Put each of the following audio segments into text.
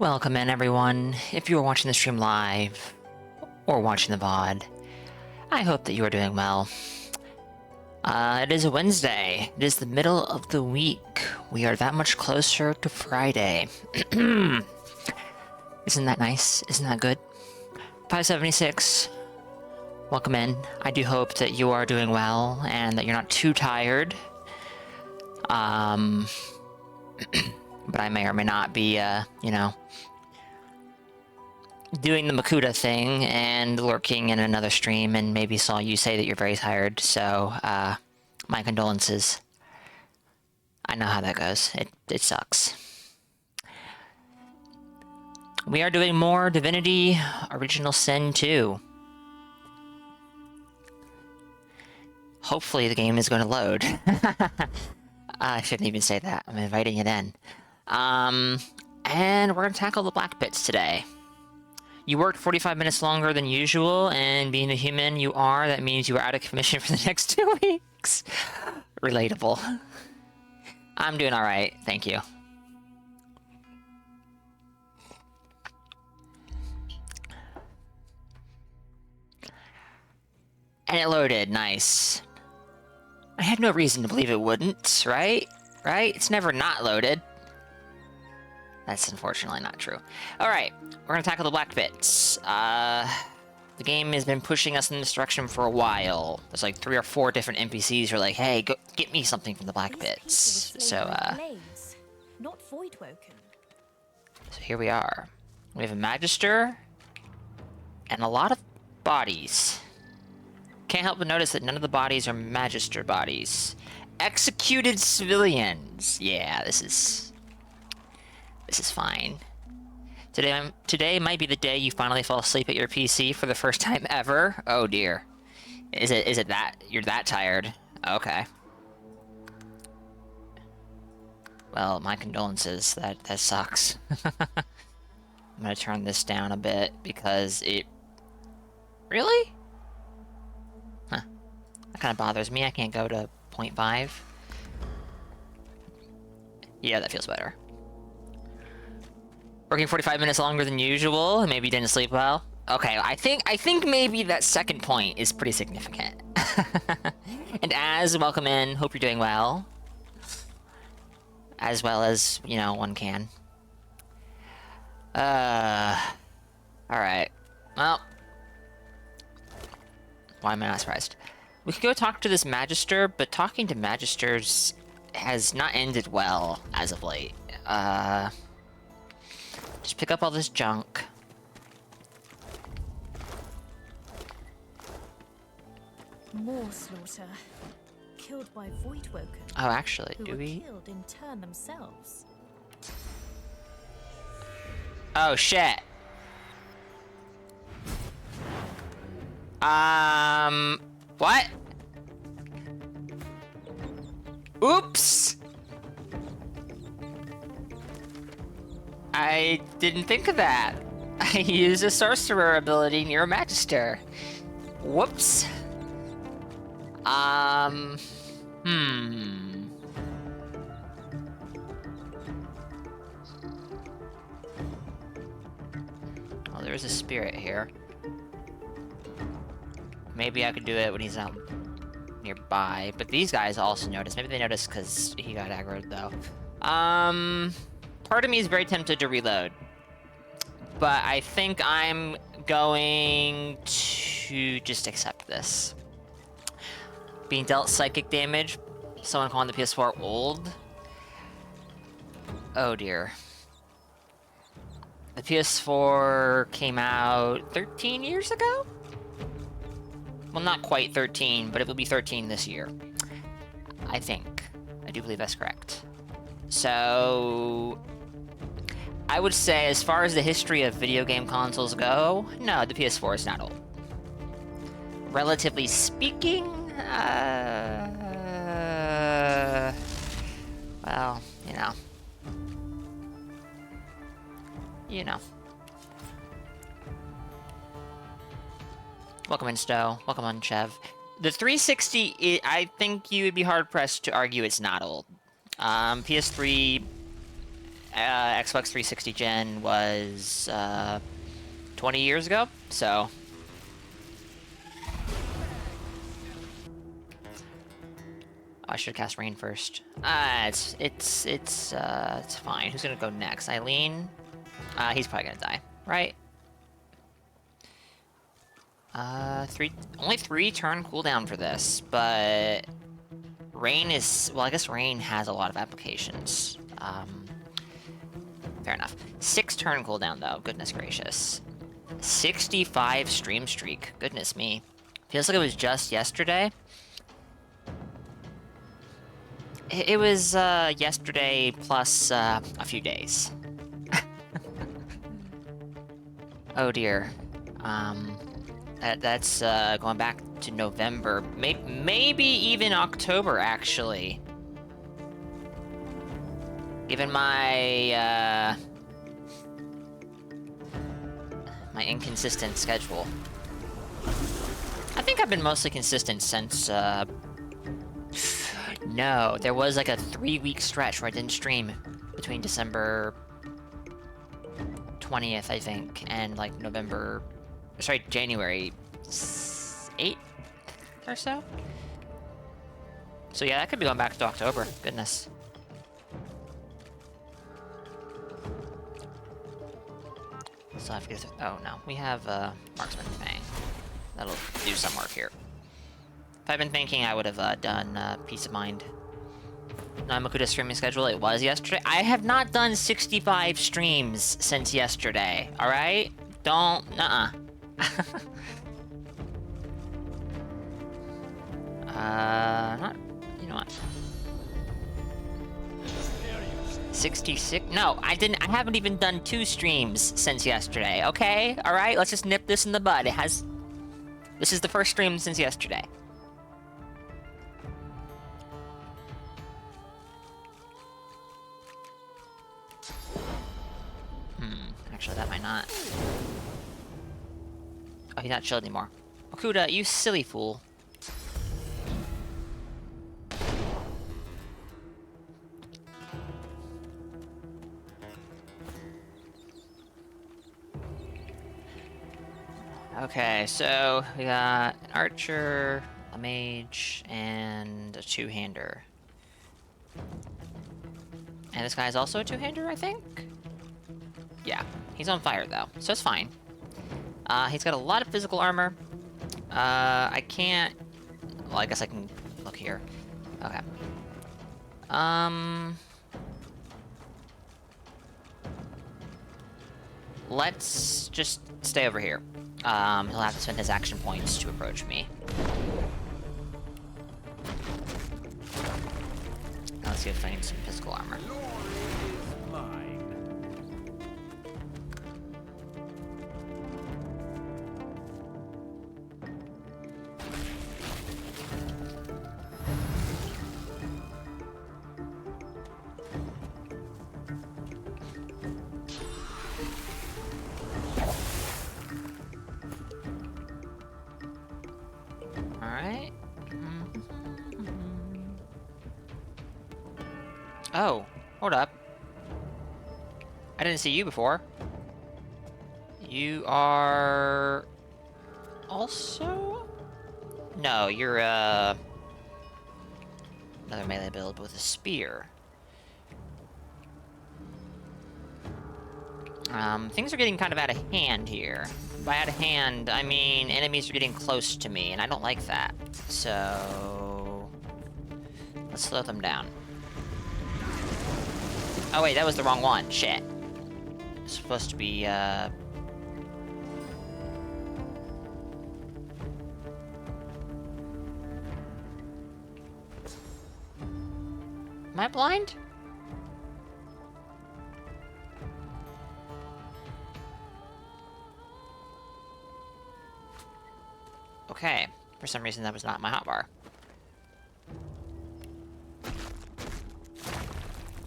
Welcome in, everyone. If you are watching the stream live or watching the VOD, I hope that you are doing well. It is a Wednesday. It is the middle of the week. We are that much closer to Friday. Isn't that nice? Isn't that good? 576. Welcome in. I do hope that you are doing well and that you're not too tired. But I may or may not be, doing the Makuta thing and lurking in another stream and maybe saw you say that you're very tired, so, my condolences. I know how that goes. It sucks. We are doing more Divinity Original Sin 2. Hopefully the game is going to load. I shouldn't even say that. I'm inviting it in. And we're going to tackle the black pits today. You worked 45 minutes longer than usual, and being a human you are, that means you are out of commission for the next 2 weeks. Relatable. I'm doing alright, thank you. And it loaded, nice. I had no reason to believe it wouldn't, right? Right? It's never not loaded. That's unfortunately not true. Alright, we're gonna tackle the black pits. The game has been pushing us in this direction for a while. There's like 3 or 4 different NPCs who are like, hey, go get me something from the black pits. So here we are. We have a Magister and a lot of bodies. Can't help but notice that none of the bodies are Magister bodies. Executed civilians. Yeah, this is fine. Today might be the day you finally fall asleep at your PC for the first time ever. Oh dear. Is it that you're that tired? Okay. Well, my condolences. That sucks. I'm gonna turn this down a bit because it really? Huh. That kind of bothers me. I can't go to 0.5. Yeah, that feels better. Working 45 minutes longer than usual, and maybe you didn't sleep well. Okay, I think maybe that second point is pretty significant. And welcome in. Hope you're doing well. As well as, you know, one can. Alright. Well. Why am I not surprised? We could go talk to this Magister, but talking to Magisters has not ended well as of late. Just pick up all this junk. More slaughter. Killed by Voidwoken. Oh, actually, who do were we? Killed in turn themselves. Oh, shit. What? Oops! I didn't think of that. I used a sorcerer ability near a Magister. Whoops. Oh, there's a spirit here. Maybe I could do it when he's not nearby, but these guys also noticed. Maybe they noticed because he got aggroed, though. Part of me is very tempted to reload, but I think I'm going to just accept this. Being dealt psychic damage, someone calling the PS4 old. Oh dear. The PS4 came out 13 years ago? Well, not quite 13, but it will be 13 this year. I think. I do believe that's correct. So I would say, as far as the history of video game consoles go, no, the PS4 is not old. Relatively speaking, well, you know. You know. Welcome in, Stowe. Welcome on, Chev. The 360, I think you would be hard-pressed to argue it's not old. PS3 Xbox 360 gen was 20 years ago, so I should cast Rain first. It's fine. Who's gonna go next? Eileen? He's probably gonna die, right? Only 3 turn cooldown for this, but Rain is, well, I guess Rain has a lot of applications. Fair enough. 6 turn cooldown though, goodness gracious. 65 stream streak, goodness me. Feels like it was just yesterday. It was yesterday plus a few days. Oh dear. That's going back to November, maybe even October actually. Given my my inconsistent schedule. I think I've been mostly consistent since no, there was like a 3-week stretch where I didn't stream between December 20th, I think, and like January 8th or so. So yeah, that could be going back to October. Goodness. So I have to get through. Oh no, we have Marksman Fang. That'll do some work here. If I'd been thinking, I would have done Peace of Mind. Namakuta streaming schedule, it was yesterday. I have not done 65 streams since yesterday, alright? Don't, nuh-uh. Not, you know what? 66? No, I haven't even done 2 streams since yesterday, okay? Alright, let's just nip this in the bud. This is the first stream since yesterday. Actually, that might not. Oh, he's not chilled anymore. Okuda, you silly fool. Okay, so we got an archer, a mage, and a 2-hander. And this guy is also a 2-hander, I think? Yeah, he's on fire though, so it's fine. He's got a lot of physical armor. I can't... Well, I guess I can look here. Okay. Let's just stay over here. He'll have to spend his action points to approach me. Let's see if I need some physical armor. Alright. Oh, hold up. I didn't see you before. You are... also? No, you're, another melee build with a spear. Things are getting kind of out of hand here. By out of hand, I mean enemies are getting close to me, and I don't like that. So... let's slow them down. Oh wait, that was the wrong one. Shit. It's supposed to be, Am I blind? Okay. For some reason, that was not my hotbar.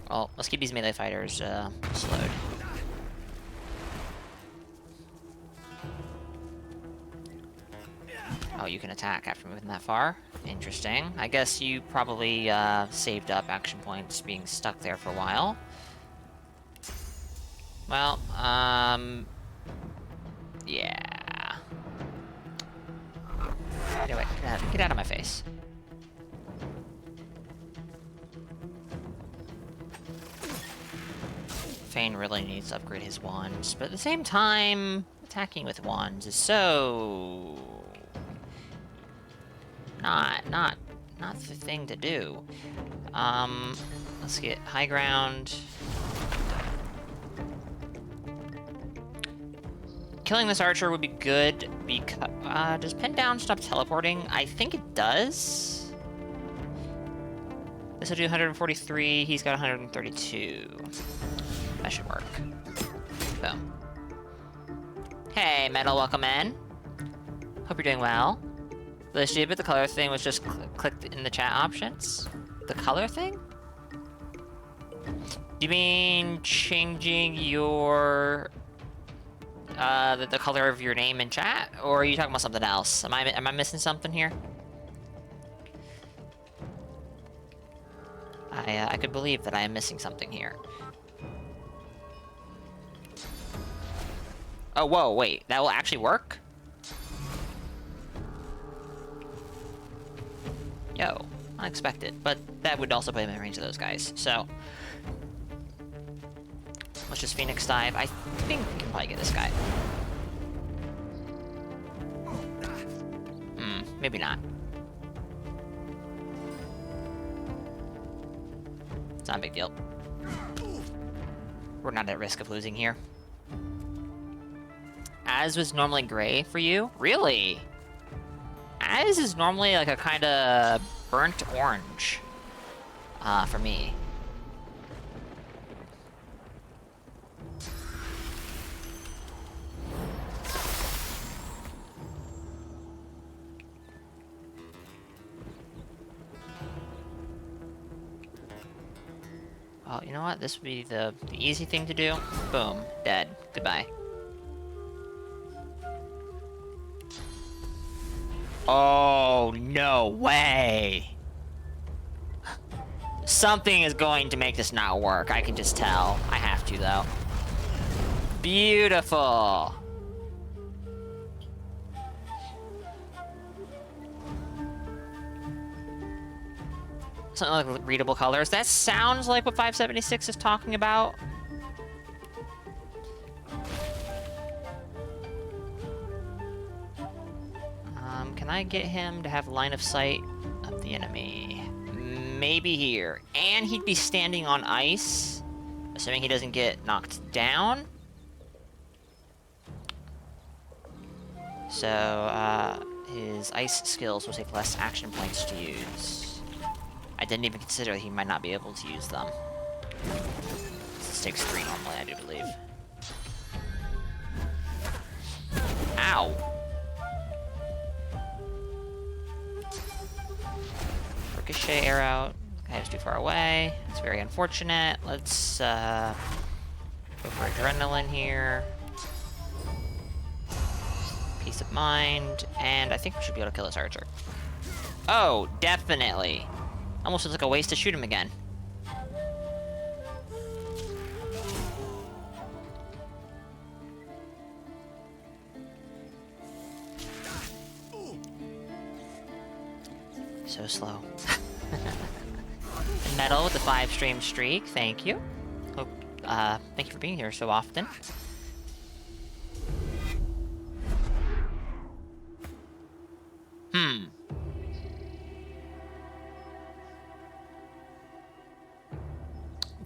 Well, let's keep these melee fighters, slowed. Oh, you can attack after moving that far? Interesting. I guess you probably, saved up action points being stuck there for a while. Well, yeah. Anyway, get out of my face. Fane really needs to upgrade his wands, but at the same time, attacking with wands is so... not the thing to do. Let's get high ground. Killing this archer would be good because... does Pin Down stop teleporting? I think it does. This will do 143, he's got 132. That should work. Boom. Hey, Metal, welcome in. Hope you're doing well. The stupid, the color thing was just clicked in the chat options. The color thing? Do you mean changing your... the color of your name in chat? Or are you talking about something else? Am I missing something here? I could believe that I am missing something here. Oh, whoa, wait. That will actually work? Yo, unexpected. But that would also put him in range of those guys, so... let's just Phoenix dive. I think we can probably get this guy. Maybe not. It's not a big deal. We're not at risk of losing here. Az was normally gray for you? Really? Az is normally like a kind of burnt orange for me. Well, you know what? This would be the easy thing to do. Boom. Dead. Goodbye. Oh, no way! Something is going to make this not work. I can just tell. I have to, though. Beautiful! Something like readable colors. That sounds like what 576 is talking about. Can I get him to have line of sight of the enemy? Maybe here. And he'd be standing on ice, assuming he doesn't get knocked down. So, his ice skills will take less action points to use. I didn't even consider he might not be able to use them. This takes 3 normally, I do believe. Ow! Ricochet arrow. Guy was too far away. It's very unfortunate. Let's go for adrenaline here. Peace of mind. And I think we should be able to kill this archer. Oh, definitely. Almost looks like a waste to shoot him again. So slow. And Metal with the 5-stream streak, thank you. Hope, thank you for being here so often.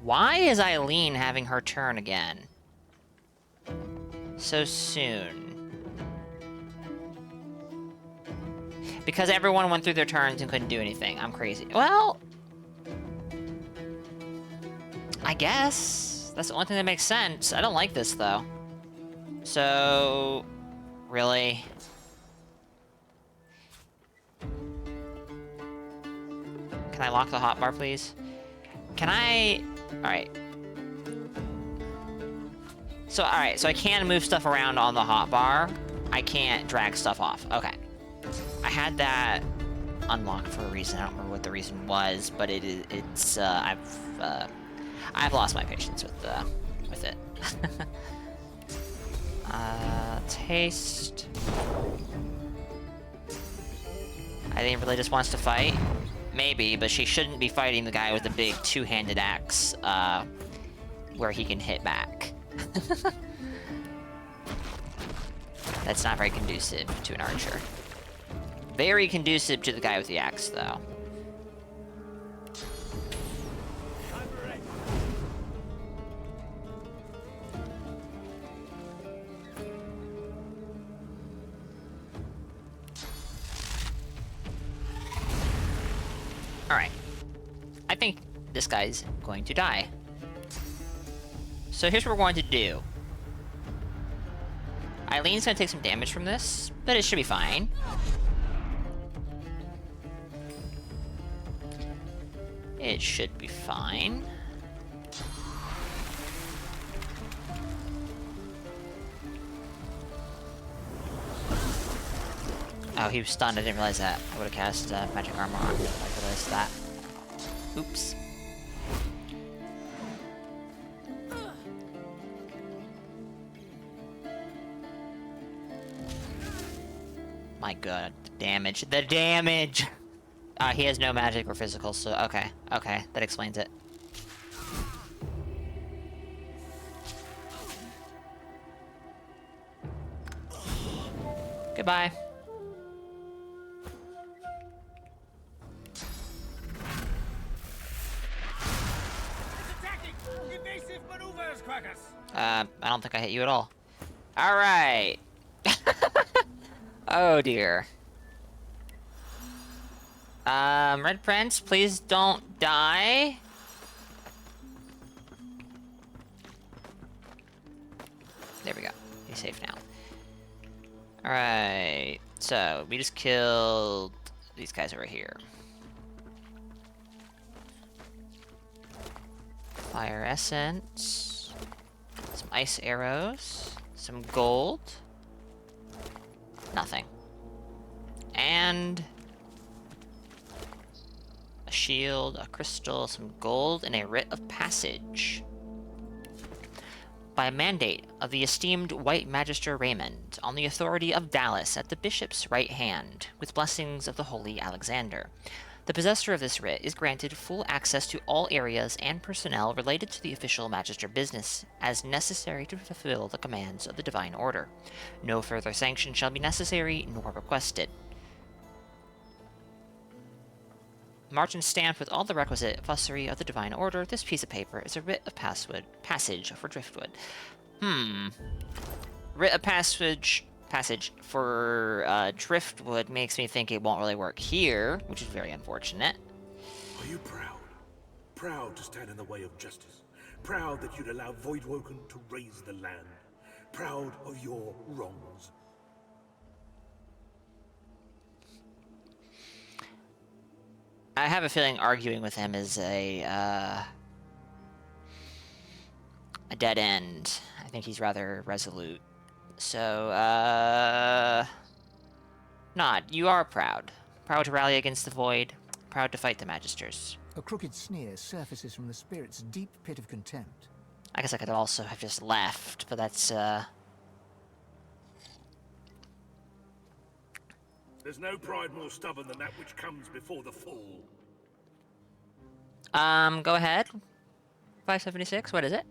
Why is Eileen having her turn again? So soon. Because everyone went through their turns and couldn't do anything. I'm crazy. Well... I guess. That's the only thing that makes sense. I don't like this, though. So... Really? Can I lock the hotbar, please? Can I... Alright. So, alright, so I can move stuff around on the hotbar. I can't drag stuff off. Okay. I had that unlocked for a reason. I don't remember what the reason was, but it's I've lost my patience with with it. Taste. Eileen really just wants to fight? Maybe, but she shouldn't be fighting the guy with the big two-handed axe, where he can hit back. That's not very conducive to an archer. Very conducive to the guy with the axe, though. Alright. I think this guy's going to die. So here's what we're going to do. Eileen's gonna take some damage from this, but it should be fine. It should be fine. Oh, he was stunned. I didn't realize that. I would have cast magic armor on him if I realized that. Oops. My god, the damage. The damage! He has no magic or physical, so okay. Okay, that explains it. Goodbye. I don't think I hit you at all. Alright. Oh dear. Red Prince, please don't die. There we go. He's safe now. Alright. So, we just killed these guys over here. Fire essence. Some ice arrows. Some gold. Nothing. And a shield, a crystal, some gold, and a writ of passage. By a mandate of the esteemed White Magister Raymond, on the authority of Dallas at the bishop's right hand, with blessings of the holy Alexander. The possessor of this writ is granted full access to all areas and personnel related to the official Magister business, as necessary to fulfill the commands of the Divine Order. No further sanction shall be necessary nor requested. Marked and stamped with all the requisite fussery of the Divine Order, this piece of paper is a writ of passage for Driftwood. Writ of passage for Driftwood makes me think it won't really work here, which is very unfortunate. Are you proud? Proud to stand in the way of justice? Proud that you'd allow Voidwoken to raise the land? Proud of your wrongs? I have a feeling arguing with him is a dead end. I think he's rather resolute. So, Nod, you are proud. Proud to rally against the Void. Proud to fight the Magisters. A crooked sneer surfaces from the spirit's deep pit of contempt. I guess I could also have just left, but that's, There's no pride more stubborn than that which comes before the fall. Go ahead. 576, what is it?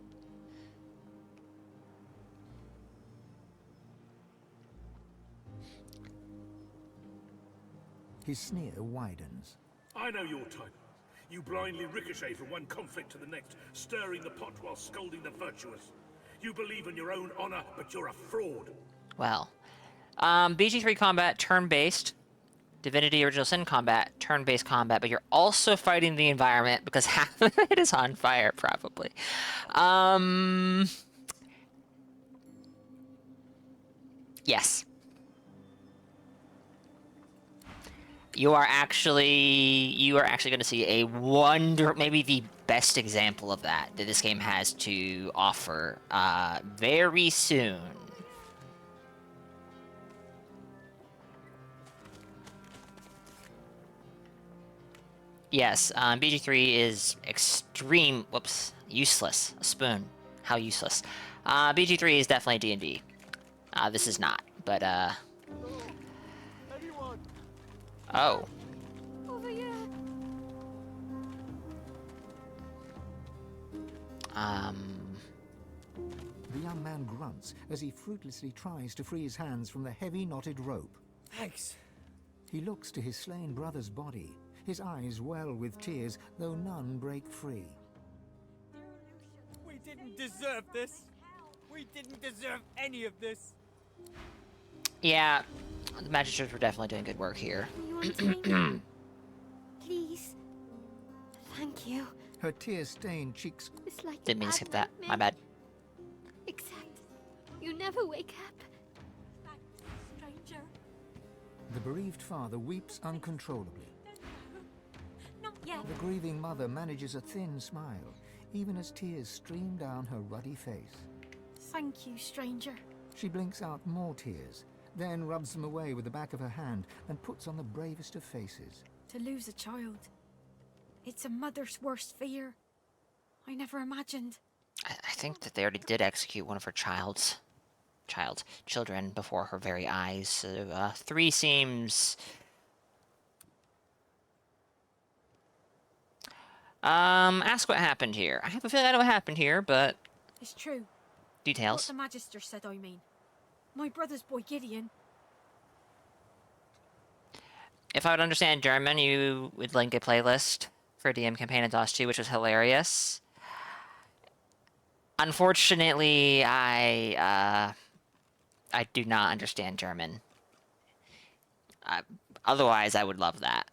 His sneer widens. I know your type. You blindly ricochet from one conflict to the next, stirring the pot while scolding the virtuous. You believe in your own honor, but you're a fraud. Well, BG3 combat, turn-based. Divinity Original Sin combat, turn-based combat, but you're also fighting the environment because half of it is on fire, probably. Yes. You are actually going to see a maybe the best example of that this game has to offer very soon. Yes, BG3 is useless. A spoon. How useless. BG3 is definitely D&D. This is not, but, Oh. Over here. The young man grunts as he fruitlessly tries to free his hands from the heavy knotted rope. Thanks. He looks to his slain brother's body. His eyes well with tears, though none break free. We didn't deserve this. We didn't deserve any of this. Yeah, the Magistrates were definitely doing good work here. You want to me now? Please. Thank you. Her tear-stained cheeks. It's like Didn't mean to bad skip that. My nightmare. bad. Except you never wake up. Stranger. The bereaved father weeps uncontrollably. Not yet. The grieving mother manages a thin smile, even as tears stream down her ruddy face. Thank you, stranger. She blinks out more tears, then rubs them away with the back of her hand and puts on the bravest of faces. To lose a child. It's a mother's worst fear. I never imagined. I think that they already did execute one of her children before her very eyes. So, 3 seems... ask what happened here. I have a feeling I know what happened here, but... It's true. What Details. the Magister said, I mean. My brother's boy Gideon. If I would understand German, you would link a playlist for DM campaign in DOS 2, which was hilarious. Unfortunately, I do not understand German. Otherwise, I would love that.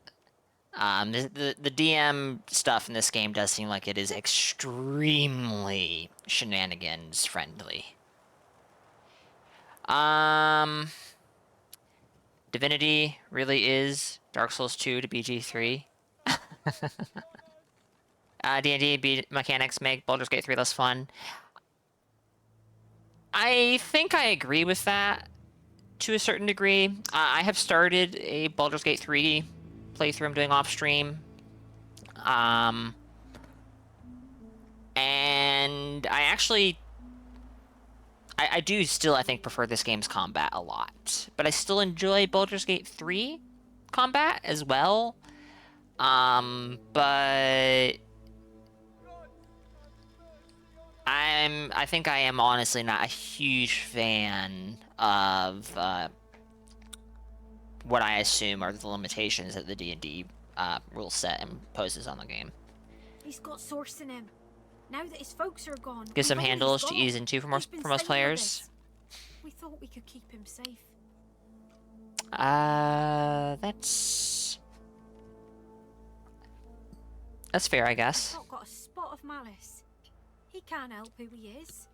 The DM stuff in this game does seem like it is extremely shenanigans friendly. Divinity really is Dark Souls 2 to BG3. D&D mechanics make Baldur's Gate 3 less fun. I think I agree with that to a certain degree. I have started a Baldur's Gate 3 playthrough I'm doing off stream. And I actually... I do still, I think, prefer this game's combat a lot. But I still enjoy Baldur's Gate 3 combat as well. But... I think I am honestly not a huge fan of what I assume are the limitations that the D&D rule set imposes on the game. He's got source in him. Now that his folks are gone. Give some we've all handles he's to got. ease into for He's most been players. saying all this. We thought we could keep him safe. That's fair, I guess. Not got a spot of malice. He can't help who he is.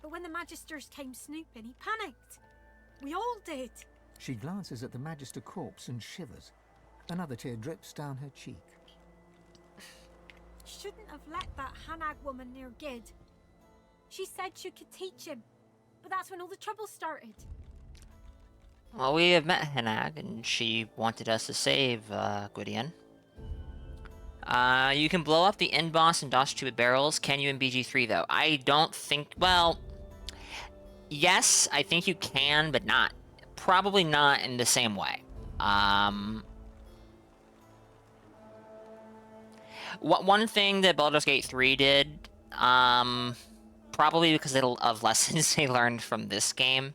But when the Magisters came snooping, he panicked. We all did. She glances at the Magister corpse and shivers. Another tear drips down her cheek. Shouldn't have let that Hanag woman near Gid. She said she could teach him, but that's when all the trouble started. Well, we have met Hanag, and she wanted us to save Gwydion. You can blow up the end boss in DOS 2 with barrels. Can you in BG3, though? I don't think... Well, yes, I think you can, but not. Probably not in the same way. One thing that Baldur's Gate 3 did, probably because of lessons they learned from this game,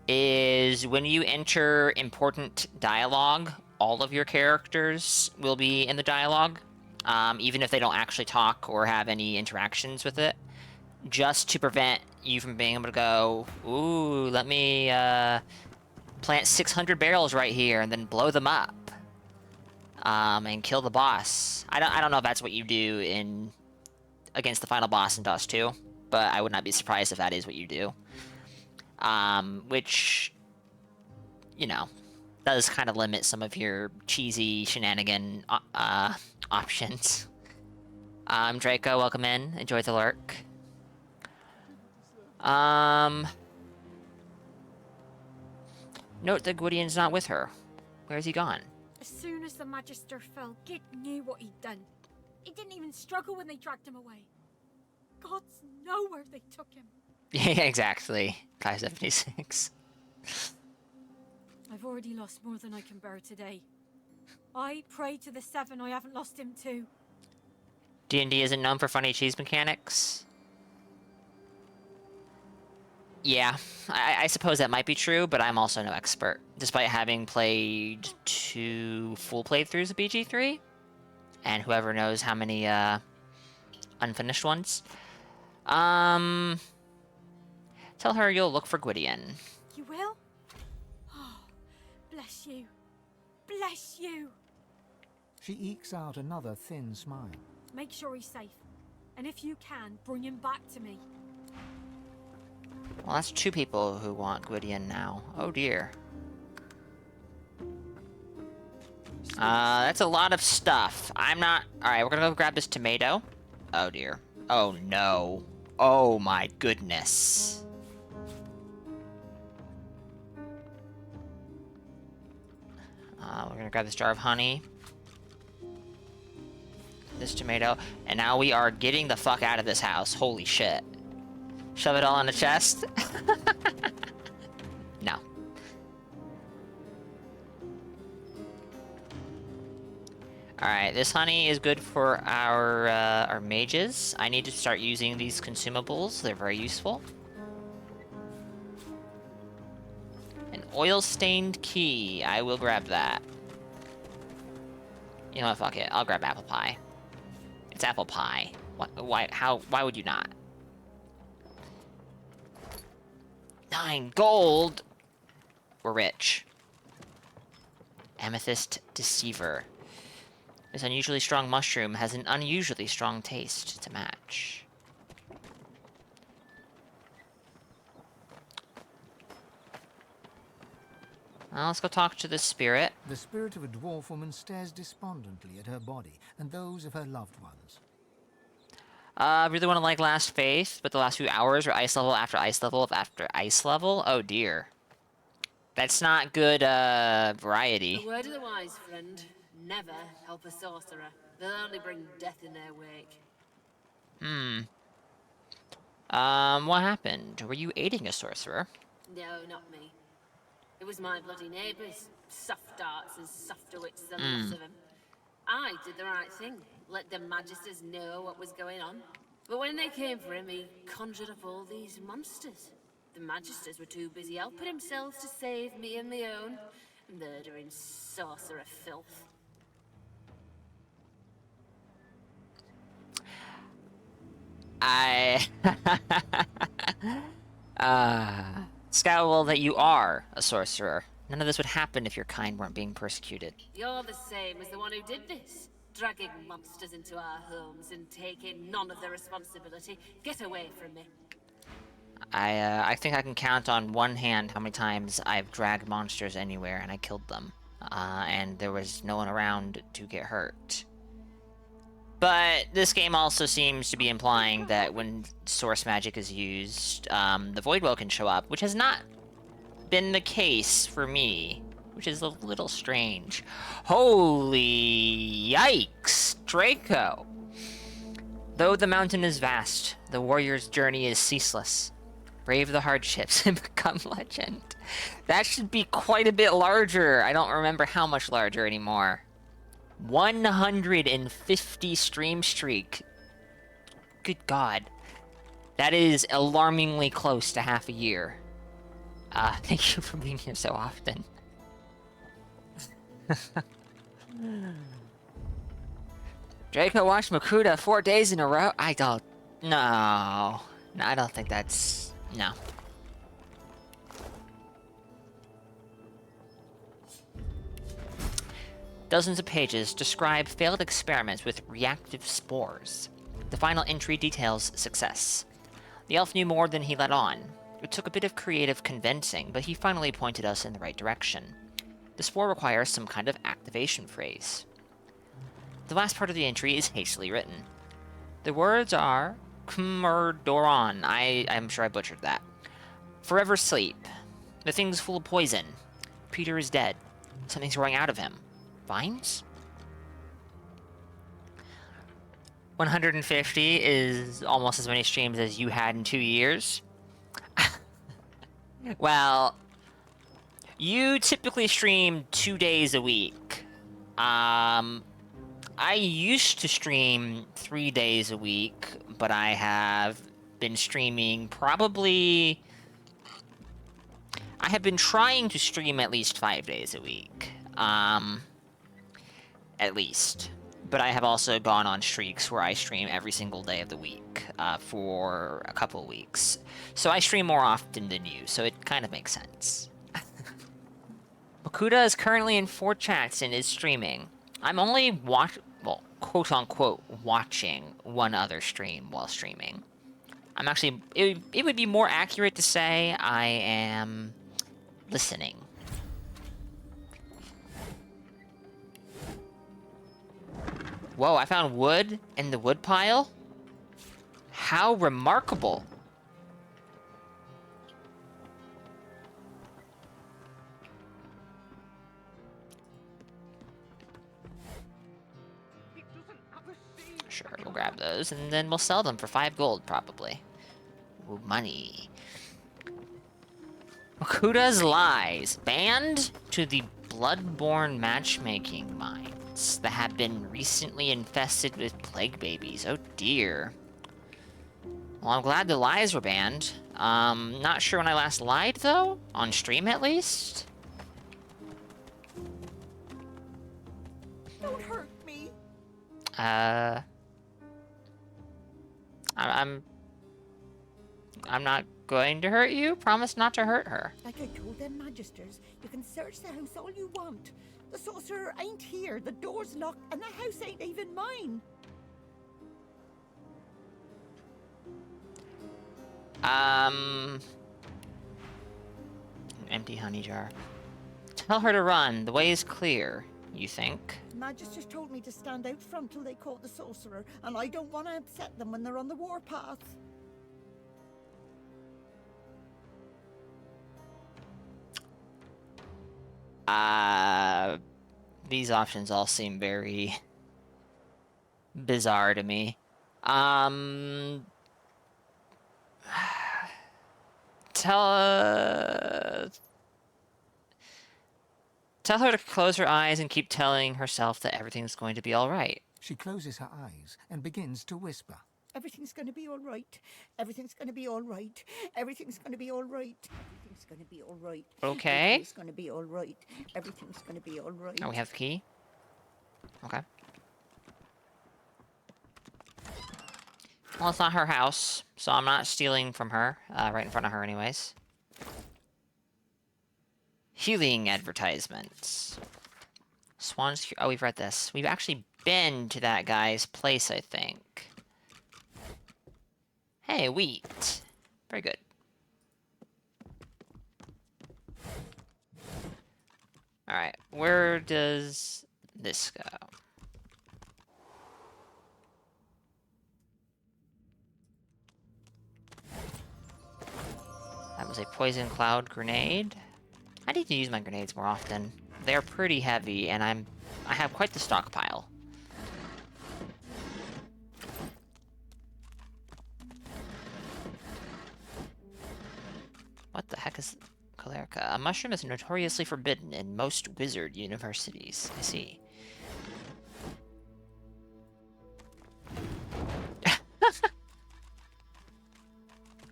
is when you enter important dialogue, all of your characters will be in the dialogue, even if they don't actually talk or have any interactions with it, just to prevent you from being able to go, ooh, let me plant 600 barrels right here and then blow them up. And kill the boss. I don't know if that's what you do against the final boss in DOS 2, but I would not be surprised if that is what you do. Which, you know, does kind of limit some of your cheesy shenanigan options. Draco, welcome in. Enjoy the lurk. Note that Gwydion's not with her. Where's he gone? As soon as the Magister fell, Gid knew what he'd done. He didn't even struggle when they dragged him away. gods know where they took him. Yeah, exactly. Kai 76. I've already lost more than I can bear today. I pray to the seven I haven't lost him to. D&D isn't known for funny cheese mechanics. Yeah, I suppose that might be true, but I'm also no expert, despite having played 2 full playthroughs of BG3, and whoever knows how many unfinished ones. Tell her you'll look for Gwydion. You will? Oh, bless you. Bless you. She ekes out another thin smile. Make sure he's safe. And if you can, bring him back to me. Well, that's 2 people who want Gwydion now. Oh dear. That's a lot of stuff. I'm not... Alright, we're gonna go grab this tomato. Oh dear. Oh no. Oh my goodness. We're gonna grab this jar of honey. This tomato. And now we are getting the fuck out of this house. Holy shit. Shove it all in the chest? No. Alright, this honey is good for our mages. I need to start using these consumables. They're very useful. An oil-stained key. I will grab that. You know what, fuck it. I'll grab apple pie. It's apple pie. Why would you not? 9 gold! We're rich. Amethyst Deceiver. This unusually strong mushroom has an unusually strong taste to match. Well, let's go talk to this spirit. The spirit of a dwarf woman stares despondently at her body and those of her loved ones. I really want to like Last Faith, but the last few hours were ice level after ice level after ice level. Oh dear. That's not good, variety. The word of the wise, friend. Never help a sorcerer. They'll only bring death in their wake. What happened? Were you aiding a sorcerer? No, not me. It was my bloody neighbours. Soft darts and softer wits, the lots of them. I did the right thing. Let the Magisters know what was going on. But when they came for him, he conjured up all these monsters. The Magisters were too busy helping themselves to save me and my own. Murdering sorcerer filth. Scowl that you are a sorcerer. None of this would happen if your kind weren't being persecuted. You're the same as the one who did this. Dragging monsters into our homes and taking none of the responsibility. Get away from me. I think I can count on one hand how many times I've dragged monsters anywhere and I killed them. And there was no one around to get hurt. But this game also seems to be implying that when source magic is used, the Voidwell can show up, which has not been the case for me, which is a little strange. Holy yikes, Draco! Though the mountain is vast, the warrior's journey is ceaseless. Brave the hardships and become legend. That should be quite a bit larger. I don't remember how much larger anymore. 150 stream streak. Good God. That is alarmingly close to half a year. Thank you for being here so often. Draco watched Makuta 4 days in a row? I don't... No. No, I don't think that's... No. Dozens of pages describe failed experiments with reactive spores. The final entry details success. The elf knew more than he let on. It took a bit of creative convincing, but he finally pointed us in the right direction. The spore requires some kind of activation phrase. The last part of the entry is hastily written. The words are Kmurdoron. I'm sure I butchered that. Forever sleep. The thing's full of poison. Peter is dead. Something's growing out of him. Vines? 150 is almost as many streams as you had in 2 years. Well, you typically stream 2 days a week. I used to stream 3 days a week, but I have been streaming probably... I have been trying to stream at least 5 days a week. At least. But I have also gone on streaks where I stream every single day of the week for a couple of weeks. So I stream more often than you, so it kind of makes sense. Makuda is currently in 4 chats and is streaming. I'm only quote-unquote watching one other stream while streaming. I'm actually... It would be more accurate to say I am listening. Whoa, I found wood in the wood pile? How remarkable. Sure, we'll grab those, and then we'll sell them for 5 gold, probably. Ooh, money. Makuda's Lies. Banned to the Bloodborne matchmaking mines that have been recently infested with plague babies. Oh dear. Well, I'm glad the lies were banned. Not sure when I last lied, though. On stream, at least. Don't hurt me. I'm not going to hurt you. Promise not to hurt her. Like I told them magisters, you can search the house all you want. The sorcerer ain't here, the door's locked, and the house ain't even mine. An empty honey jar. Tell her to run. The way is clear, you think? Magisters told me to stand out front till they caught the sorcerer, and I don't want to upset them when they're on the warpath. These options all seem very bizarre to me. Tell her to close her eyes and keep telling herself that everything's going to be alright. She closes her eyes and begins to whisper. Everything's gonna be all right. Everything's gonna be all right. Everything's gonna be all right. Everything's gonna be all right. Okay. Everything's gonna be all right. Everything's gonna be all right. Oh, we have the key? Okay. Well, it's not her house, so I'm not stealing from her, right in front of her anyways. Healing advertisements. Swan's Cure. Oh, we've read this. We've actually been to that guy's place, I think. Hey, wheat. Very good. Alright, where does this go? That was a poison cloud grenade. I need to use my grenades more often. They're pretty heavy, and I have quite the stockpile. What the heck is Cholerica? A mushroom is notoriously forbidden in most wizard universities. I see.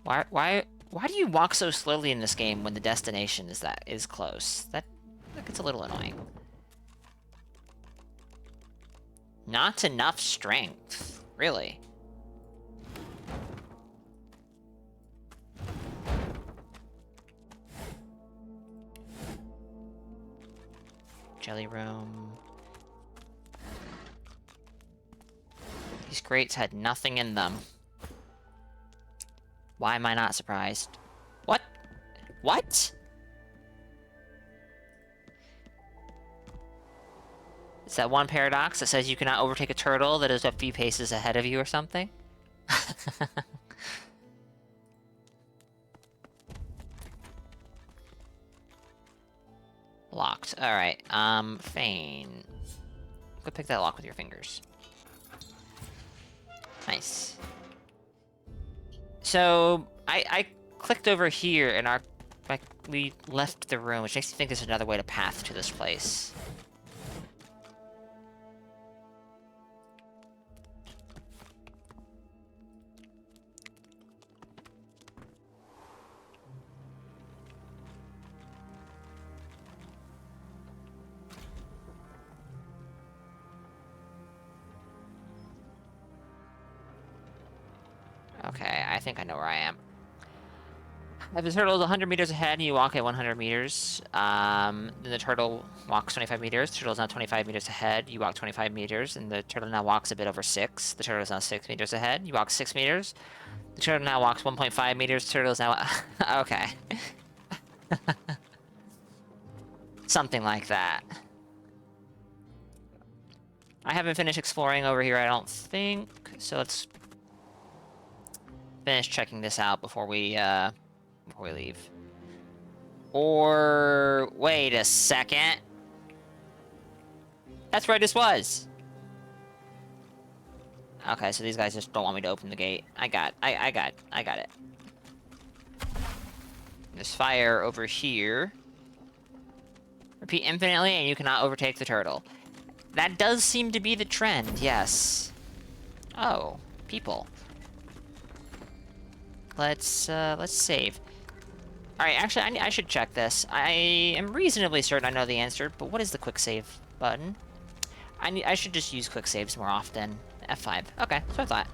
Why do you walk so slowly in this game when the destination is close? That gets a little annoying. Not enough strength. Really? Jelly room. These crates had nothing in them. Why am I not surprised? What? What? Is that one paradox that says you cannot overtake a turtle that is a few paces ahead of you or something? Locked. Alright, Fane. Go pick that lock with your fingers. Nice. So, I clicked over here and we left the room, which makes me think there's another way to path to this place. Okay, I think I know where I am. If the turtle is 100 meters ahead, you walk at 100 meters. Then the turtle walks 25 meters. The turtle is now 25 meters ahead. You walk 25 meters, and the turtle now walks a bit over 6. The turtle is now 6 meters ahead. You walk 6 meters. The turtle now walks 1.5 meters. The turtle is now... okay. Something like that. I haven't finished exploring over here, I don't think. So let's finish checking this out before we leave. Or wait a second. That's where I just was. Okay, so these guys just don't want me to open the gate. I got it. There's fire over here. Repeat infinitely, and you cannot overtake the turtle. That does seem to be the trend, yes. Oh, people. Let's save. Alright, actually, I should check this. I am reasonably certain I know the answer, but what is the quick save button? I should just use quick saves more often. F5. Okay, that's what I thought.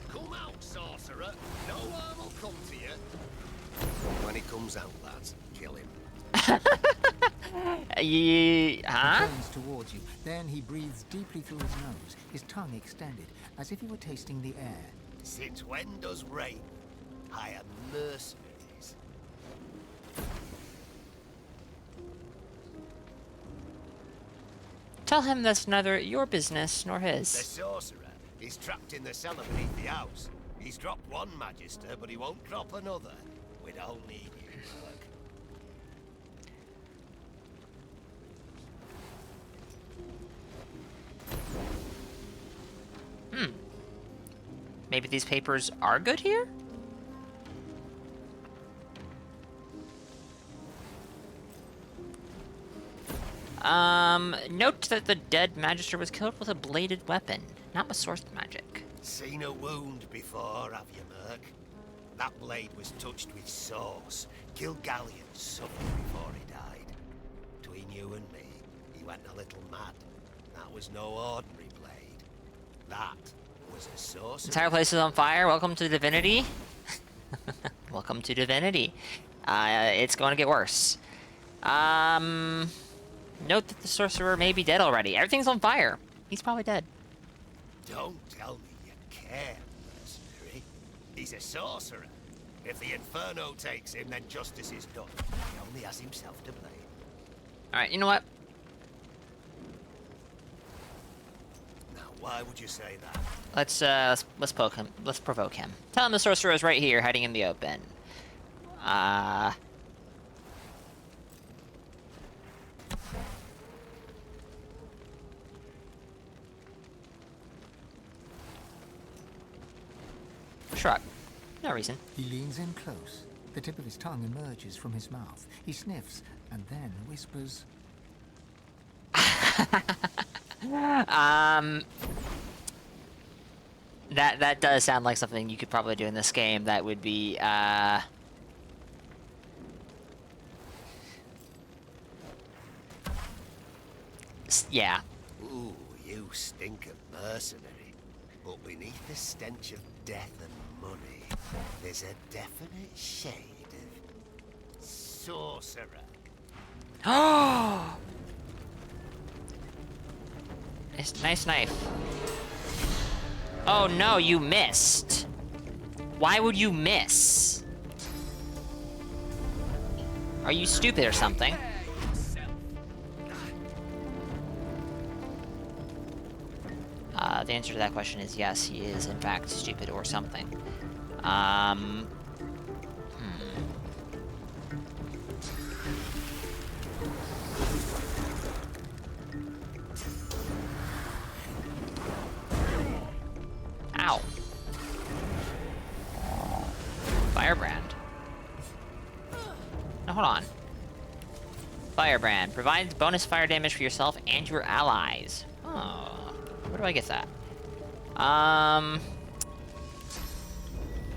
Come out, sorcerer. No harm will come to you. When he comes out, lads, kill him. Huh? He turns towards you. Then he breathes deeply through his nose, his tongue extended, as if he were tasting the air. Since when does rain hire mercenaries? Tell him that's neither your business nor The his. sorcerer is trapped in the cellar beneath the house. He's dropped one magister, but he won't drop another. We don't need you, look. Maybe these papers are good here? Note that the dead magister was killed with a bladed weapon, not with sword magic. Seen a wound before, have you, Merc? That blade was touched with sauce. Gilgallion suffered before he died. Between you and me, he went a little mad. That was no ordinary blade. That was a sorcerer. Entire place is on fire. Welcome to Divinity. Welcome to Divinity. It's going to get worse. Note that the sorcerer may be dead already. Everything's on fire. He's probably dead. Don't tell me you care, mercenary. He's a sorcerer. If the Inferno takes him, then justice is done. He only has himself to blame. Alright, you know what? Now, why would you say that? Let's poke him. Let's provoke him. Tell him the sorcerer is right here, hiding in the open. Shrug. No reason. He leans in close. The tip of his tongue emerges from his mouth. He sniffs and then whispers, That does sound like something you could probably do in this game. That would be, yeah. Ooh, you stink of mercenary. But beneath the stench of death and money, there's a definite shade of sorcerer. Oh! It's a nice knife. Oh no, you missed. Why would you miss? Are you stupid or something? The answer to that question is yes, he is in fact stupid or something. Firebrand. No, hold on. Firebrand provides bonus fire damage for yourself and your allies. Oh, where do I get that?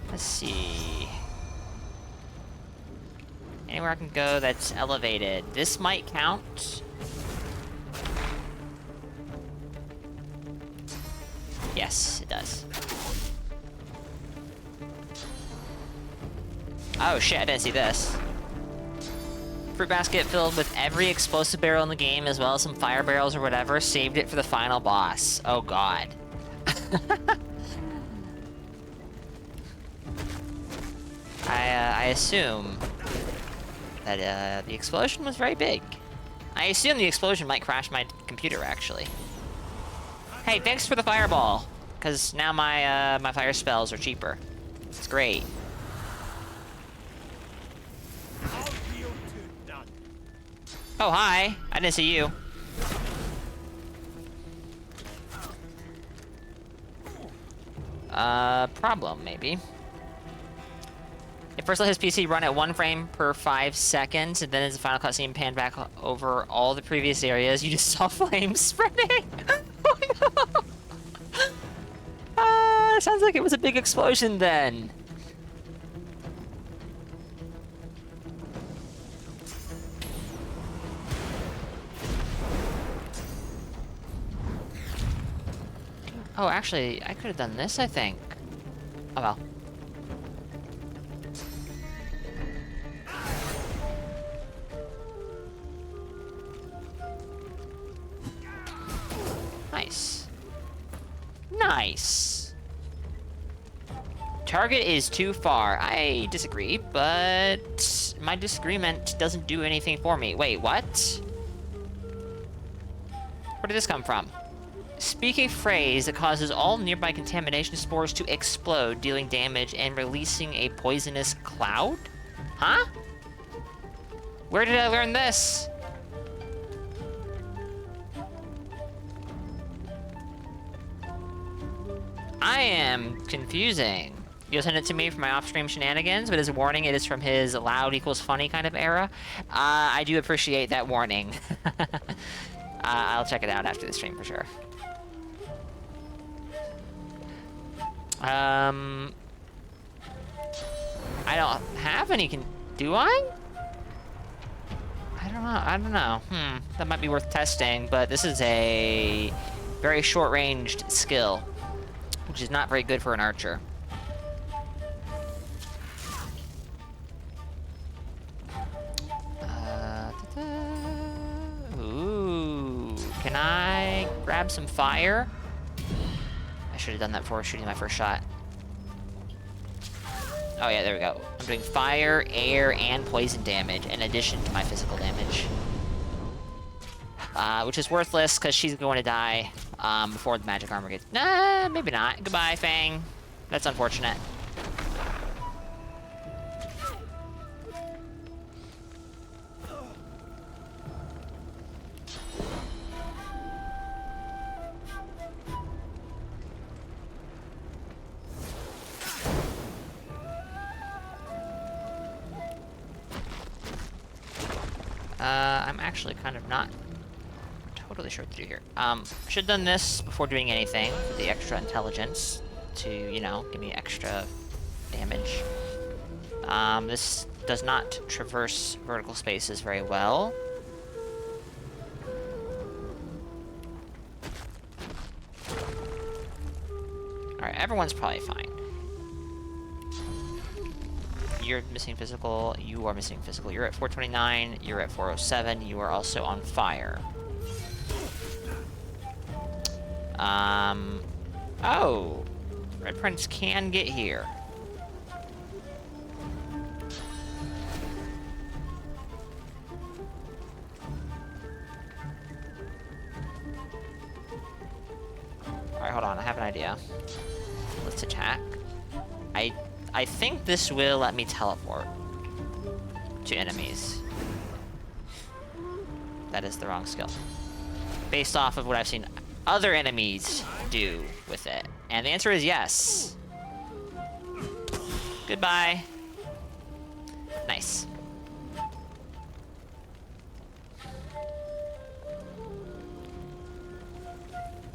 Let's see. Anywhere I can go that's elevated. This might count. Yes, it does. Oh shit, I didn't see this. Fruit basket filled with every explosive barrel in the game, as well as some fire barrels or whatever. Saved it for the final boss. Oh god. I assume that the explosion was very big. I assume the explosion might crash my computer, actually. Hey, thanks for the fireball, because now my my fire spells are cheaper. It's great. Oh, hi. I didn't see you. Problem, maybe. It first let his PC run at 1 frame per 5 seconds, and then as the final cutscene panned back over all the previous areas, you just saw flames spreading. Oh, no. Sounds like it was a big explosion then. Oh, actually, I could have done this, I think. Oh well. Nice. Nice. Target is too far. I disagree, but my disagreement doesn't do anything for me. Wait, what? Where did this come from? Speak a phrase that causes all nearby contamination spores to explode, dealing damage and releasing a poisonous cloud? Huh? Where did I learn this? I am confusing. You'll send it to me for my off-stream shenanigans, but as a warning, it is from his loud equals funny kind of era. I do appreciate that warning. I'll check it out after the stream for sure. I don't have any, do I? I don't know. That might be worth testing, but this is a very short-ranged skill, which is not very good for an archer. Ooh, can I grab some fire? I should have done that before shooting my first shot. Oh yeah, there we go. I'm doing fire, air, and poison damage in addition to my physical damage. Which is worthless because she's going to die before the magic armor gets... Nah, maybe not. Goodbye, Fang. That's unfortunate. I'm actually kind of not totally sure what to do here. Should have done this before doing anything for the extra intelligence to, you know, give me extra damage. This does not traverse vertical spaces very well. Alright, everyone's probably fine. You're missing physical, you are missing physical. You're at 429, you're at 407, you are also on fire. Oh! Red Prince can get here. Alright, hold on, I have an idea. Let's attack. I think this will let me teleport to enemies. That is the wrong skill. Based off of what I've seen other enemies do with it. And the answer is yes. Goodbye. Nice.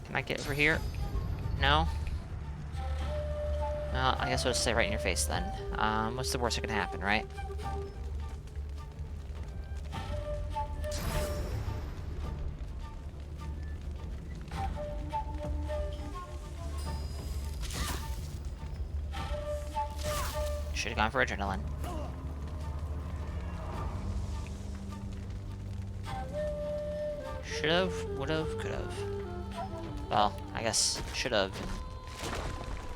Can I get over here? No? Well, I guess I'll just say right in your face then. What's the worst that can happen, right? Should have gone for adrenaline. Should've, would've, could've. Well, I guess should've and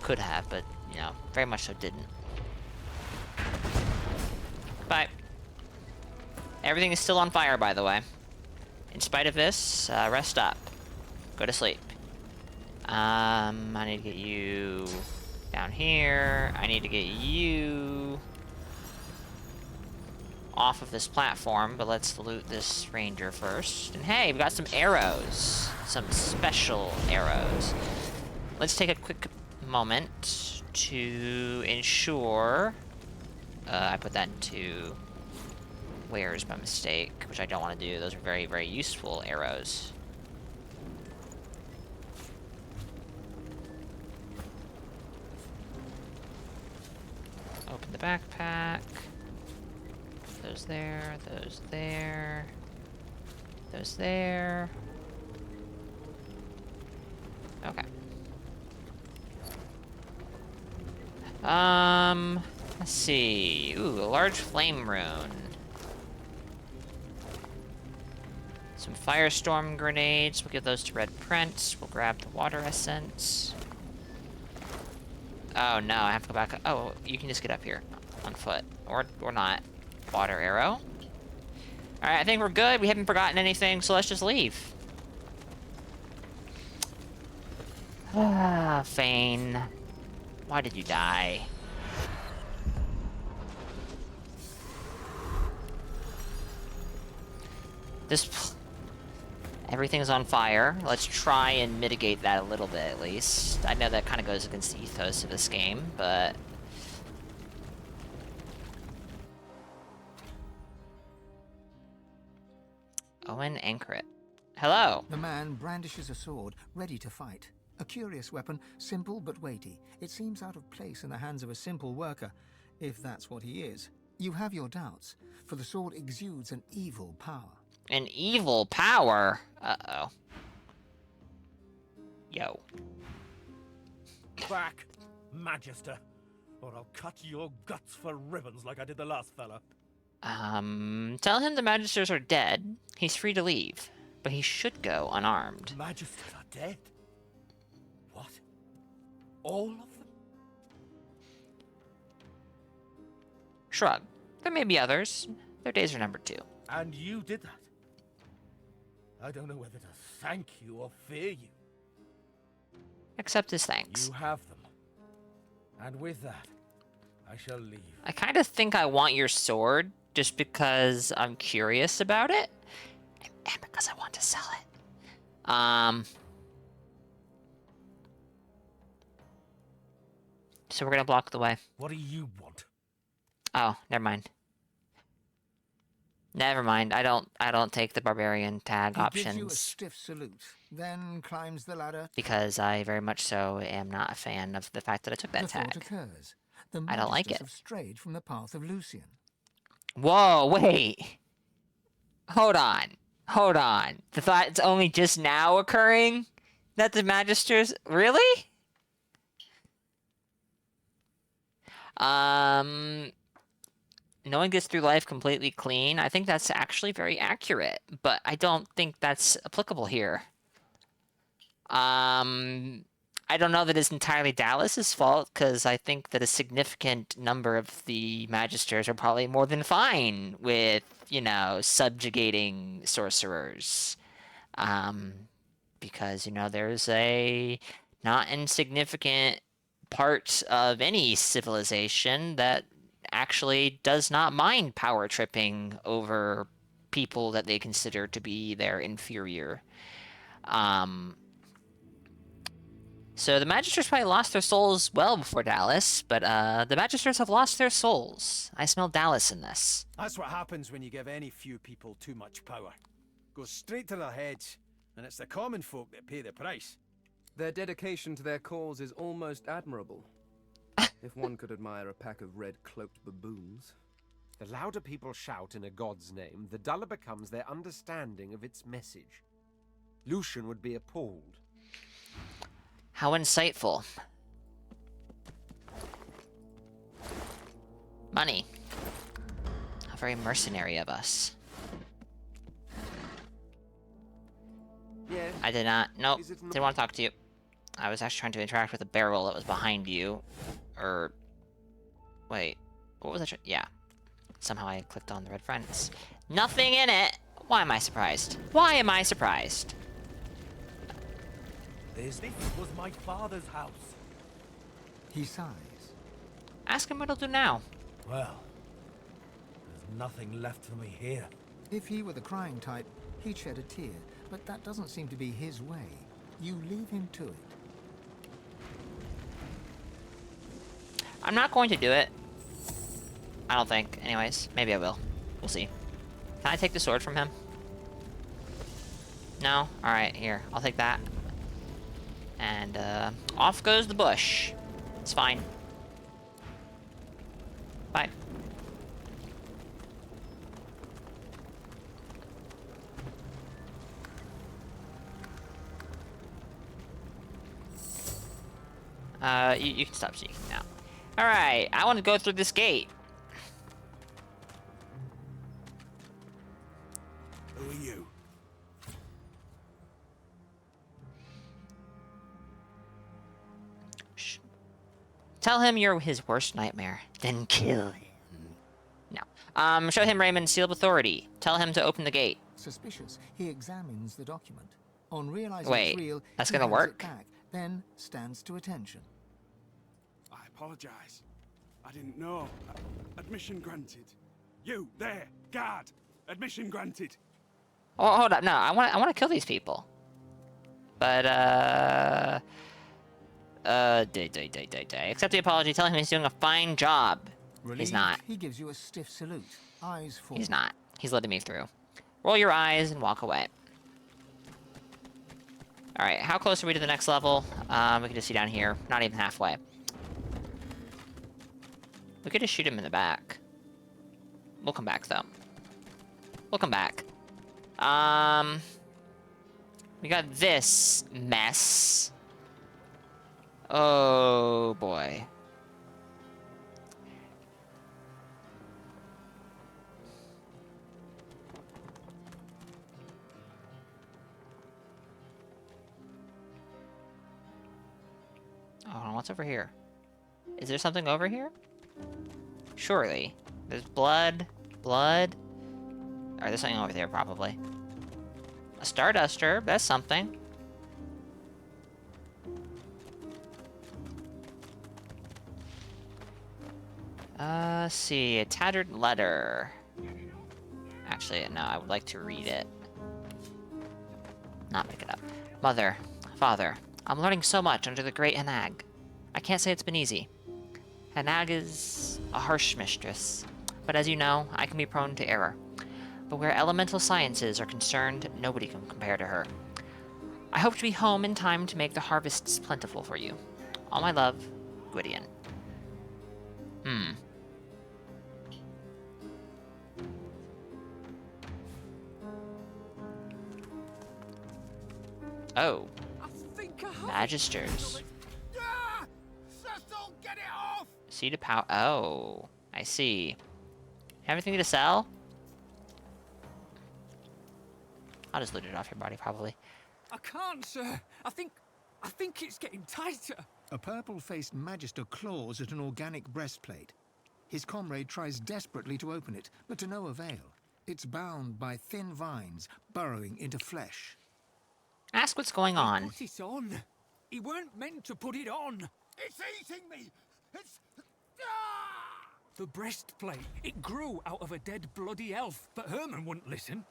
could have, but, you know, very much so didn't. But everything is still on fire, by the way. In spite of this, rest up. Go to sleep. I need to get you down here. I need to get you off of this platform, but let's loot this ranger first. And hey, we got some arrows. Some special arrows. Let's take a quick moment to ensure... I put that into wares by mistake, which I don't want to do. Those are very, very useful arrows. Open the backpack. Those there, those there, those there. Okay. Let's see. Ooh, a large flame rune. Some firestorm grenades. We'll give those to Red Prince. We'll grab the water essence. Oh no, I have to go back. Oh, you can just get up here on foot, or not. Water arrow. All right, I think we're good. We haven't forgotten anything, so let's just leave. Ah, Fane. Why did you die? Everything's on fire. Let's try and mitigate that a little bit, at least. I know that kind of goes against the ethos of this game, but... Owen Ankrit. Hello! The man brandishes a sword, ready to fight. A curious weapon, simple but weighty. It seems out of place in the hands of a simple worker, if that's what he is. You have your doubts, for the sword exudes an evil power. An evil power? Uh-oh. Yo. Back, Magister, or I'll cut your guts for ribbons like I did the last fella. Tell him the Magisters are dead. He's free to leave, but he should go unarmed. Magisters are dead? What? All of them? Shrug. There may be others. Their days are numbered too. And you did that? I don't know whether to thank you or fear you. Accept his thanks. You have them. And with that, I shall leave. I kind of think I want your sword, just because I'm curious about it. And because I want to sell it. So we're gonna block the way. What do you want? Oh, never mind. Never mind. I don't take the barbarian tag He options. gives you a stiff salute, then climbs the ladder. Because I very much so am not a fan of the fact that I took that The thought tag. occurs. The I don't like Magisters it. have strayed from the path of Lucian. Whoa, wait. Hold on. Hold on. The thought's only just now occurring? That the Magisters... Really? No one gets through life completely clean. I think that's actually very accurate, but I don't think that's applicable here. I don't know that it's entirely Dallas's fault, because I think that a significant number of the Magisters are probably more than fine with, you know, subjugating sorcerers. Because, you know, there's a not insignificant part of any civilization that actually does not mind power tripping over people that they consider to be their inferior. So the Magisters probably lost their souls well before Dallas, but the Magisters have lost their souls. I smell Dallas in this. That's what happens when you give any few people too much power. Goes straight to their heads, and it's the common folk that pay the price. Their dedication to their cause is almost admirable. If one could admire a pack of red-cloaked baboons. The louder people shout in a god's name, the duller becomes their understanding of its message. Lucian would be appalled. How insightful. Money. How very mercenary of us. Yeah. I did not. Nope. Is it Didn't want to talk to you. I was actually trying to interact with a barrel that was behind you. Or... Wait. What was I trying... Yeah. Somehow I clicked on the red friends. Nothing in it! Why am I surprised? Why am I surprised? This was my father's house. He sighs. Ask him what he'll do now. Well, there's nothing left for me here. If he were the crying type, he'd shed a tear, but that doesn't seem to be his way. You leave him to it. I'm not going to do it. I don't think. Anyways, maybe I will. We'll see. Can I take the sword from him? No? Alright, here. I'll take that. And, off goes the bush. It's fine. Bye. You can stop sneaking now. Alright, I want to go through this gate. Who are you? Shh. Tell him you're his worst nightmare, then kill him. No. Show him Raymond's seal of authority. Tell him to open the gate. Suspicious, he examines the document. On realizing Wait, it's real, that's he gonna hands it work? back, then stands to attention. I apologize. I didn't know. Admission granted. You, there, guard. Admission granted. Oh, hold up. No, I want to kill these people. But, accept the apology. Tell him he's doing a fine job. Relieved, He's not. He gives you a stiff salute, eyes full. He's not. He's letting me through. Roll your eyes and walk away. Alright, how close are we to the next level? We can just see down here. Not even halfway. We could just shoot him in the back. We'll come back, though. We'll come back. We got this mess. Oh, boy. Oh, what's over here? Is there something over here? Surely. There's blood. Blood. Or there's something over there, probably. A Starduster. That's something. Let's see. A tattered letter. Actually, no, I would like to read it. Not pick it up. Mother. Father. I'm learning so much under the great Hanag. I can't say it's been easy. Hanag is a harsh mistress, but as you know, I can be prone to error. But where elemental sciences are concerned, nobody can compare to her. I hope to be home in time to make the harvests plentiful for you. All my love, Gwydion. Oh. Magisters. Ah! Cecil, get it off! See to power. Oh, I see. Have anything to sell? I'll just loot it off your body, probably. I can't, sir. I think it's getting tighter. A purple-faced magister claws at an organic breastplate. His comrade tries desperately to open it, but to no avail. It's bound by thin vines, burrowing into flesh. Ask what's going on. Put it on. He weren't meant to put it on. It's eating me! It's... Ah! The breastplate, it grew out of a dead bloody elf, but Herman wouldn't listen.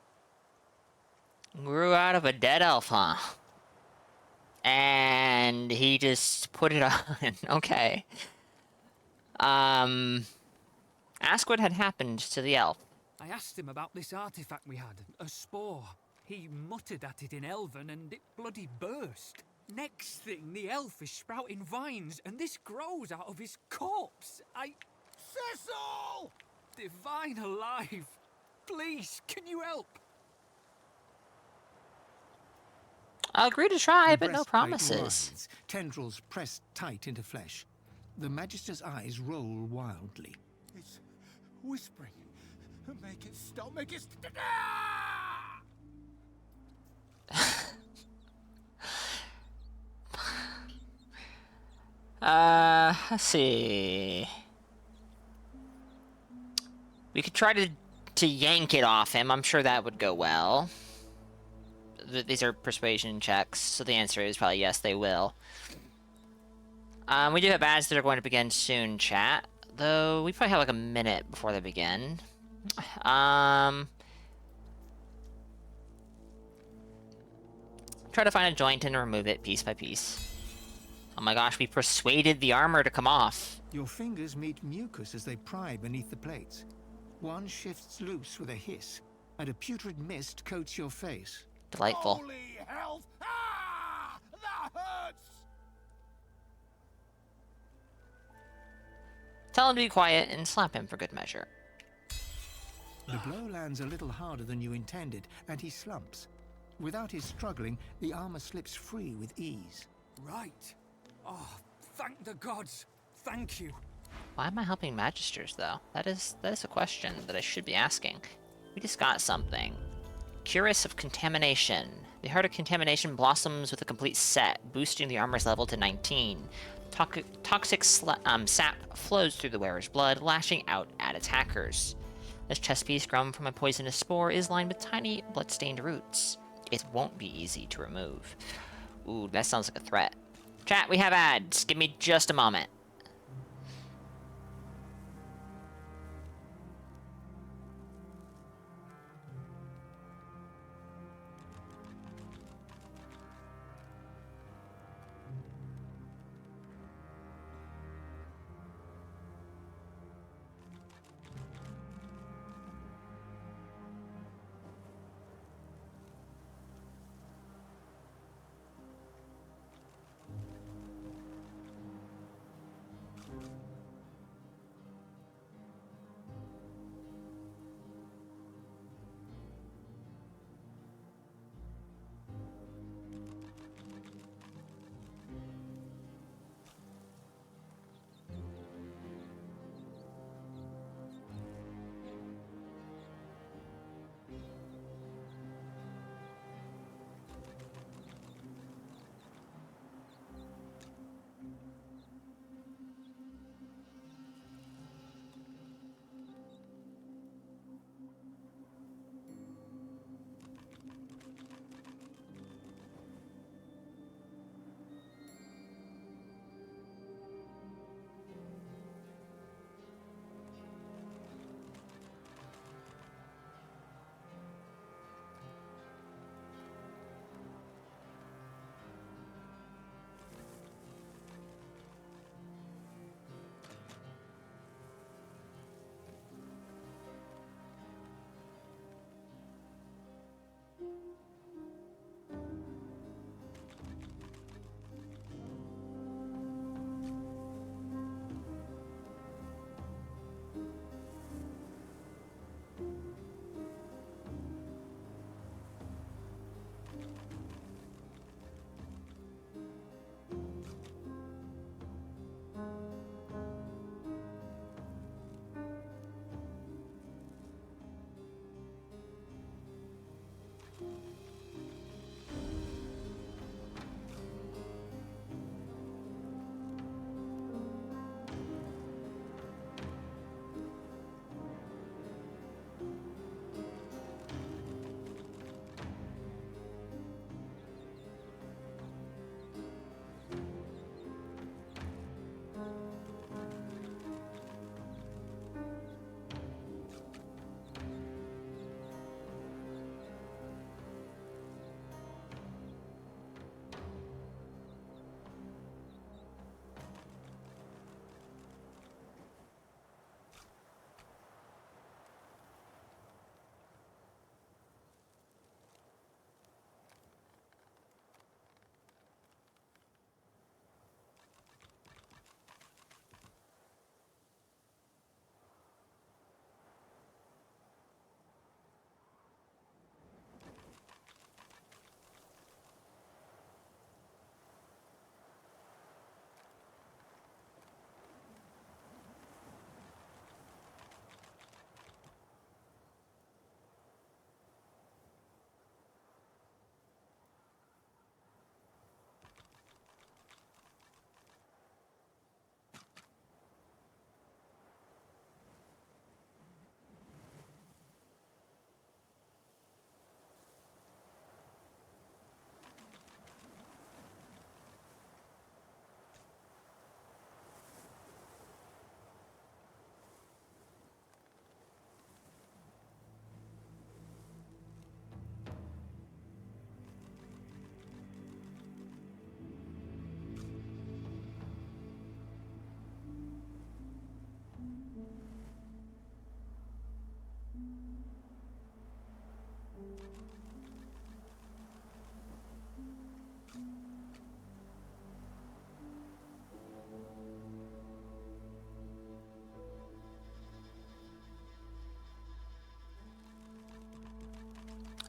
Grew out of a dead elf, huh? And he just put it on. Okay. Ask what had happened to the elf. I asked him about this artifact we had, a spore. He muttered at it in Elven and it bloody burst. Next thing, the elf is sprouting vines and this grows out of his corpse. Cecil! Divine alive! Please, can you help? I'll agree to try, The but no breastplate promises. writhes, tendrils pressed tight into flesh. The Magister's eyes roll wildly. It's whispering. Make it stop. Make it stop. Let's see. We could try to yank it off him. I'm sure that would go well. These are persuasion checks, so the answer is probably yes, they will. We do have ads that are going to begin soon, chat. Though, we probably have like a minute before they begin. Try to find a joint and remove it piece by piece. Oh my gosh, we persuaded the armor to come off. Your fingers meet mucus as they pry beneath the plates. One shifts loose with a hiss, and a putrid mist coats your face. Delightful. Holy hell! Ah! That hurts! Tell him to be quiet and slap him for good measure. The blow lands a little harder than you intended, and he slumps. Without his struggling, the armor slips free with ease. Right. Oh, thank the gods. Thank you. Why am I helping Magisters, though? That is a question that I should be asking. We just got something. Curus of Contamination. The heart of contamination blossoms with a complete set, boosting the armor's level to 19. Toxic sap flows through the wearer's blood, lashing out at attackers. This chest piece, grown from a poisonous spore, is lined with tiny, blood-stained roots. It won't be easy to remove. Ooh, that sounds like a threat. Chat, we have ads. Give me just a moment.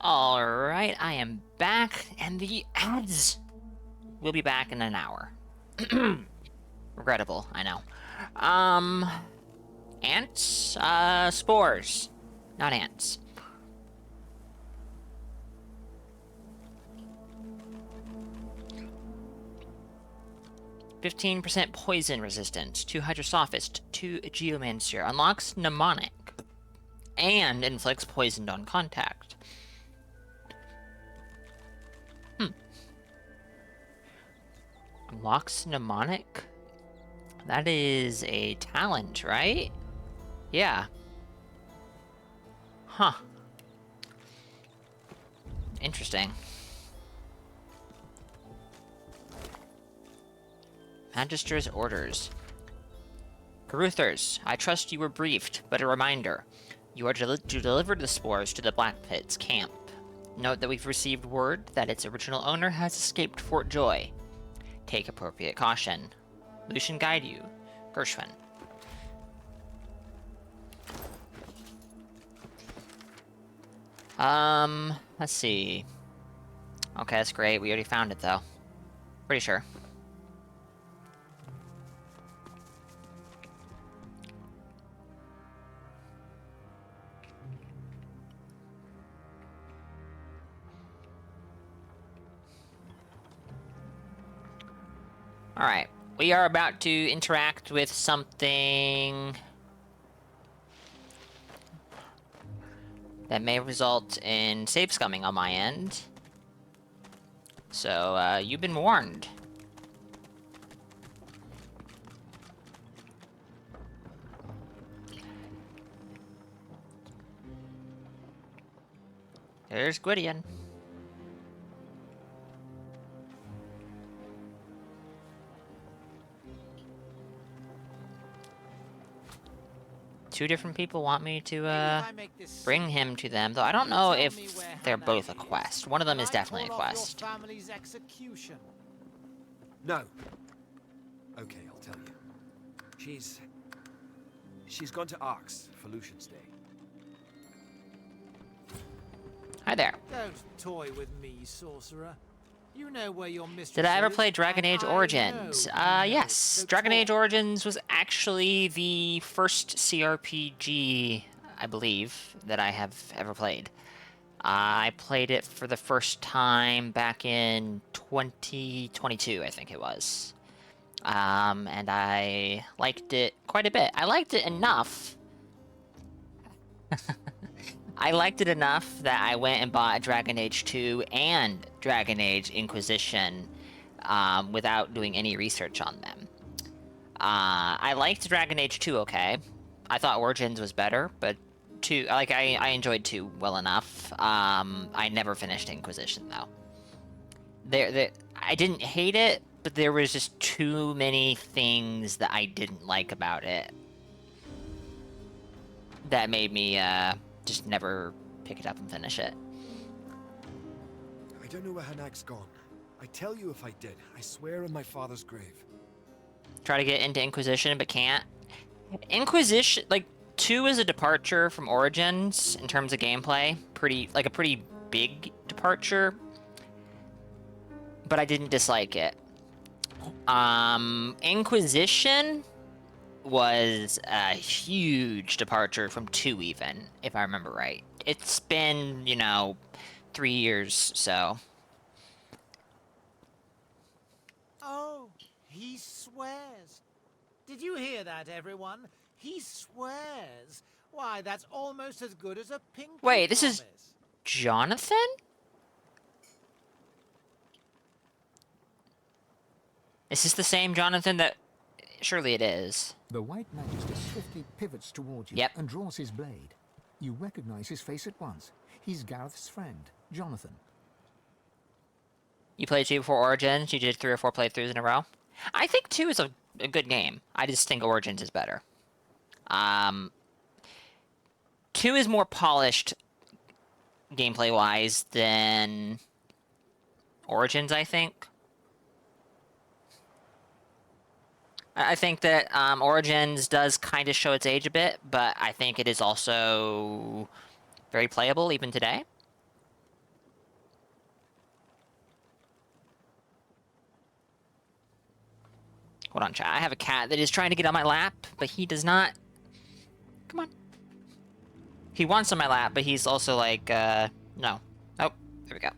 Alright, I am back, and the ads will be back in an hour. Regrettable, I know. Ants? Spores. Not ants. %15% poison resistance, 2 Hydrosophist, 2 Geomancer, unlocks Mnemonic, and inflicts poison on contact. Unlocks Mnemonic? That is a talent, right? Yeah. Huh. Interesting. Magister's orders. Caruthers, I trust you were briefed, but a reminder. You are to deliver the spores to the Black Pit's camp. Note that we've received word that its original owner has escaped Fort Joy. Take appropriate caution. Lucian guide you. Gershwin. Let's see. Okay, that's great. We already found it, though. Pretty sure. Alright, we are about to interact with something that may result in save scumming on my end. So, you've been warned. There's Gwydion. Two different people want me to bring him to them, though I don't know if they're both a quest. One of them is definitely a quest. No. Okay, I'll tell you. She's gone to Arx for Lucian's Day. Hi there. Don't toy with me, sorcerer. You know where your mistress Did I ever is, play Dragon and Age I Origins? know you know. Yes. So Dragon Age talk. Origins was actually the first CRPG, I believe, that I have ever played. I played it for the first time back in 2022, I think it was. And I liked it quite a bit. I liked it enough. I liked it enough that I went and bought Dragon Age 2 and Dragon Age Inquisition without doing any research on them. I liked Dragon Age 2 okay. I thought Origins was better, but 2, like, I enjoyed 2 well enough. I never finished Inquisition, though. I didn't hate it, but there was just too many things that I didn't like about it that made me, just never pick it up and finish it. I don't know where Hanag's gone. I'd tell you if I did. I swear on my father's grave. Try to get into Inquisition, but can't. Inquisition, like, 2 is a departure from Origins in terms of gameplay. A pretty big departure. But I didn't dislike it. Inquisition was a huge departure from 2 even, if I remember right. It's been, 3 years, so. Oh, he swears. Did you hear that, everyone? He swears. Why, that's almost as good as a pinky Wait, this promise. is Jonathan? Is this the same Jonathan that... Surely it is. The White Magister swiftly pivots towards you and draws his blade. You recognize his face at once. He's Gareth's friend, Jonathan. You played 2 before Origins? You did 3 or 4 playthroughs in a row? I think 2 is a good game. I just think Origins is better. 2 is more polished gameplay-wise than Origins, I think. I think that Origins does kind of show its age a bit, but I think it is also very playable even today. Hold on, chat. I have a cat that is trying to get on my lap, but he does not... Come on. He wants on my lap, but he's also like, no. Oh, there we go.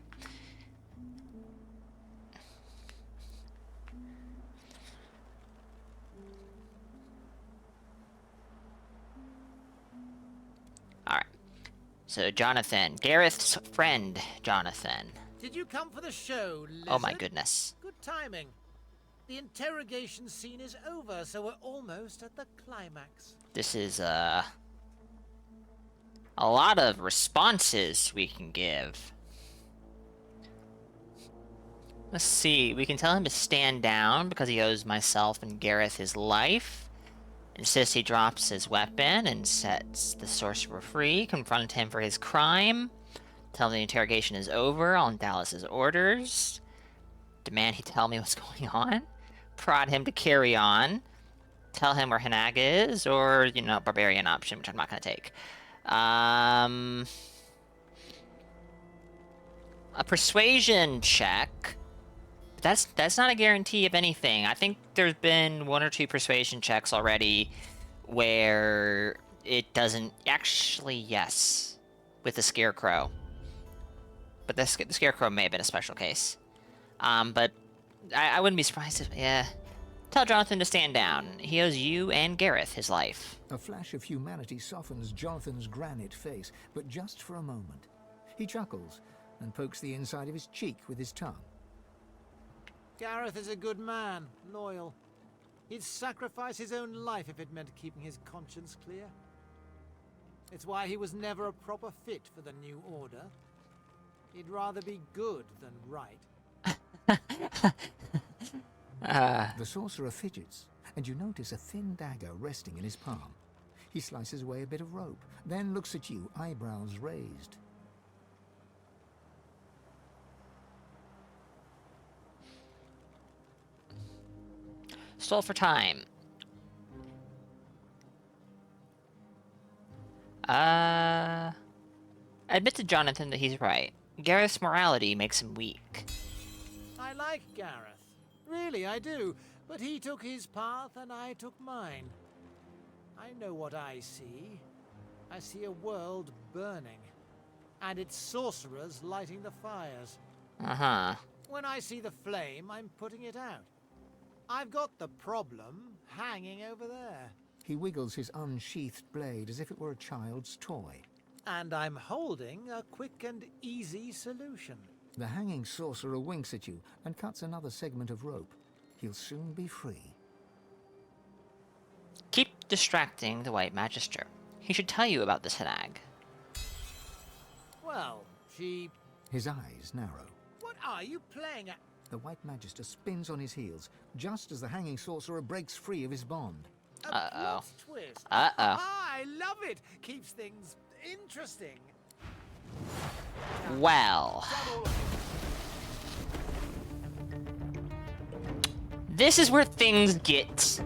Alright. So, Jonathan. Gareth's friend, Jonathan. Did you come for the show, Lizard? Oh my goodness. Good timing. The interrogation scene is over, so we're almost at the climax. This is, a lot of responses we can give. Let's see. We can tell him to stand down because he owes myself and Gareth his life. Insist he drops his weapon and sets the sorcerer free. Confront him for his crime. Tell him the interrogation is over on Dallas's orders. Demand he tell me what's going on. Prod him to carry on. Tell him where Hanag is, or, you know, barbarian option, which I'm not going to take. A persuasion check. That's not a guarantee of anything. I think there's been 1 or 2 persuasion checks already where it doesn't... Actually, yes. With the Scarecrow. But the Scarecrow may have been a special case. But I wouldn't be surprised if... Yeah. Tell Jonathan to stand down. He owes you and Gareth his life. A flash of humanity softens Jonathan's granite face, but just for a moment. He chuckles and pokes the inside of his cheek with his tongue. Gareth is a good man, loyal. He'd sacrifice his own life if it meant keeping his conscience clear. It's why he was never a proper fit for the New Order. He'd rather be good than right. The sorcerer fidgets, and you notice a thin dagger resting in his palm. He slices away a bit of rope, then looks at you, eyebrows raised. Stall for time. Admit to Jonathan that he's right. Gareth's morality makes him weak. I like Gareth. Really, I do. But he took his path and I took mine. I know what I see. I see a world burning. And its sorcerers lighting the fires. Uh-huh. When I see the flame, I'm putting it out. I've got the problem hanging over there. He wiggles his unsheathed blade as if it were a child's toy. And I'm holding a quick and easy solution. The hanging sorcerer winks at you and cuts another segment of rope. He'll soon be free. Keep distracting the White Magister. He should tell you about this Hanag. Well, she... His eyes narrow. What are you playing at? The White Magister spins on his heels, just as the hanging sorcerer breaks free of his bond. A plot twist. I love it. Keeps things interesting. Well. This is where things get,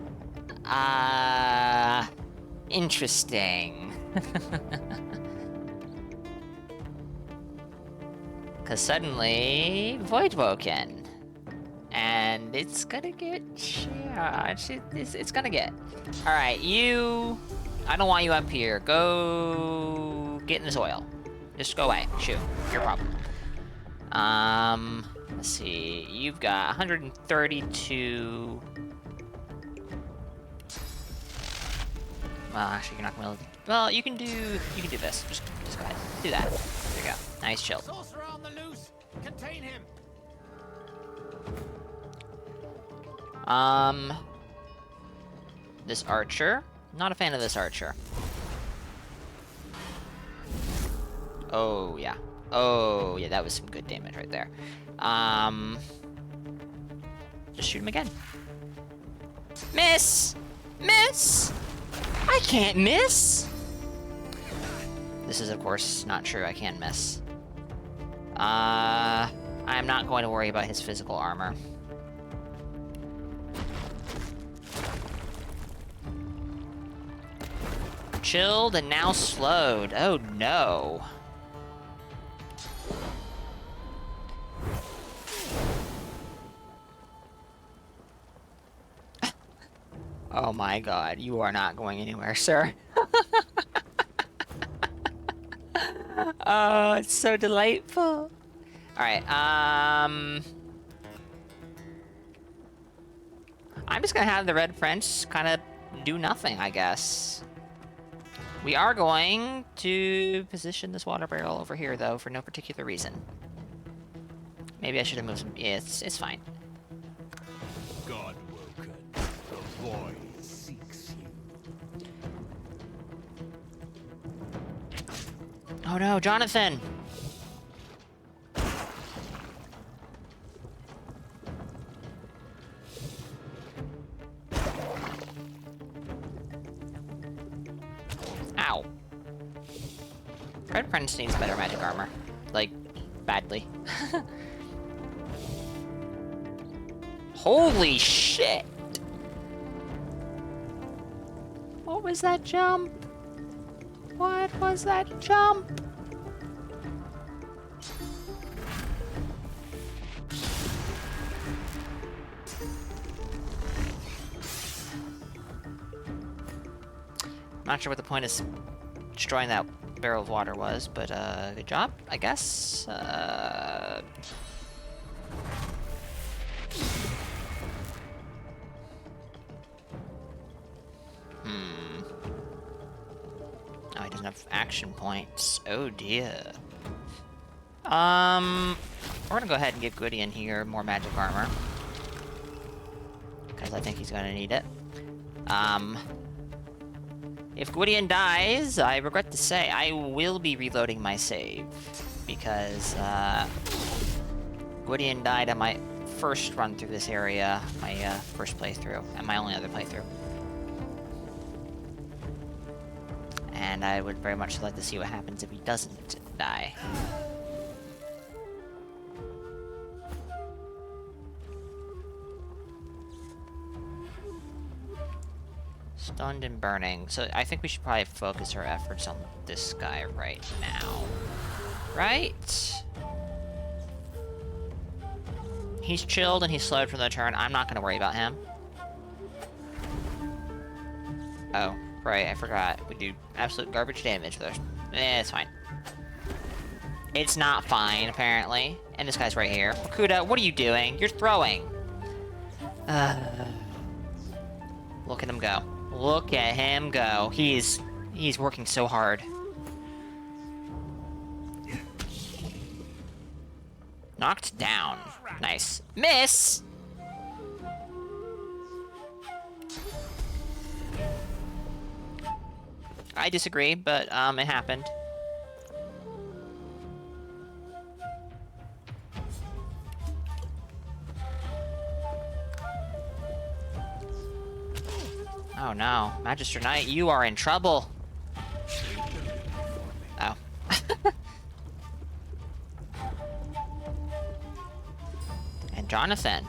interesting. Because suddenly, Voidwoken. And it's gonna get... Yeah, it's gonna get... Alright, you... I don't want you up here. Go... Get in the soil. Just go away. Shoot. Your problem. Let's see. You've got 132... Well, actually, you're not gonna... Well, you can do this. Just go ahead. Do that. There you go. Nice chill. Sorcerer on the loose. Contain him. This archer. Not a fan of this archer. Oh, yeah. Oh, yeah, that was some good damage right there. Just shoot him again. Miss! Miss! I can't miss! This is, of course, not true. I can miss. I'm not going to worry about his physical armor. Chilled and now slowed. Oh no. Oh my god, you are not going anywhere, sir. Oh, it's so delightful. Alright, I'm just gonna have the Red Prince kind of do nothing, I guess. We are going to position this water barrel over here, though, for no particular reason. Maybe I should have moved some... Yeah, it's fine. Godwoken, the void seeks you. Oh no, Jonathan! Ow. Red Prince needs better magic armor. Like, badly. Holy shit! What was that jump? What was that jump? I'm not sure what the point is destroying that barrel of water was, but good job, I guess. Oh, he doesn't have action points. Oh dear. We're gonna go ahead and give Gwydion here more magic armor, because I think he's gonna need it. If Gwydion dies, I regret to say, I will be reloading my save, because, Gwydion died on my first run through this area, my, first playthrough, and my only other playthrough. And I would very much like to see what happens if he doesn't die. Stunned and burning. So I think we should probably focus our efforts on this guy right now. Right? He's chilled and he's slowed from the turn. I'm not gonna worry about him. Oh, right, I forgot. We do absolute garbage damage. It's fine. It's not fine, apparently. And this guy's right here. Kuda, what are you doing? You're throwing. Look at him go. Look at him go. He's working so hard. Knocked down. Nice. Miss! I disagree, but, it happened. Oh no, Magister Knight, you are in trouble. Oh. And Jonathan,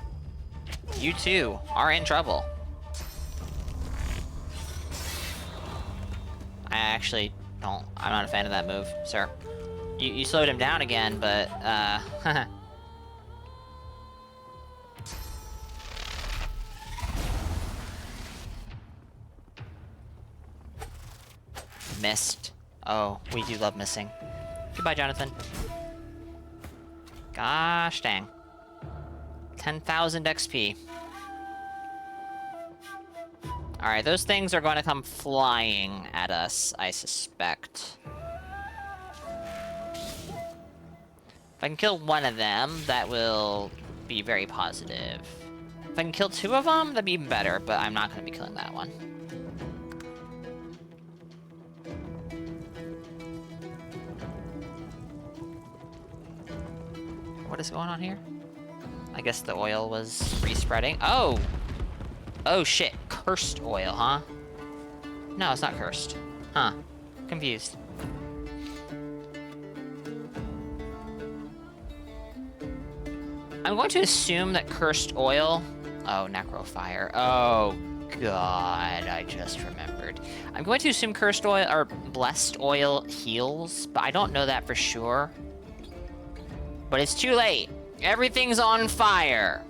you too are in trouble. I actually don't, I'm not a fan of that move, sir. You slowed him down again, but, Missed. Oh, we do love missing. Goodbye, Jonathan. Gosh dang. 10,000 XP. Alright, those things are going to come flying at us, I suspect. If I can kill one of them, that will be very positive. If I can kill two of them, that'd be even better, but I'm not going to be killing that one. What is going on here? I guess the oil was respreading. Oh! Oh shit, cursed oil, huh? No, it's not cursed. Huh. Confused. I'm going to assume that cursed oil... Oh, necrofire. Oh, God, I just remembered. I'm going to assume cursed oil, or blessed oil heals, but I don't know that for sure. But it's too late. Everything's on fire.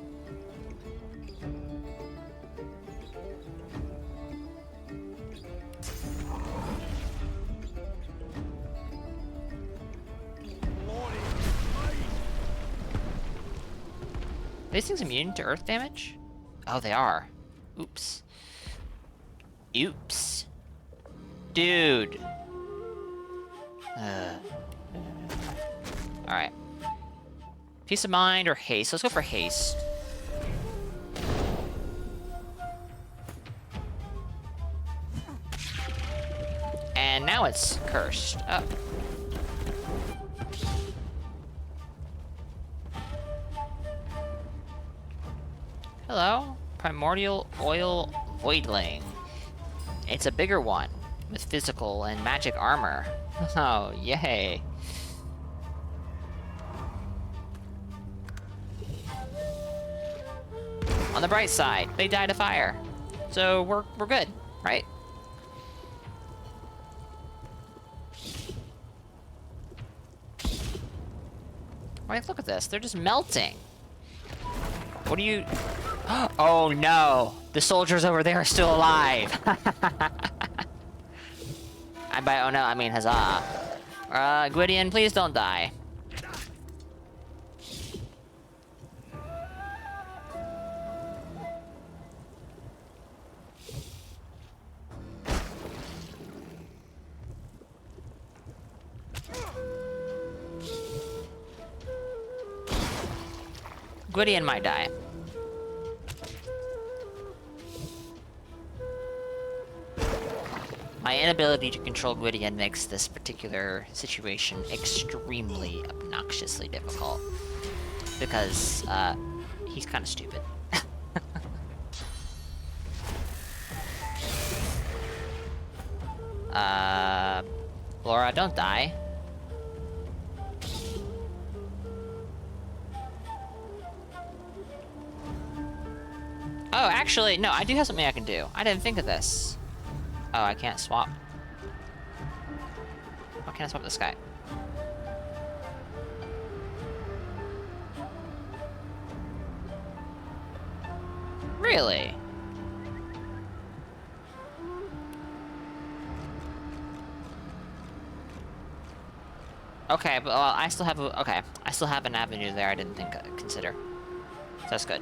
these things immune to earth damage? Oh, they are. Oops. Oops. Dude. Alright. Peace of mind or haste? Let's go for haste. And now it's cursed. Oh. Hello. Primordial Oil Voidling. It's a bigger one with physical and magic armor. Oh, yay. On the bright side, they died of fire. So we're good, right? Right, look at this. They're just melting. What do you... Oh no! The soldiers over there are still alive! And by oh no, I mean huzzah. Gwydion, please don't die. Gwydion might die. My inability to control Gwydion makes this particular situation extremely obnoxiously difficult. Because, he's kind of stupid. Laura, don't die. Oh, actually, no, I do have something I can do. I didn't think of this. Oh, I can't swap. Why can't I swap this guy? Really? Okay, but I still have a, okay. I still have an avenue there I didn't consider. So that's good.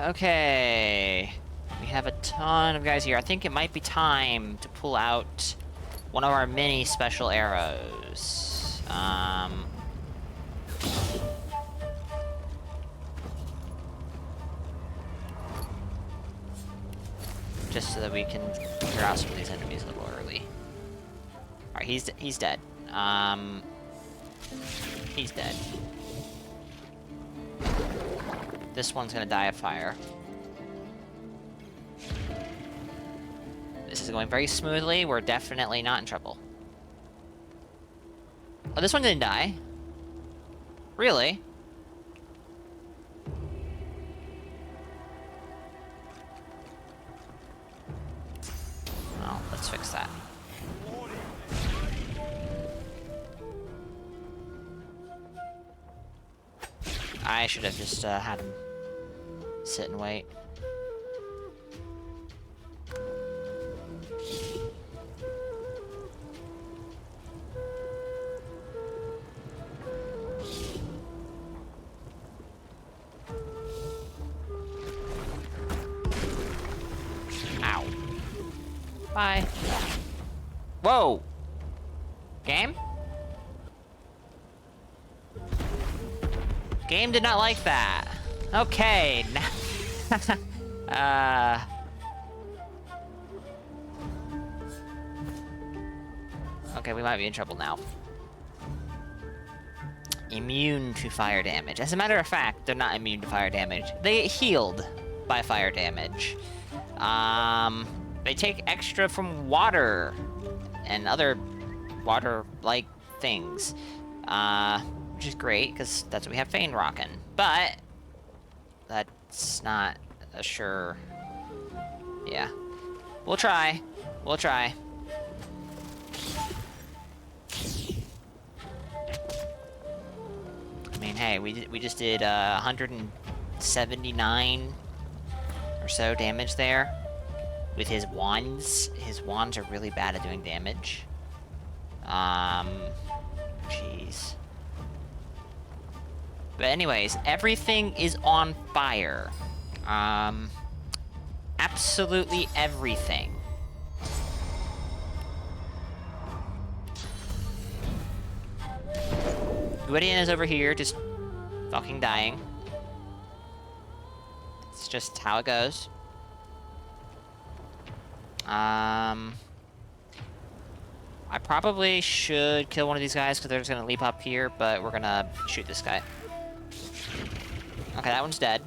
Okay. We have a ton of guys here. I think it might be time to pull out one of our mini special arrows. Just so that we can clear out some of these enemies a little early. Alright, he's dead. He's dead. This one's gonna die of fire. This is going very smoothly. We're definitely not in trouble. Oh, this one didn't die. Really? Oh, let's fix that. I should have just had him sit and wait. Ow. Bye. Whoa! Game? Game did not like that. Okay. Okay, we might be in trouble now. Immune to fire damage. As a matter of fact, they're not immune to fire damage. They get healed by fire damage. They take extra from water and other water-like things. Which is great, because that's what we have Fane rocking. But that's not a sure... Yeah. We'll try. We'll try. I mean, hey, Okay, we just did 179 or so damage there with his wands. His wands are really bad at doing damage. Jeez. But anyways, everything is on fire. Absolutely everything. Gwydion is over here, just fucking dying. It's just how it goes. I probably should kill one of these guys because they're just gonna leap up here, but we're gonna shoot this guy. Okay, that one's dead.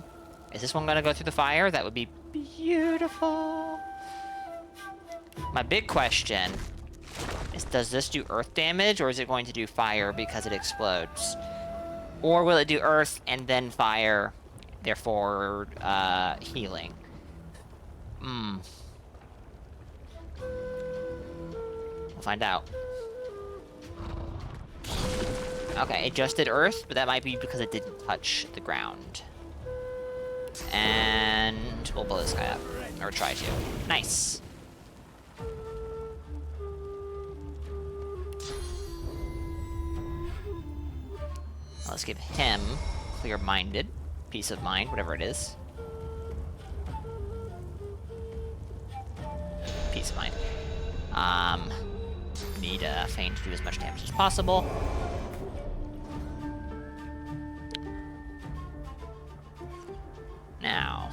Is this one gonna go through the fire? That would be beautiful. My big question is, does this do earth damage, or is it going to do fire because it explodes? Or will it do earth and then fire, therefore healing? We'll find out. Okay, it just did earth, but that might be because it didn't touch the ground. And we'll blow this guy up. Or try to. Nice. Let's give him clear-minded. Peace of mind, whatever it is. Peace of mind. Need Fane to do as much damage as possible. Now,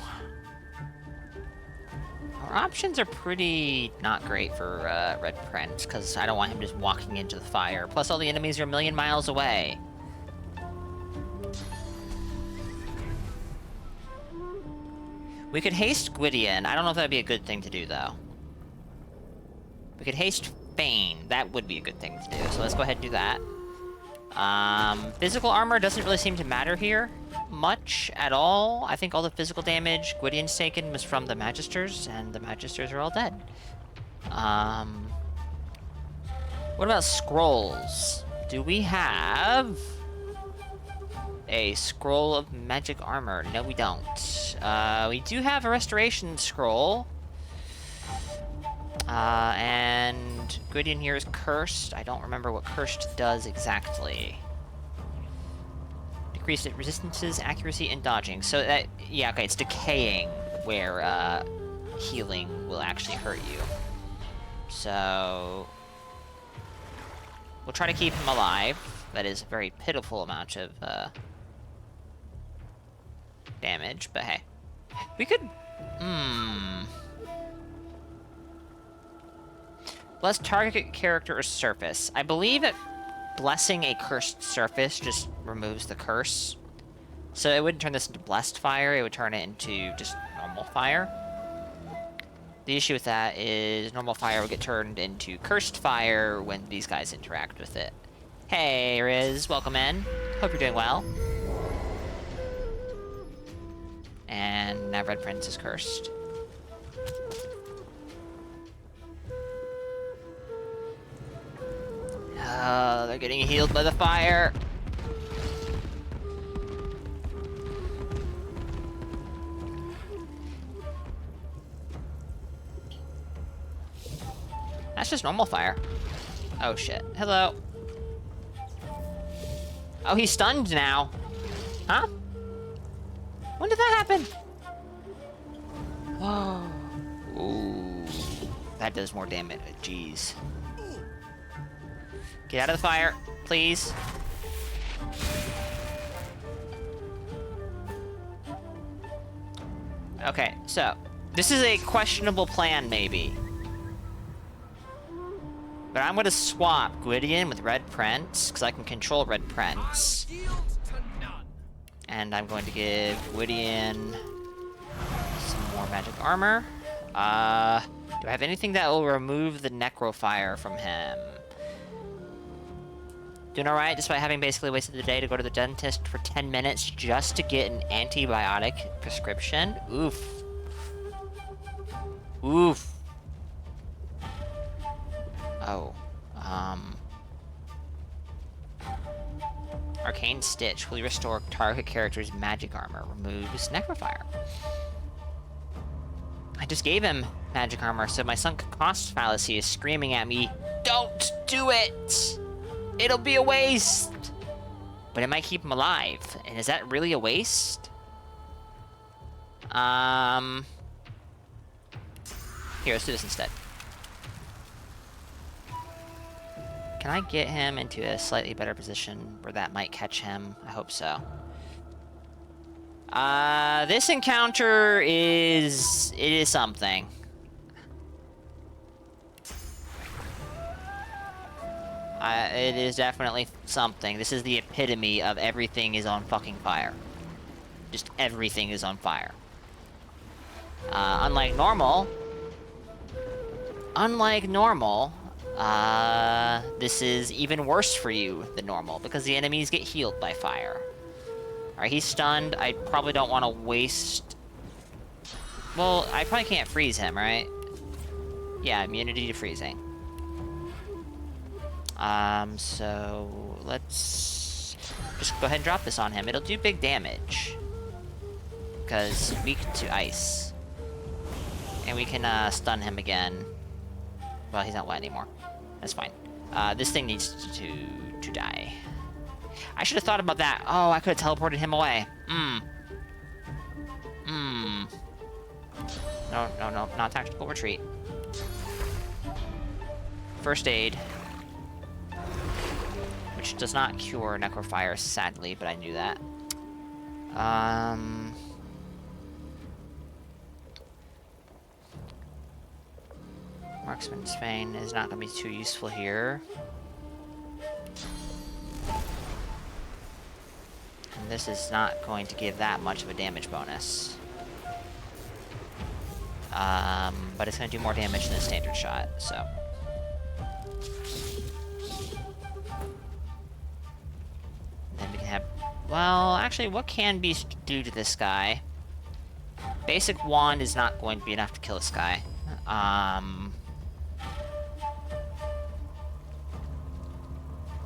our options are pretty not great for Red Prince, because I don't want him just walking into the fire. Plus, all the enemies are a million miles away. We could haste Gwydion. I don't know if that'd be a good thing to do, though. We could haste Fane. That would be a good thing to do, so let's go ahead and do that. Physical armor doesn't really seem to matter here much at all. I think all the physical damage Gwydion's taken was from the Magisters, and the Magisters are all dead. What about scrolls? Do we have a scroll of magic armor? No, we don't. We do have a restoration scroll. And Gwydion here is cursed. I don't remember what cursed does exactly. Decreased resistances, accuracy, and dodging. So that, yeah, okay, it's decaying where healing will actually hurt you. So we'll try to keep him alive. That is a very pitiful amount of damage, but hey. We could... Bless target character or surface. I believe that blessing a cursed surface just removes the curse. So it wouldn't turn this into blessed fire, it would turn it into just normal fire. The issue with that is normal fire will get turned into cursed fire when these guys interact with it. Hey, Riz, welcome in. Hope you're doing well. And now Red Prince is cursed. They're getting healed by the fire. That's just normal fire. Oh shit. Hello. Oh, he's stunned now. Huh? When did that happen? Oh. Ooh. That does more damage. Jeez. Get out of the fire, please. Okay, so this is a questionable plan, maybe. But I'm gonna swap Gwydion with Red Prince, because I can control Red Prince. And I'm going to give Gwydion some more magic armor. Do I have anything that will remove the necrofire from him? Doing alright, despite having basically wasted the day to go to the dentist for 10 minutes just to get an antibiotic prescription. Oof. Oof. Oh. Arcane Stitch will restore target character's magic armor. Removes Necrofire. I just gave him magic armor, so my sunk cost fallacy is screaming at me, don't do it! It'll be a waste! But it might keep him alive. And is that really a waste? Here, let's do this instead. Can I get him into a slightly better position where that might catch him? I hope so. This encounter is... it is something. It is definitely something. This is the epitome of everything is on fucking fire. Just everything is on fire. Unlike normal, this is even worse for you than normal, because the enemies get healed by fire. Alright, he's stunned. I probably don't want to waste... well, I probably can't freeze him, right? Yeah, immunity to freezing. So... let's... just go ahead and drop this on him. It'll do big damage. Because weak to ice. And we can, stun him again. Well, he's not wet anymore. That's fine. This thing needs to die. I should have thought about that. Oh, I could have teleported him away. No, not tactical retreat. First aid. Which does not cure Necrofire, sadly, but I knew that. Marksman's Fane is not going to be too useful here. And this is not going to give that much of a damage bonus. But it's going to do more damage than a standard shot, so... then we can have... well, actually, what can Beast do to this guy? Basic Wand is not going to be enough to kill this guy.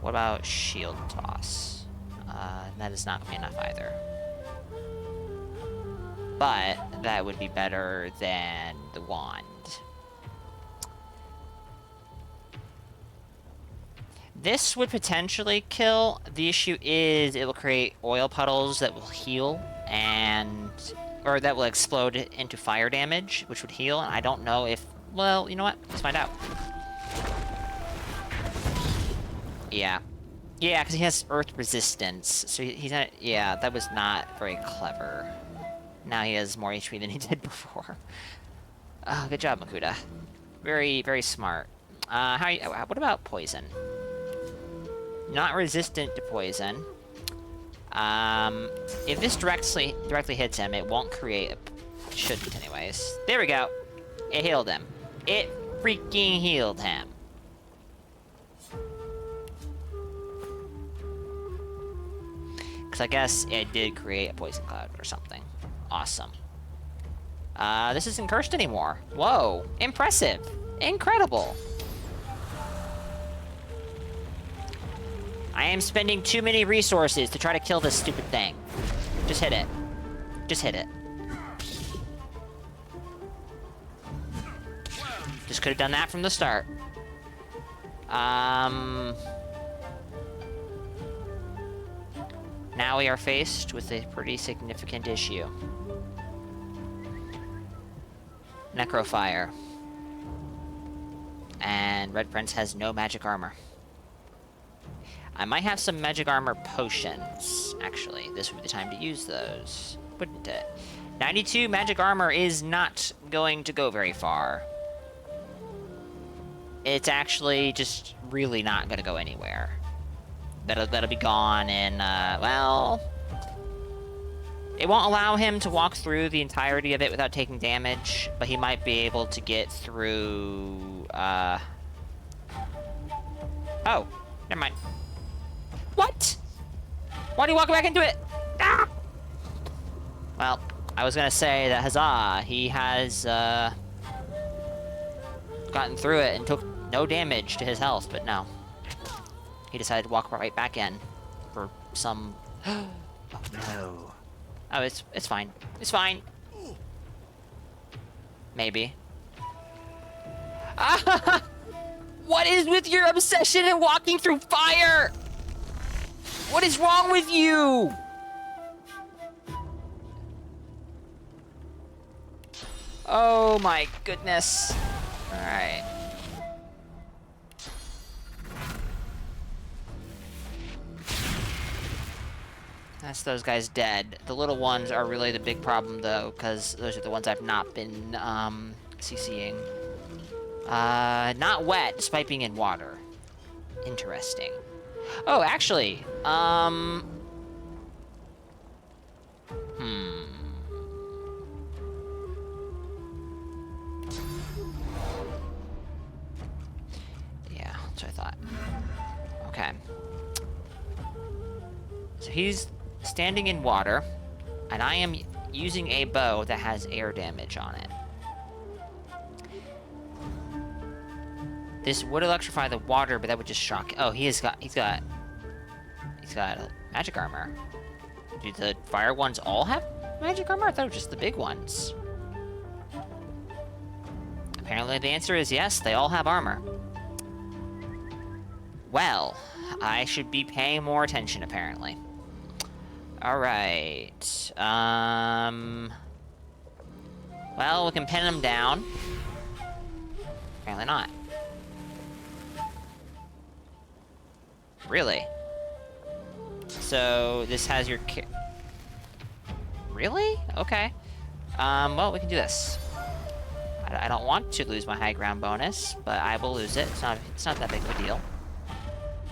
What about Shield Toss? That is not going to be enough either. But that would be better than the Wand. This would potentially kill. The issue is it will create oil puddles that will heal and... or that will explode into fire damage, which would heal. And I don't know if... well, you know what? Let's find out. Yeah. Yeah, because he has earth resistance. So he's not... yeah, that was not very clever. Now he has more HP than he did before. Oh, good job, Makuta. Very, very smart. What about poison? Not resistant to poison. If this directly hits him, it won't create a... it shouldn't anyways. There we go. It healed him. It freaking healed him. Because I guess it did create a poison cloud or something. Awesome. This isn't cursed anymore. Whoa. Impressive. Incredible. I am spending too many resources to try to kill this stupid thing. Just hit it. Just hit it. Just could have done that from the start. Now we are faced with a pretty significant issue. Necrofire. And Red Prince has no magic armor. I might have some magic armor potions, actually. This would be the time to use those, wouldn't it? 92 magic armor is not going to go very far. It's actually just really not going to go anywhere. That'll be gone in, well... it won't allow him to walk through the entirety of it without taking damage, but he might be able to get through, oh, never mind. What? Why do you walk back into it? Ah! Well, I was gonna say that huzzah, he has, gotten through it and took no damage to his health, but no. He decided to walk right back in. for some... Oh, no. Oh, it's fine. It's fine. Maybe. Ah! What is with your obsession in walking through fire? What is wrong with you? Oh my goodness. Alright. That's those guys dead. The little ones are really the big problem though, because those are the ones I've not been CCing. Not wet, despite being in water. Interesting. Oh, actually, yeah, that's what I thought. Okay. So he's standing in water, and I am using a bow that has air damage on it. This would electrify the water, but that would just shock. Oh, he's got magic armor. Do the fire ones all have magic armor? I thought it was just the big ones. Apparently the answer is yes, they all have armor. Well, I should be paying more attention, apparently. Alright. Well, we can pin them down. Apparently not. Really? So, this has your Really? Okay. Well, we can do this. I don't want to lose my high ground bonus, but I will lose it. It's not that big of a deal.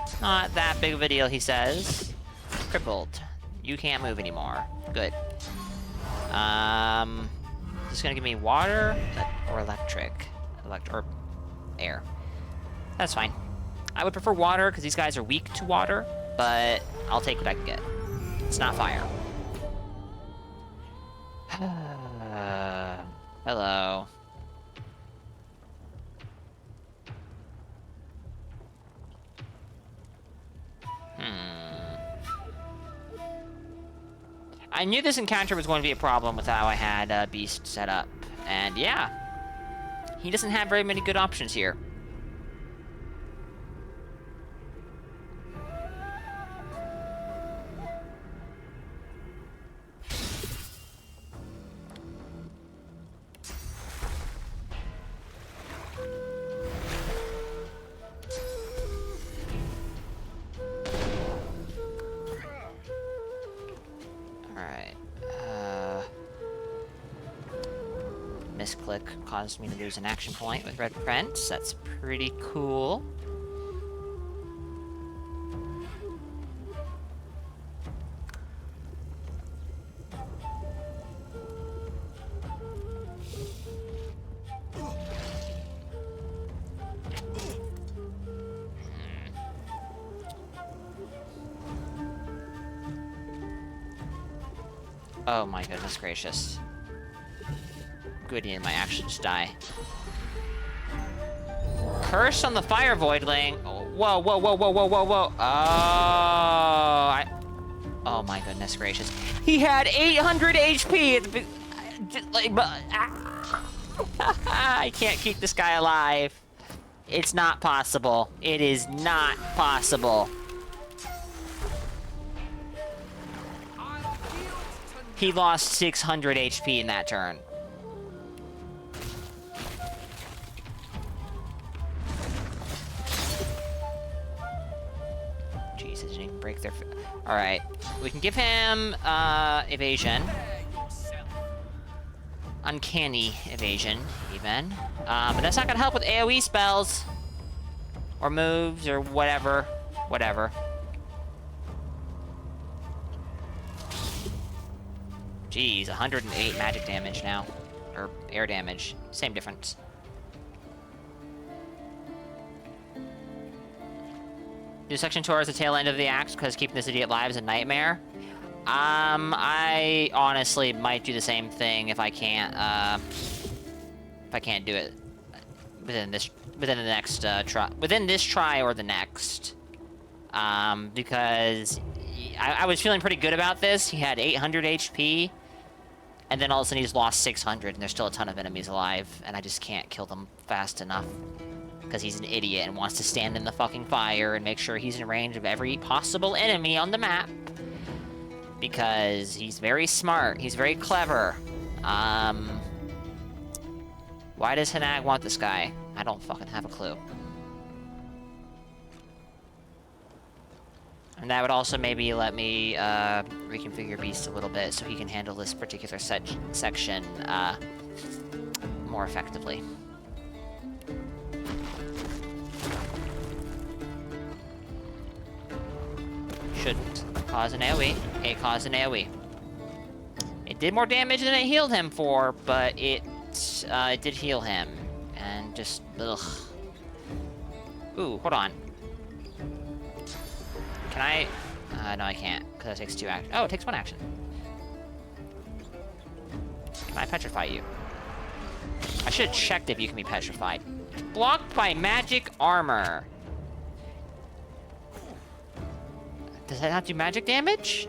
It's not that big of a deal, he says. Crippled. You can't move anymore. Good. Just gonna give me water or electric. Or air. That's fine. I would prefer water, because these guys are weak to water, but I'll take what I can get. It's not fire. Hello. I knew this encounter was going to be a problem with how I had Beast set up. And yeah, he doesn't have very many good options here. Misclick caused me to lose an action point with Red Prince. That's pretty cool. Oh my goodness gracious. Goody, my actions die. Curse on the Fire Voidling. Whoa, whoa, whoa, whoa, whoa, whoa, whoa. Oh my goodness gracious. He had 800 HP at the I can't keep this guy alive. It's not possible. It is not possible. He lost 600 HP in that turn. Break their... Alright. We can give him, evasion. Uncanny evasion, even. But that's not gonna help with AoE spells. Or moves, or whatever. Whatever. Jeez, 108 magic damage now. Or air damage. Same difference. Do section towards the tail end of the act, because keeping this idiot alive is a nightmare. I honestly might do the same thing if I can't do it within the next try, within this try or the next. Because I was feeling pretty good about this. He had 800 HP. And then all of a sudden he's lost 600, and there's still a ton of enemies alive, and I just can't kill them fast enough. Because he's an idiot and wants to stand in the fucking fire and make sure he's in range of every possible enemy on the map. Because he's very smart, he's very clever. Why does Hanag want this guy? I don't fucking have a clue. And that would also maybe let me reconfigure Beast a little bit so he can handle this particular section more effectively. Shouldn't cause an AoE. It caused an AoE. It did more damage than it healed him for, but it did heal him. And just, ugh. Ooh, hold on. Can I? No, I can't, because it takes 2 action. Oh, it takes 1 action. Can I petrify you? I should have checked if you can be petrified. Blocked by magic armor. Does that not do magic damage?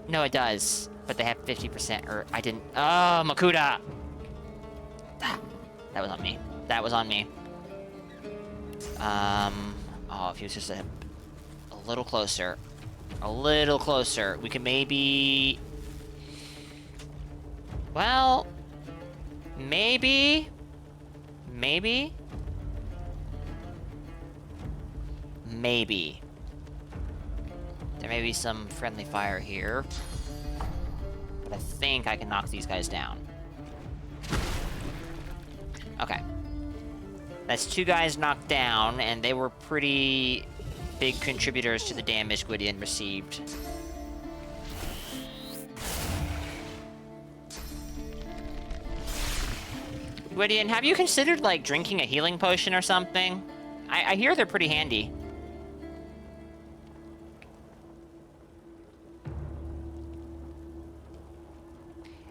No, it does. But they have 50%, or I didn't. Oh, Makuta! That was on me. That was on me. Oh, if he was just a little closer. A little closer. We could maybe... Well... Maybe... Maybe... Maybe. There may be some friendly fire here. But I think I can knock these guys down. Okay. That's 2 guys knocked down, and they were pretty big contributors to the damage Gwydion received. Gwydion, have you considered, like, drinking a healing potion or something? I hear they're pretty handy.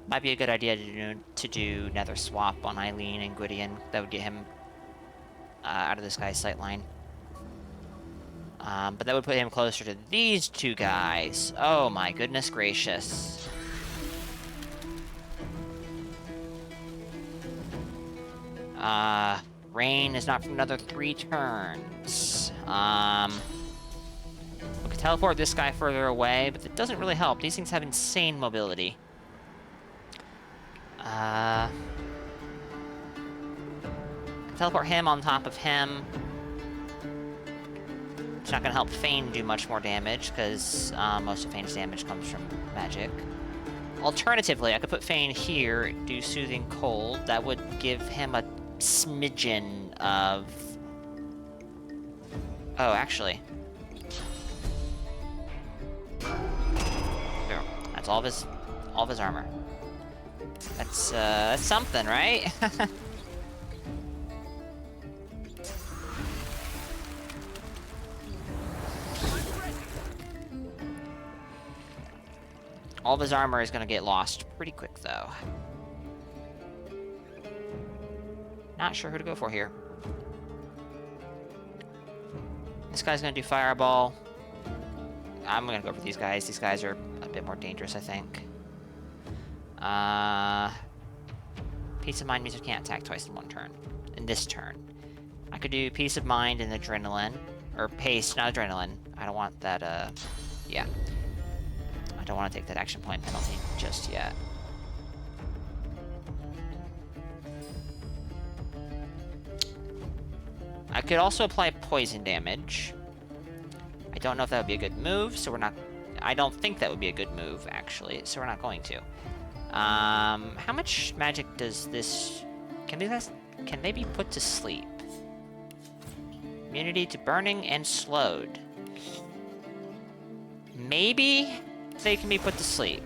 Might be a good idea to do Nether Swap on Eileen and Gwydion. That would get him out of this guy's sightline. But that would put him closer to these 2 guys. Oh my goodness gracious. Rain is not for another 3 turns. We could teleport this guy further away, but that doesn't really help. These things have insane mobility. Teleport him on top of him. It's not gonna help Fane do much more damage, because most of Fane's damage comes from magic. Alternatively, I could put Fane here, do Soothing Cold. That would give him a smidgen of... Oh, actually. There. That's all of his armor. That's something, right? All of his armor is gonna get lost pretty quick, though. Not sure who to go for here. This guy's gonna do Fireball. I'm gonna go for these guys. These guys are a bit more dangerous, I think. Peace of Mind means we can't attack twice in 1 turn. In this turn. I could do Peace of Mind and Adrenaline. Or Pace, not Adrenaline. I don't want that, yeah. I don't want to take that action point penalty just yet. I could also apply poison damage. I don't know if that would be a good move, so we're not... I don't think that would be a good move, actually, so we're not going to. How much magic does this... Can they be put to sleep? Immunity to burning and slowed. Maybe they can be put to sleep.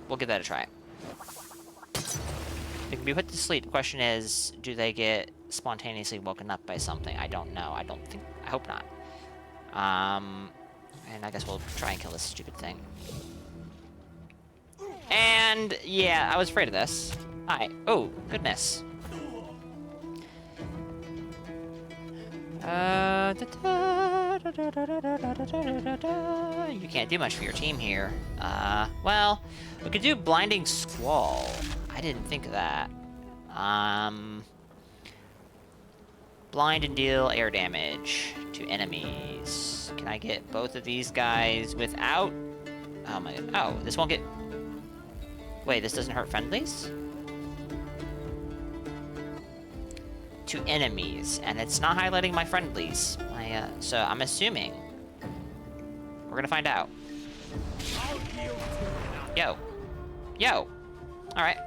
We'll give that a try. They can be put to sleep. The question is, do they get spontaneously woken up by something? I don't know. I hope not. And I guess we'll try and kill this stupid thing. And, yeah, I was afraid of this. Oh, goodness. You can't do much for your team here. Well, we could do Blinding Squall. I didn't think of that. Blind and deal air damage to enemies. Can I get both of these guys without... Oh my god. Oh, this won't get... Wait, this doesn't hurt friendlies? To enemies, and it's not highlighting my friendlies. So I'm assuming we're gonna find out. Yo. Yo. Alright.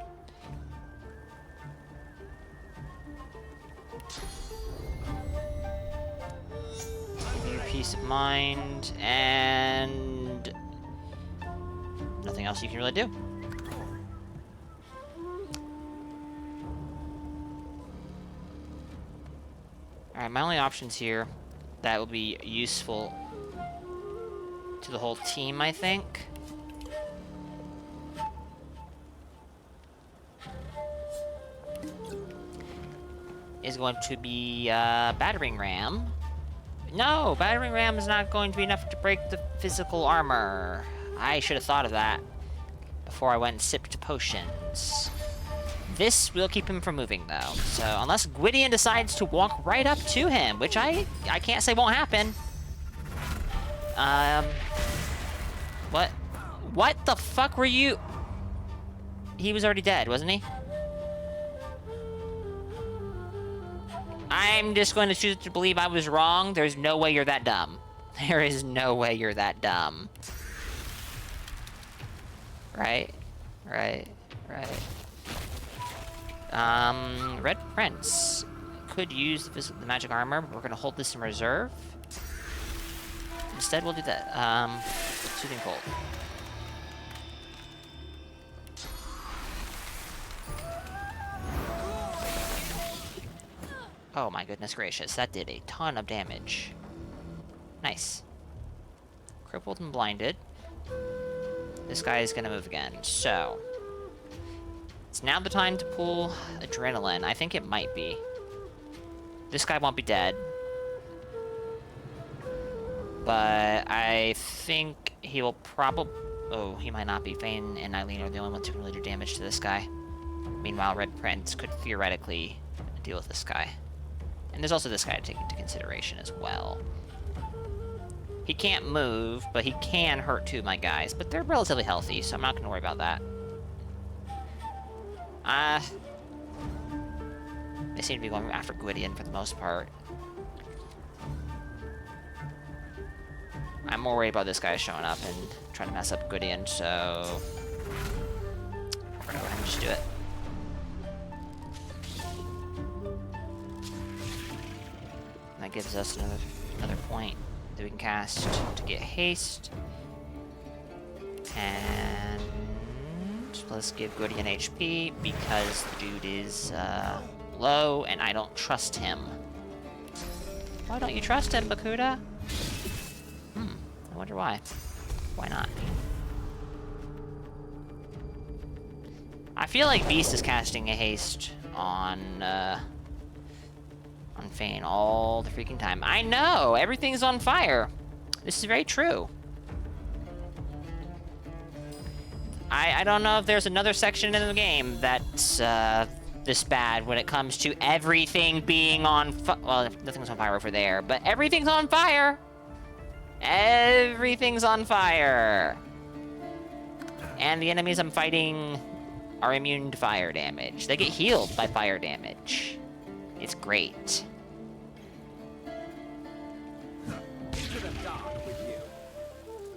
Give you peace of mind, and nothing else you can really do. Alright, my only options here that will be useful to the whole team, I think. Is going to be Battering Ram. No, Battering Ram is not going to be enough to break the physical armor. I should have thought of that before I went and sipped potions. This will keep him from moving, though. So, unless Gwydion decides to walk right up to him, which I can't say won't happen. What? What the fuck were you? He was already dead, wasn't he? I'm just going to choose to believe I was wrong. There's no way you're that dumb. There is no way you're that dumb. Right? Right. Right. Red Prince could use the magic armor, but we're gonna hold this in reserve. Instead, we'll do that. Soothing Cold. Oh my goodness gracious, that did a ton of damage. Nice. Crippled and blinded. This guy is gonna move again, so... It's now the time to pull Adrenaline. I think it might be. This guy won't be dead. But I think he will probably... Oh, he might not be. Vayne and Eileen are the only ones who can really do damage to this guy. Meanwhile, Red Prince could theoretically deal with this guy. And there's also this guy to take into consideration as well. He can't move, but he can hurt two of my guys. But they're relatively healthy, so I'm not going to worry about that. They seem to be going after Gwydion for the most part. I'm more worried about this guy showing up and trying to mess up Gwydion, so... We're gonna go ahead and just do it. And that gives us another point that we can cast to get haste. And... let's give Gwydion HP, because the dude is, low, and I don't trust him. Why don't you trust him, Bakuda? I wonder why. Why not? I feel like Beast is casting a haste on Vayne all the freaking time. I know! Everything's on fire! This is very true. I don't know if there's another section in the game that's this bad when it comes to everything being on well, nothing's on fire over there, but everything's on fire! Everything's on fire! And the enemies I'm fighting are immune to fire damage. They get healed by fire damage. It's great.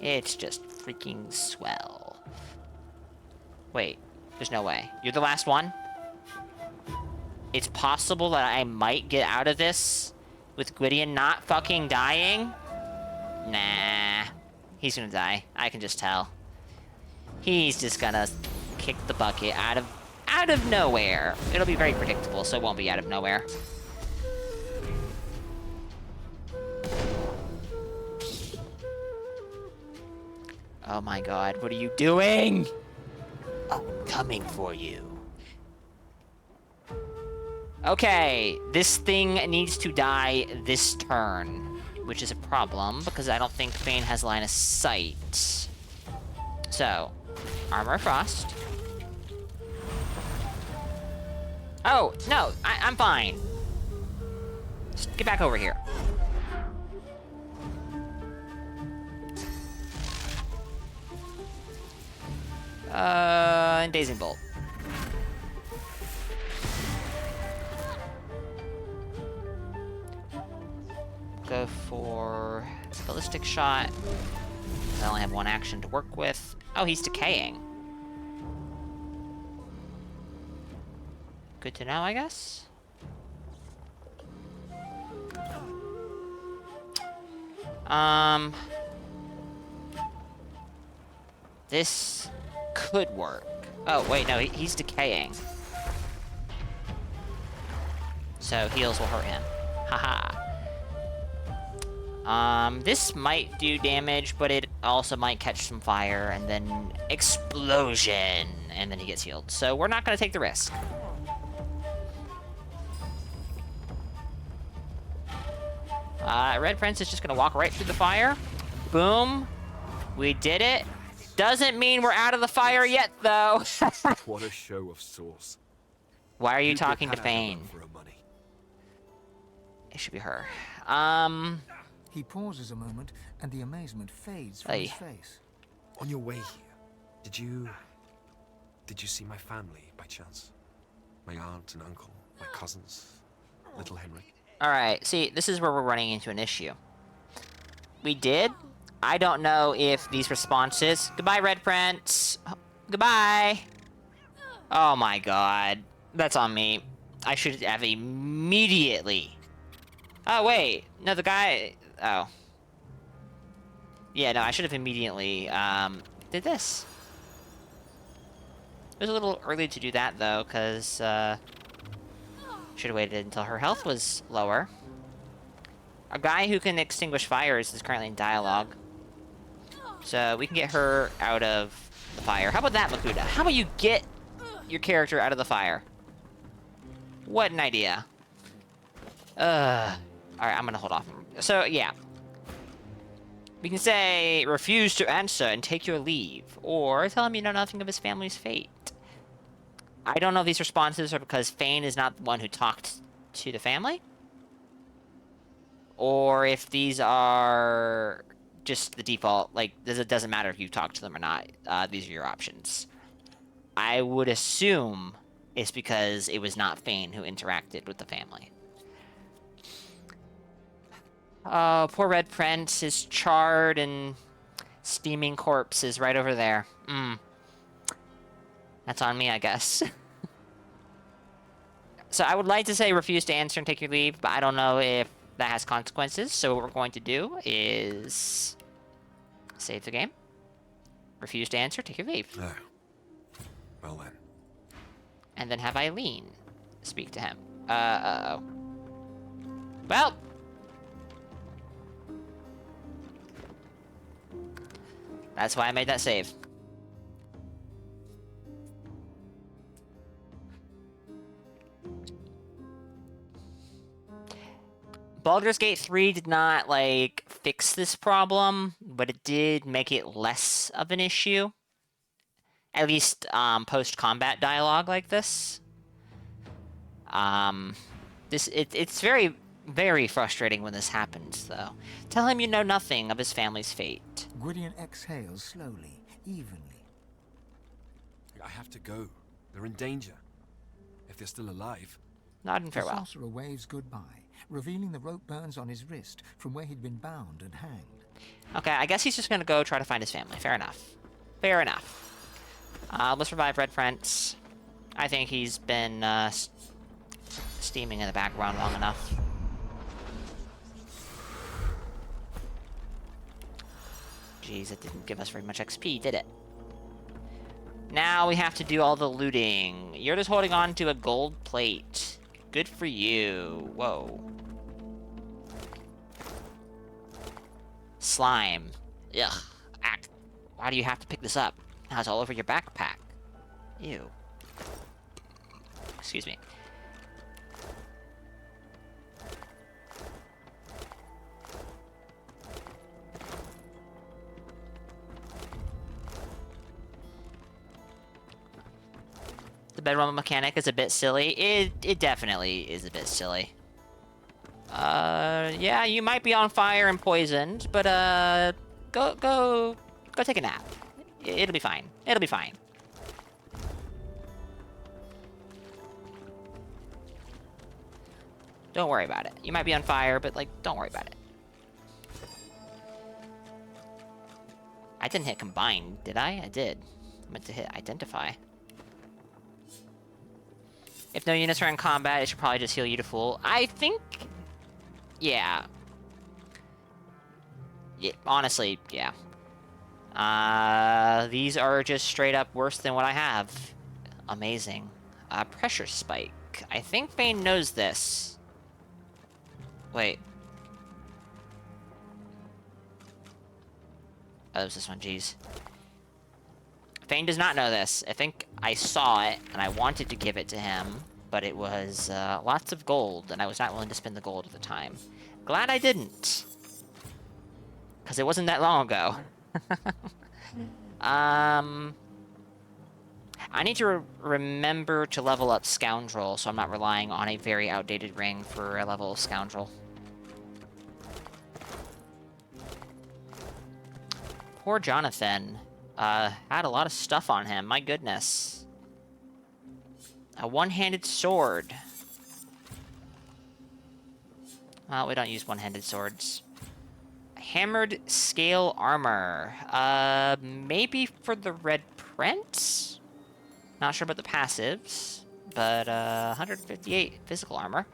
It's just freaking swell. Wait, there's no way. You're the last one? It's possible that I might get out of this with Gwydion not fucking dying? Nah. He's gonna die. I can just tell. He's just gonna kick the bucket out of nowhere. It'll be very predictable, so it won't be out of nowhere. Oh my god, what are you doing? I'm coming for you. Okay, this thing needs to die this turn. which is a problem, because I don't think Fane has line of sight. So, Armor of Frost. Oh, no, I'm fine. Just get back over here. And Dazing Bolt. Go for Ballistic Shot. I only have one action to work with. Oh, he's decaying. Good to know, I guess. This could work. Oh, wait, no, he's decaying. So heals will hurt him. Haha. This might do damage, but it also might catch some fire, and then explosion, and then he gets healed. So we're not gonna take the risk. Red Prince is just gonna walk right through the fire. Boom. We did it. Doesn't mean we're out of the fire yet, though. What a show of sauce. Why are you Who talking to put Hannah Fane? for her money? It should be her. He pauses a moment, and the amazement fades from his face. On your way here, did you see my family by chance? My aunt and uncle, my cousins, little Henry? Alright, see, this is where we're running into an issue. We did. I don't know if these responses... Goodbye, Red Prince. Goodbye. Oh my god. That's on me. I should have immediately... Oh, wait. No, the guy... Oh. Yeah, no, I should have immediately, did this. It was a little early to do that, though, because, should have waited until her health was lower. A guy who can extinguish fires is currently in dialogue. So, we can get her out of the fire. How about that, Makuta? How about you get your character out of the fire? What an idea. Alright, I'm gonna hold off. So, yeah. We can say, refuse to answer and take your leave. Or tell him you know nothing of his family's fate. I don't know if these responses are because Fane is not the one who talked to the family. Or if these are just the default, like, it doesn't matter if you talk to them or not. These are your options. I would assume it's because it was not Fane who interacted with the family. Poor Red Prince, his charred and steaming corpse is right over there. That's on me, I guess. So I would like to say refuse to answer and take your leave, but I don't know if that has consequences. So what we're going to do is save the game. Refuse to answer, take your leave. Well then. And then have Eileen speak to him. Uh-oh. Well. That's why I made that save. Baldur's Gate 3 did not, like, fix this problem, but it did make it less of an issue. At least, post-combat dialogue like this. It's very, very frustrating when this happens, though. Tell him you know nothing of his family's fate. Gwydion exhales slowly, evenly. I have to go. They're in danger. If they're still alive. Nod and farewell. The sorcerer waves goodbye, revealing the rope burns on his wrist from where he'd been bound and hanged. Okay, I guess he's just gonna go try to find his family. Fair enough. Fair enough. Let's revive Red Prince. I think he's been, steaming in the background long enough. Jeez, it didn't give us very much XP, did it? Now we have to do all the looting. You're just holding on to a gold plate. Good for you. Whoa. Slime. Ugh. Act. Why do you have to pick this up? Now it's all over your backpack. Ew. Excuse me. bedroll mechanic is a bit silly. It definitely is a bit silly. Yeah, you might be on fire and poisoned, but go take a nap. It'll be fine. It'll be fine. Don't worry about it. You might be on fire, but, like, don't worry about it. I didn't hit combine, did I? I did. I meant to hit identify. If no units are in combat, it should probably just heal you to full. I think... Yeah. Honestly, yeah. These are just straight up worse than what I have. Amazing. Pressure spike. I think Fane knows this. Wait. Oh, it was this one, jeez. Fane does not know this. I think I saw it, and I wanted to give it to him, but it was lots of gold, and I was not willing to spend the gold at the time. Glad I didn't. Because it wasn't that long ago. I need to remember to level up Scoundrel, so I'm not relying on a very outdated ring for a level of Scoundrel. Poor Jonathan. Had a lot of stuff on him, my goodness. A one-handed sword. Well, we don't use one-handed swords. Hammered scale armor. Maybe for the red print? Not sure about the passives, but 158 physical armor.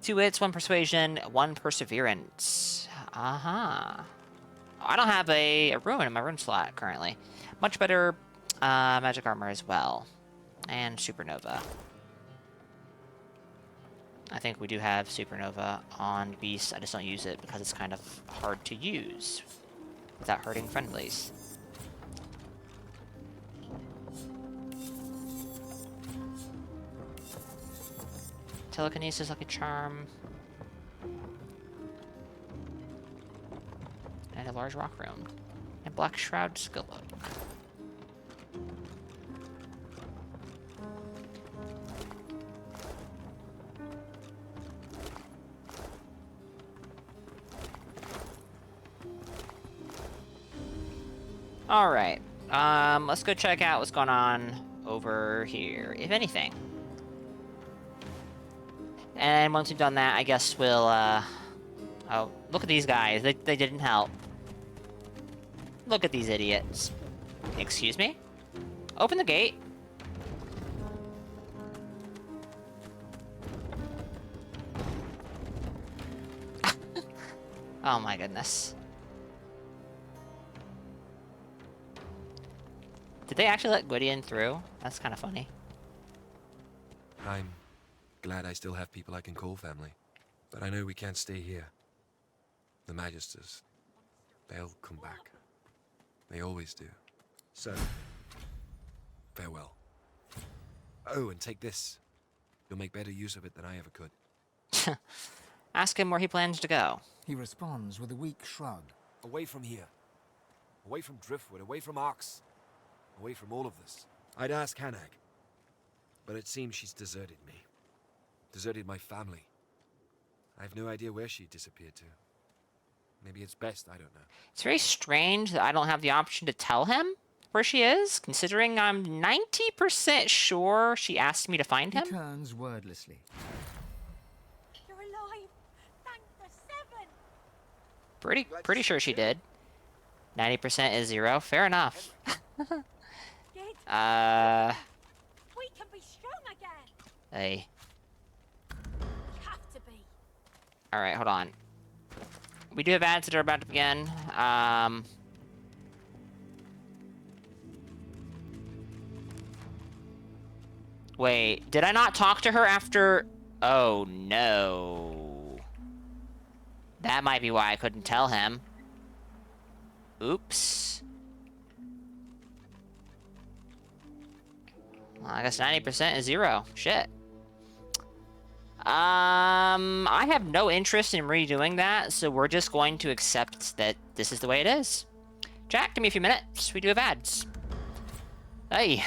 2 hits, 1 persuasion, 1 perseverance. Aha. I don't have a rune in my rune slot currently. Much better magic armor as well. And supernova. I think we do have supernova on Beast. I just don't use it because it's kind of hard to use without hurting friendlies. Telekinesis, Lucky Charm. And a large rock room. And Black Shroud skill book. Alright. Let's go check out what's going on over here, if anything. And once we've done that, I guess we'll, oh, look at these guys. They didn't help. Look at these idiots. Excuse me? Open the gate. Oh my goodness. Did they actually let Gwydion through? That's kind of funny. I'm glad I still have people I can call family. But I know we can't stay here. The Magisters, they'll come back. They always do. So, farewell. Oh, and take this. You'll make better use of it than I ever could. Ask him where he plans to go. He responds with a weak shrug. Away from here. Away from Driftwood, away from Arx. Away from all of this. I'd ask Hanag. But it seems she's deserted me. Deserted my family. I have no idea where she disappeared to. Maybe it's best, I don't know. It's very strange that I don't have the option to tell him where she is, considering I'm 90% sure she asked me to find him. He turns wordlessly. You're alive! Thank the 7! Pretty sure she did. 90% is 0. Fair enough. We can be strong again! Hey. We have to be. Alright, hold on. We do have ads that are about to begin. Wait, did I not talk to her after... Oh, no. That might be why I couldn't tell him. Oops. Well, I guess 90% is 0. Shit. I have no interest in redoing that, so we're just going to accept that this is the way it is. Jack, give me a few minutes. We do have ads. Hey.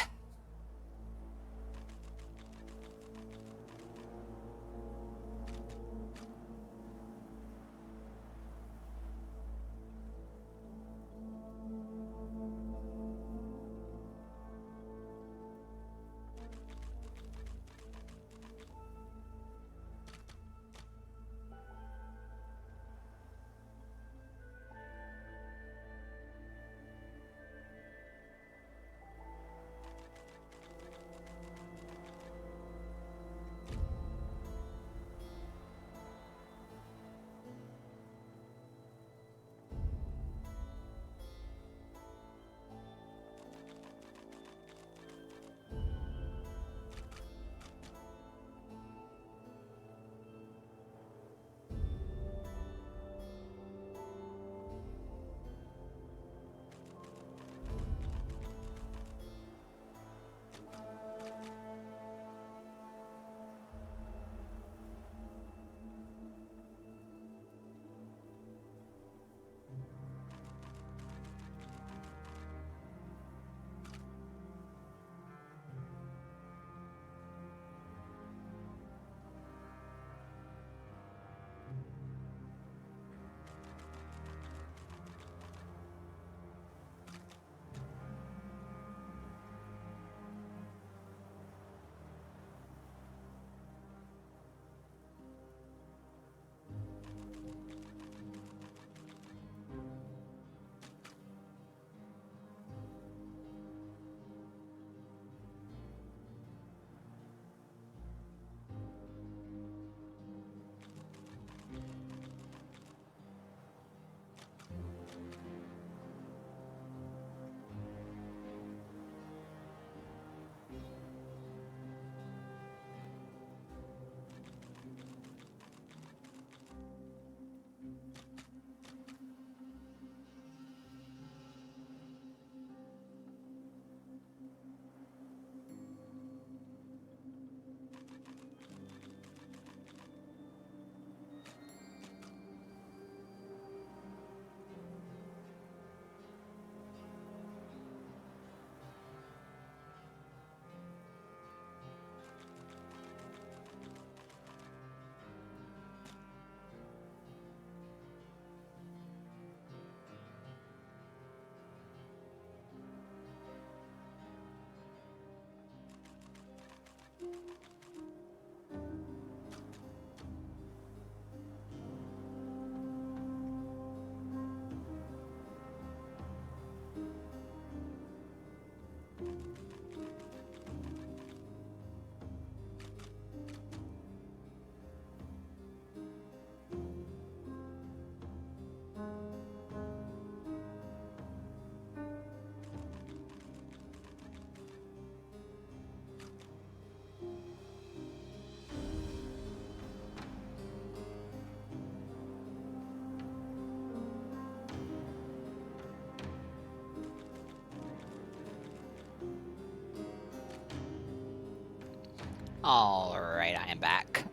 Alright, I am back.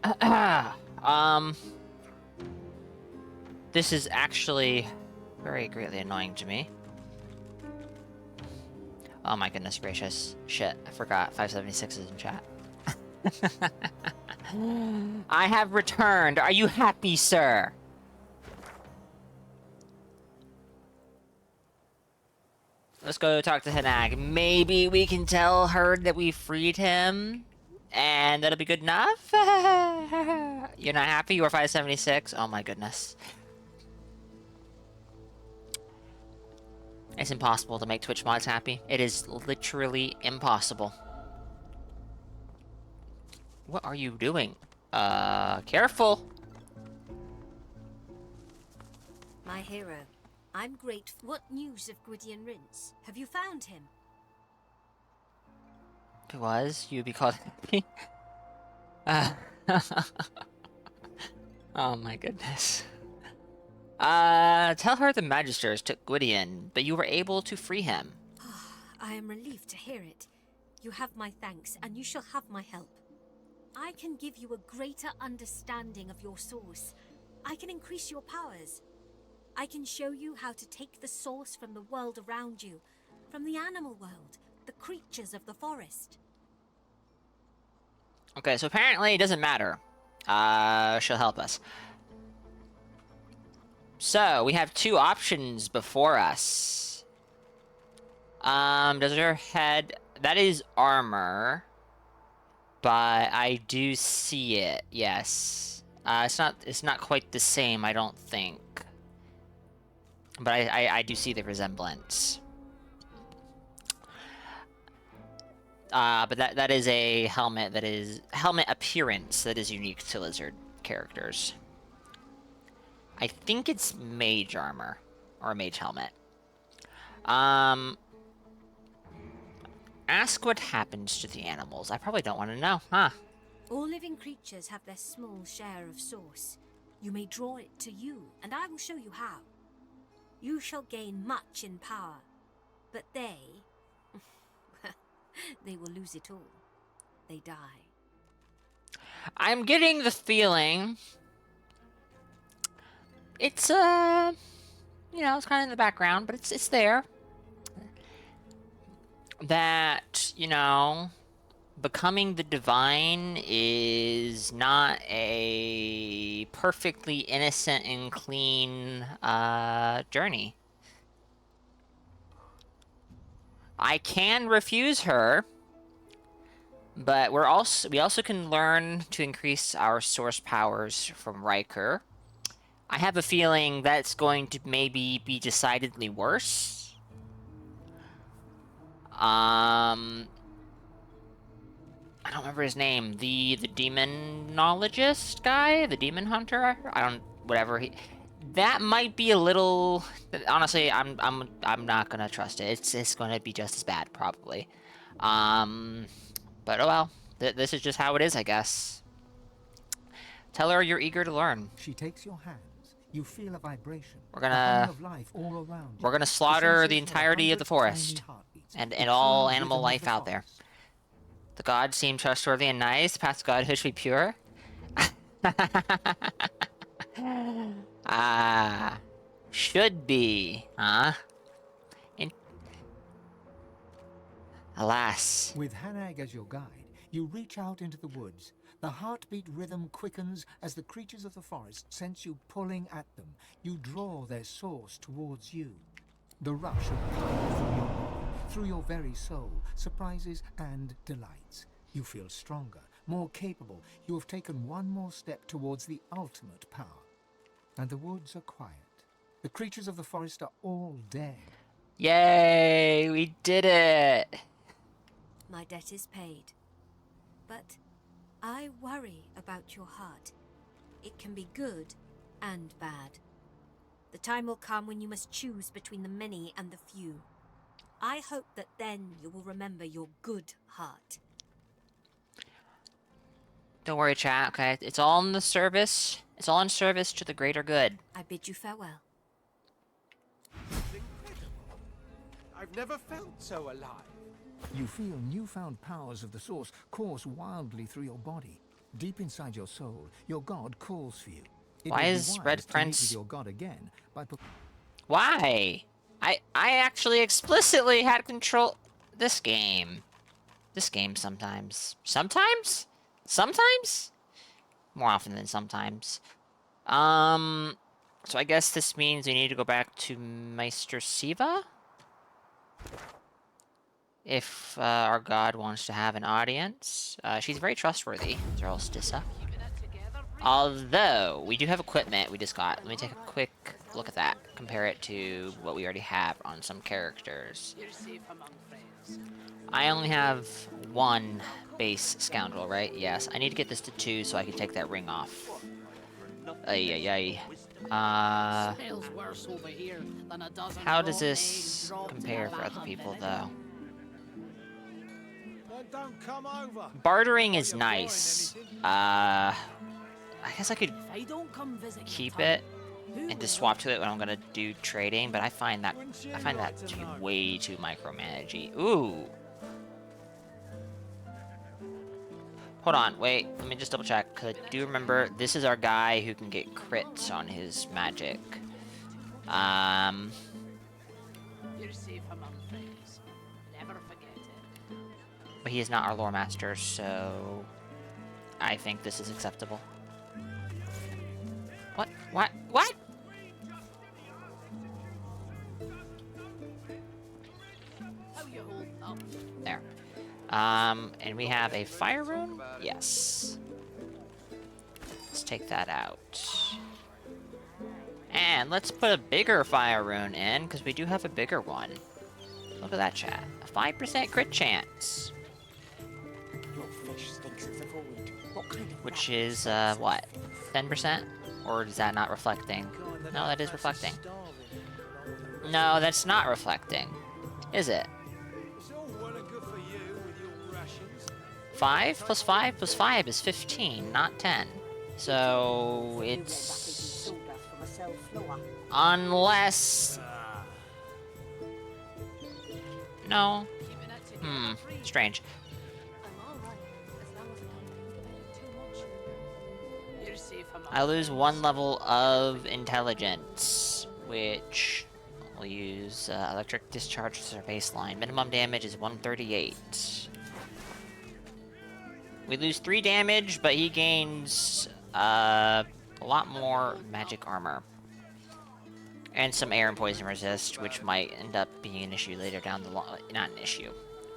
This is actually very greatly annoying to me. Oh my goodness gracious. Shit, I forgot 576 is in chat. I have returned. Are you happy, sir? Let's go talk to Hanag. Maybe we can tell her that we freed him, and that'll be good enough? You're not happy? You are 576? Oh my goodness. It's impossible to make Twitch mods happy. It is literally impossible. What are you doing? Careful! My hero, I'm grateful. What news of Gwydion Rince? Have you found him? If it was, you'd be called happy. Oh my goodness. Tell her the Magisters took Gwydion, but you were able to free him. I am relieved to hear it. You have my thanks, and you shall have my help. I can give you a greater understanding of your source. I can increase your powers. I can show you how to take the source from the world around you, from the animal world, the creatures of the forest. Okay, so apparently it doesn't matter. She'll help us. So, we have two options before us. Does her head... That is armor. But I do see it, yes. It's not quite the same, I don't think. But I do see the resemblance. But that is a helmet that is... Helmet appearance that is unique to lizard characters. I think it's mage armor. Or a mage helmet. Ask what happens to the animals. I probably don't want to know, huh? All living creatures have their small share of source. You may draw it to you, and I will show you how. You shall gain much in power, but they... they will lose it all. They die. I'm getting the feeling... It's, you know, it's kind of in the background, but it's there. That, you know, becoming the divine is not a perfectly innocent and clean journey. I can refuse her, but we also can learn to increase our source powers from Riker. I have a feeling that's going to maybe be decidedly worse. I don't remember his name. The demonologist guy? The demon hunter? Whatever he... That might be a little... Honestly, I'm not gonna trust it. It's gonna be just as bad, probably. But oh well. This is just how it is, I guess. Tell her you're eager to learn. She takes your hands. You feel a vibration. We're gonna... of life all around you. We're gonna slaughter the entirety of the forest. And all animal life out there. The gods seem trustworthy and nice. The path to godhood should be pure. Should be, huh? Alas. With Hanag as your guide, you reach out into the woods. The heartbeat rhythm quickens as the creatures of the forest sense you pulling at them. You draw their source towards you. The rush of power through your body, through your very soul, surprises and delights. You feel stronger, more capable. You have taken one more step towards the ultimate power. And the woods are quiet. The creatures of the forest are all dead. Yay! We did it! My debt is paid. But I worry about your heart. It can be good and bad. The time will come when you must choose between the many and the few. I hope that then you will remember your good heart. Don't worry, chat, okay? It's all in the service. It's all in service to the greater good. I bid you farewell. Incredible. I've never felt so alive. You feel newfound powers of the source course wildly through your body. Deep inside your soul, your god calls for you. It Why would be is wise Red to meet Prince... with your god again by... Why? I actually explicitly had control... This game sometimes. Sometimes? Sometimes? More often than sometimes. So I guess this means we need to go back to Meister Siva? If our god wants to have an audience. She's very trustworthy, Zerlstissa. Although, we do have equipment we just got. Let me take a quick look at that. Compare it to what we already have on some characters. I only have one base scoundrel, right? Yes. I need to get this to 2 so I can take that ring off. How does this compare for other people, though? Bartering is nice. I guess I could keep it and just swap to it when I'm gonna do trading, but I find that to be way too micromanagey. Ooh. Hold on, wait, let me just double check, because I do remember this is our guy who can get crits on his magic. But he is not our lore master, so I think this is acceptable. What? What? What? There. And we have a fire rune? Yes. Let's take that out. And let's put a bigger fire rune in, because we do have a bigger one. Look at that, chat. A 5% crit chance. Your fish stinks of the void. What kind of Which is, what? 10%? Or is that not reflecting? No, that is reflecting. No, that's not reflecting. Is it? 5 plus 5 plus 5 is 15, not 10. So, it's... Unless... No. Strange. I lose 1 level of intelligence, which we'll use electric discharge as our baseline. Minimum damage is 138. We lose 3 damage, but he gains a lot more magic armor. And some air and poison resist, which might end up being an issue later down the line. Not an issue.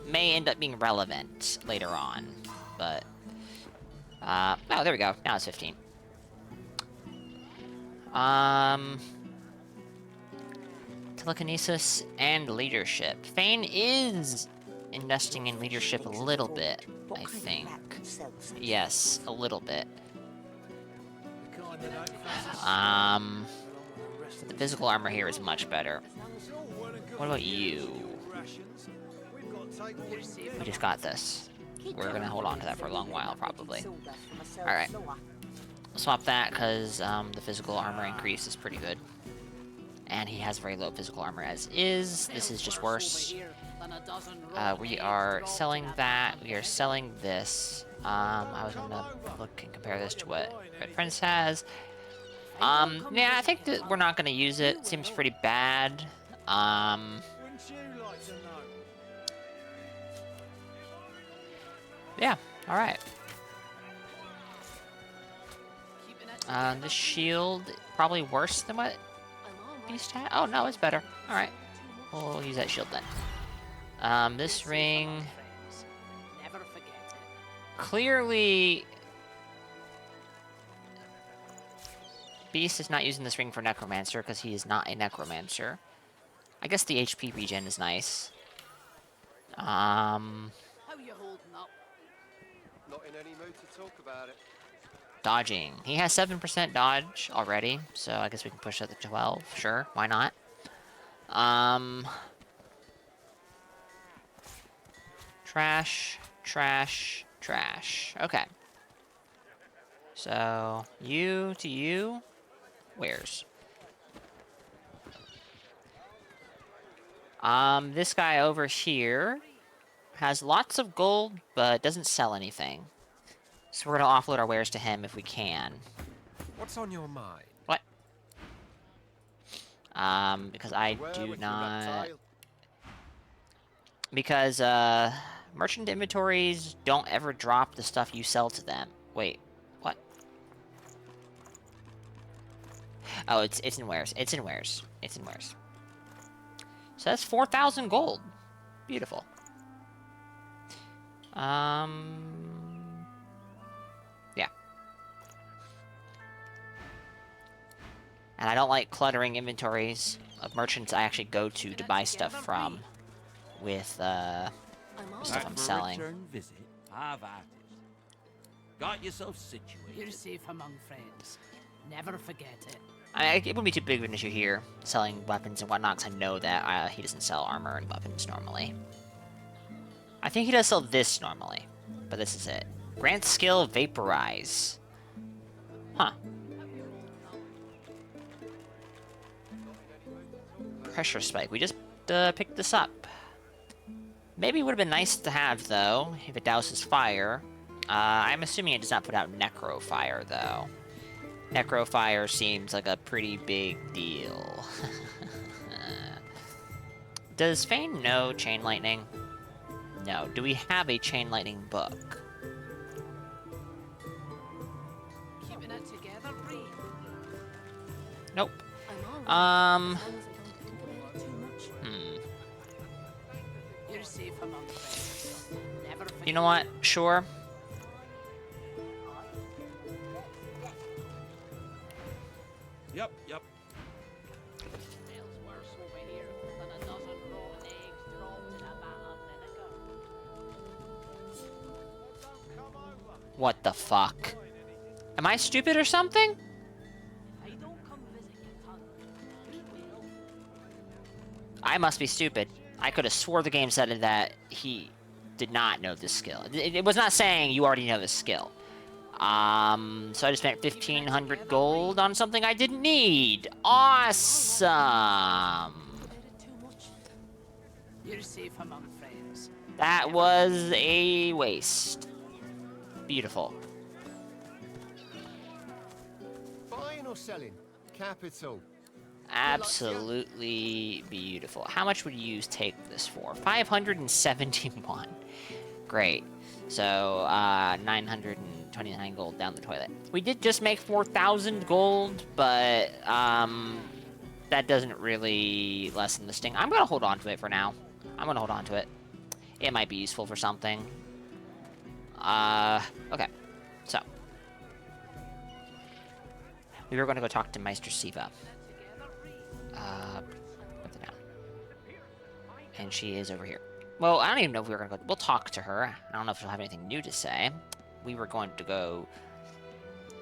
May end up being relevant later on, but... oh, there we go. Now it's 15. Telekinesis and leadership. Fane is investing in leadership a little bit, I think. Yes, a little bit. The physical armor here is much better. What about you? We just got this. We're gonna hold on to that for a long while, probably. Alright. Swap that, because the physical armor increase is pretty good. And he has very low physical armor as is. This is just worse. We are selling that. We are selling this. I was gonna look and compare this to what Red Prince has. Yeah, I think that we're not gonna use it. Seems pretty bad. Yeah, alright. This shield, probably worse than what Beast had? Oh, no, it's better. Alright. We'll use that shield then. This ring... Clearly... Beast is not using this ring for Necromancer, because he is not a Necromancer. I guess the HP regen is nice. How you holding up? Not in any mood to talk about it. Dodging. He has 7% dodge already, so I guess we can push that to 12. Sure, why not? Trash, trash, trash. Okay. So, you to you. Where's? This guy over here has lots of gold, but doesn't sell anything. So we're gonna offload our wares to him if we can. What's on your mind? What? Because I do not... Because, merchant inventories don't ever drop the stuff you sell to them. Wait, what? Oh, it's in wares. It's in wares. It's in wares. So that's 4,000 gold. Beautiful. Yeah. And I don't like cluttering inventories of merchants I actually go to buy stuff from with, stuff I'm selling. Visit? Have at it. Got yourself situated. You're safe among friends. Never forget it. It wouldn't be too big of an issue here, selling weapons and whatnot, because I know that he doesn't sell armor and weapons normally. I think he does sell this normally, but this is it. Grant skill Vaporize. Huh. Pressure Spike. We just picked this up. Maybe it would have been nice to have, though, if it douses fire. I'm assuming it does not put out Necro Fire, though. Necro Fire seems like a pretty big deal. Does Fane know Chain Lightning? No. Do we have a Chain Lightning book? Keeping it together, Bree. Nope. You're safe among friends. Never forget. You know what? Sure. Yep. Smells worse over here than a dozen rotten eggs dropped in a vat of vinegar. What the fuck? Am I stupid or something? I don't come visit your tongue. Well, I must be stupid. I could have swore the game said that he did not know this skill. It was not saying you already know this skill. So I just spent 1,500 gold on something I didn't need. Awesome! you're safe among friends. That was a waste. Beautiful. Buying or selling? Capital. Absolutely beautiful. How much would you take this for? 571. Great. So, 929 gold down the toilet. We did just make 4,000 gold, but, that doesn't really lessen the sting. I'm gonna hold on to it for now. I'm gonna hold on to it. It might be useful for something. Okay. So. We were gonna go talk to Meister Siva. Put it down. And she is over here. Well, I don't even know if we were gonna go. We'll talk to her. I don't know if she'll have anything new to say. We were going to go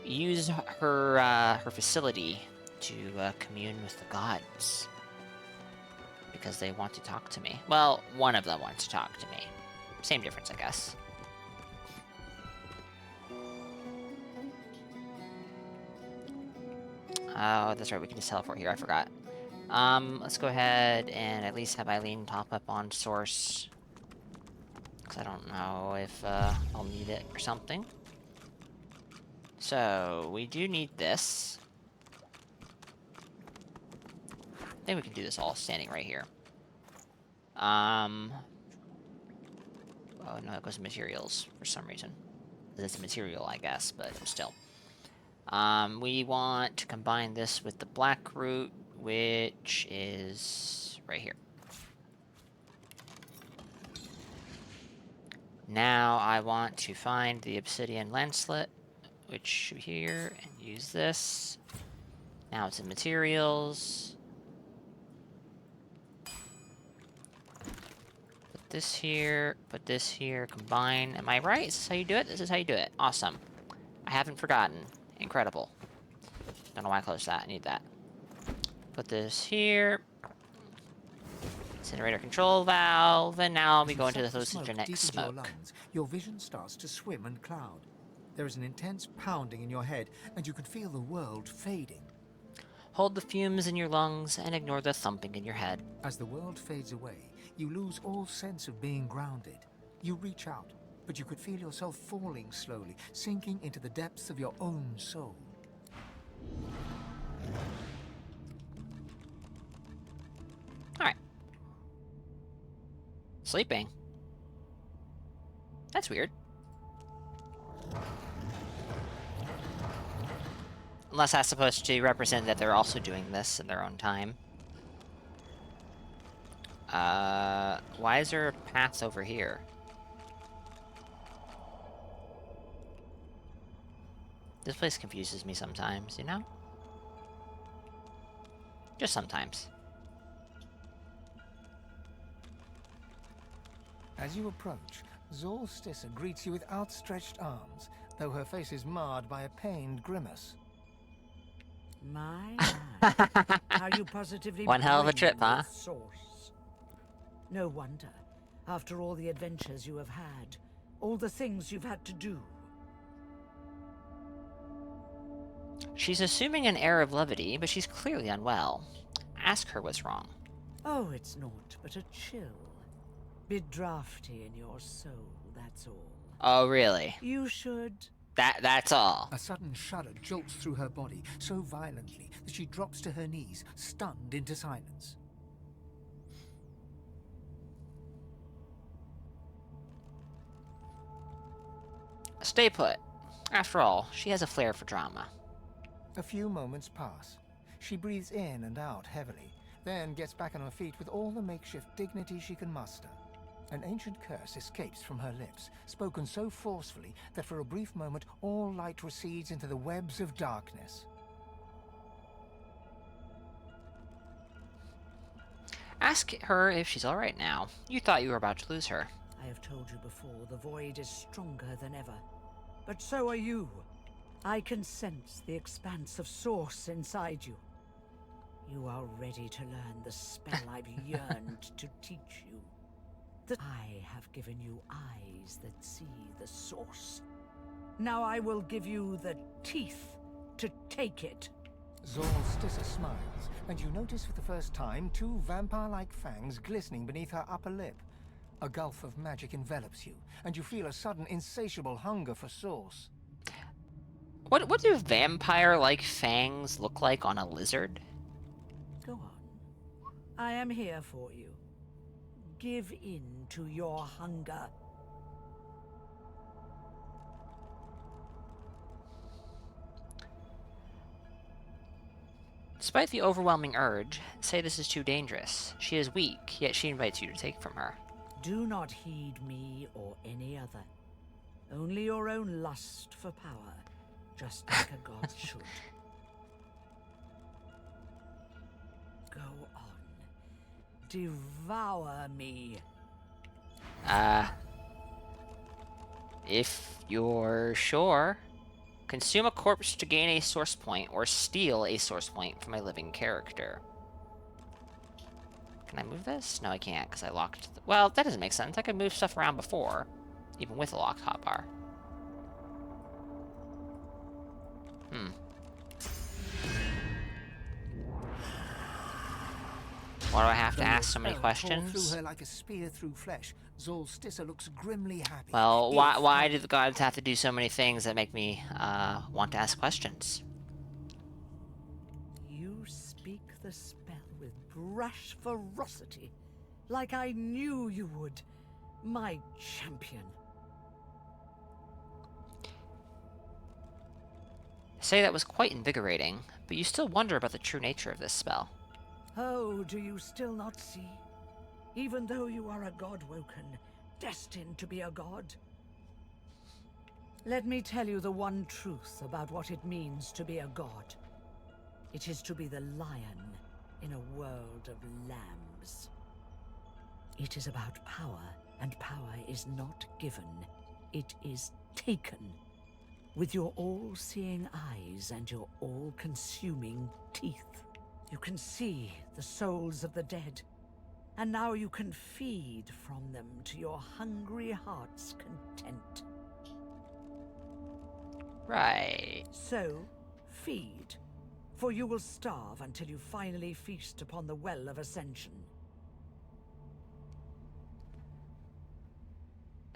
use her her facility to commune with the gods because they want to talk to me. Well, one of them wants to talk to me. Same difference, I guess. Oh, that's right. We can just teleport here. I forgot. Let's go ahead and at least have Eileen top up on source. Because I don't know if I'll need it or something. So, we do need this. I think we can do this all standing right here. Oh no, it goes to materials for some reason. It's a material, I guess, but still. We want to combine this with the black root, which is right here. Now I want to find the obsidian lancelet, which should be here, and use this. Now it's in materials. Put this here, combine. Am I right? Is this how you do it? This is how you do it. Awesome. I haven't forgotten. Incredible. Don't know why I closed that. I need that. Put this here. Incinerator control valve, and now we go into the hallucinogenic smoke. Lungs, your vision starts to swim and cloud. There is an intense pounding in your head, and you can feel the world fading. Hold the fumes in your lungs and ignore the thumping in your head. As the world fades away, you lose all sense of being grounded. You reach out, but you could feel yourself falling slowly, sinking into the depths of your own soul. Alright. Sleeping. That's weird. Unless that's supposed to represent that they're also doing this in their own time. Why is there paths over here? This place confuses me sometimes, you know? Just sometimes. As you approach, Solstice greets you with outstretched arms, though her face is marred by a pained grimace. My, how you positively One hell of a brim trip, huh? with sauce. No wonder, after all the adventures you have had, all the things you've had to do. She's assuming an air of levity, but she's clearly unwell. Ask her what's wrong. Oh, it's naught but a chill. Bit drafty in your soul, that's all. Oh, really? You should... That's all. A sudden shudder jolts through her body so violently that she drops to her knees, stunned into silence. Stay put. After all, she has a flair for drama. A few moments pass. She breathes in and out heavily, then gets back on her feet with all the makeshift dignity she can muster. An ancient curse escapes from her lips, spoken so forcefully that for a brief moment all light recedes into the webs of darkness. Ask her if she's alright now. You thought you were about to lose her. I have told you before, the void is stronger than ever. But so are you. I can sense the expanse of source inside you. You are ready to learn the spell I've yearned to teach you. That I have given you eyes that see the source. Now I will give you the teeth to take it. Solstice smiles, and you notice for the first time two vampire-like fangs glistening beneath her upper lip. A gulf of magic envelops you, and you feel a sudden insatiable hunger for source. What do vampire-like fangs look like on a lizard? Go on. I am here for you. Give in to your hunger. Despite the overwhelming urge, say this is too dangerous. She is weak, yet she invites you to take from her. Do not heed me or any other. Only your own lust for power, just like a god should. Go on. Devour me. If you're sure. Consume a corpse to gain a source point, or steal a source point from a living character. Can I move this? No, I can't, because I locked... Well, that doesn't make sense. I could move stuff around before, even with a locked hotbar. Why do I have to ask so many questions? Through her like a spear through flesh. Solstice looks grimly happy. Well, why do the gods have to do so many things that make me want to ask questions? You speak the spell with brash ferocity, like I knew you would, my champion. Say that was quite invigorating, but you still wonder about the true nature of this spell. Oh, do you still not see? Even though you are a god-woken, destined to be a god. Let me tell you the one truth about what it means to be a god. It is to be the lion in a world of lambs. It is about power, and power is not given. It is taken. With your all-seeing eyes and your all-consuming teeth. You can see the souls of the dead, and now you can feed from them to your hungry heart's content. Right. So, feed, for you will starve until you finally feast upon the Well of Ascension.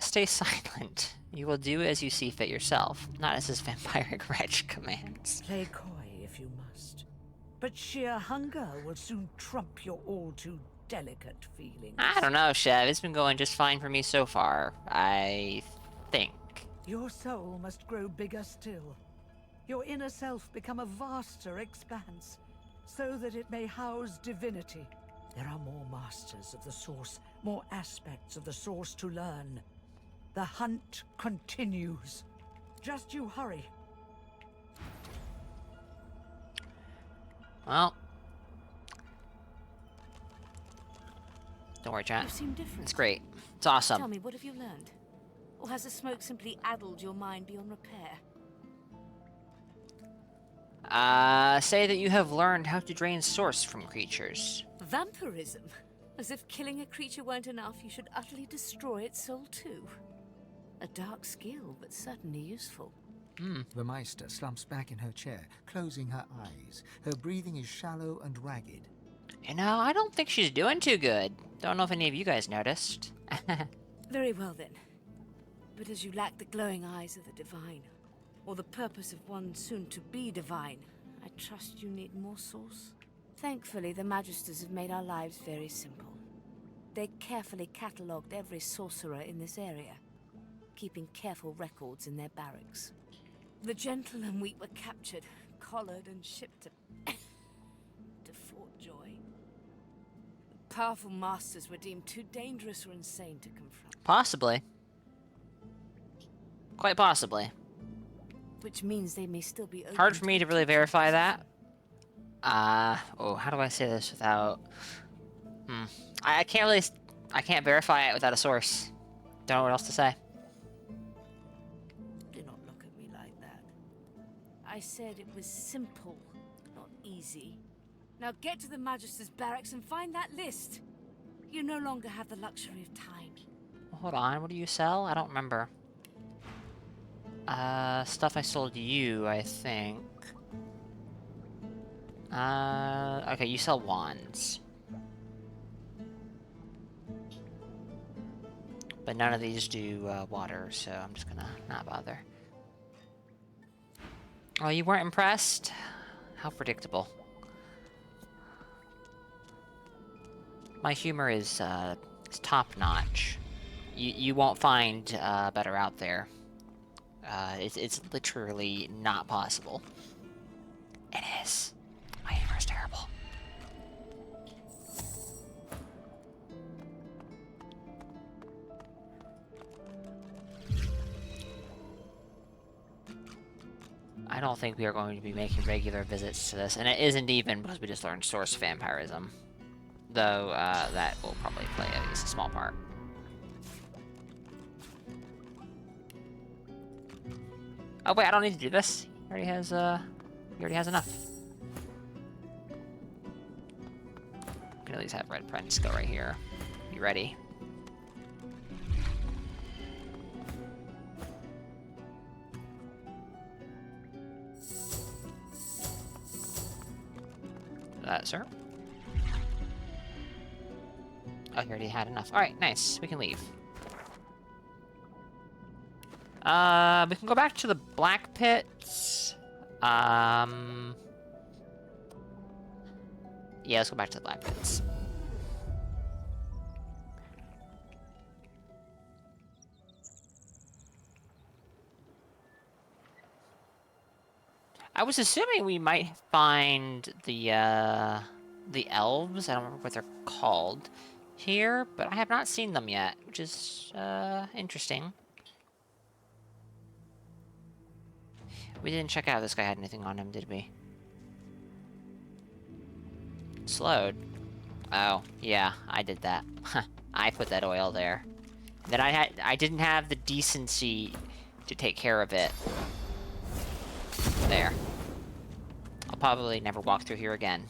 stay silent. You will do as you see fit yourself, not as his vampiric wretch commands. Play coy if you must. But sheer hunger will soon trump your all-too delicate feelings. I don't know, Chev. It's been going just fine for me so far, I think. Your soul must grow bigger still. Your inner self become a vaster expanse, so that it may house divinity. There are more masters of the Source, more aspects of the Source to learn. The hunt continues. Just you hurry. Well, don't worry, chat. You seem different. It's great. It's awesome. Tell me, what have you learned? Or has the smoke simply addled your mind beyond repair? Say that you have learned how to drain source from creatures. Vampirism? As if killing a creature weren't enough, you should utterly destroy its soul too. A dark skill, but certainly useful. The Meister slumps back in her chair, closing her eyes. Her breathing is shallow and ragged. You know, I don't think she's doing too good. Don't know if any of you guys noticed. Very well then. But as you lack the glowing eyes of the divine, or the purpose of one soon to be divine, I trust you need more source. Thankfully, the Magisters have made our lives very simple. They carefully catalogued every sorcerer in this area, keeping careful records in their barracks. The gentle and weak were captured, collared, and shipped to Fort Joy. The powerful masters were deemed too dangerous or insane to confront. Possibly. Quite possibly. Which means they may still be open. Hard for me to really verify that. Oh, how do I say this without... I can't verify it without a source. Don't know what else to say. Do not look at me like that. I said it was simple, not easy. Now get to the Magister's barracks and find that list. You no longer have the luxury of time. Hold on, what do you sell? I don't remember. Stuff I sold you, I think. Okay, you sell wands. But none of these do, water, so I'm just gonna not bother. Oh, you weren't impressed? How predictable. My humor is top-notch. You won't find, better out there. It's literally not possible. It is. My humor is terrible. I don't think we are going to be making regular visits to this, and it isn't even because we just learned source vampirism. Though, that will probably play at least a small part. Oh wait, I don't need to do this. He already has enough. I can at least have Red Prince go right here. You ready? Sir? Oh, he already had enough. Alright, nice. We can leave. We can go back to the Black Pits. Yeah, let's go back to the Black Pits. I was assuming we might find the elves, I don't remember what they're called, here, but I have not seen them yet, which is, interesting. We didn't check out if this guy had anything on him, did we? Slowed. Oh, yeah, I did that. I put that oil there. Then I didn't have the decency to take care of it. There. I'll probably never walk through here again.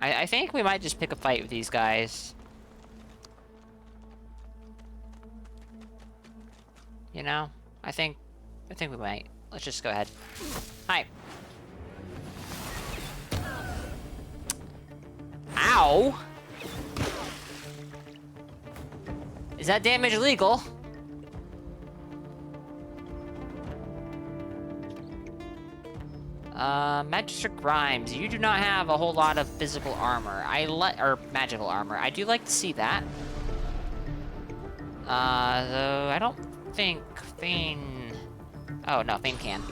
I think we might just pick a fight with these guys. You know? I think we might. Let's just go ahead. Hi. Ow! Is that damage legal? Magister Grimes, you do not have a whole lot of physical armor. Or magical armor. I do like to see that. Though I don't think Fane... Oh, no, Fane can.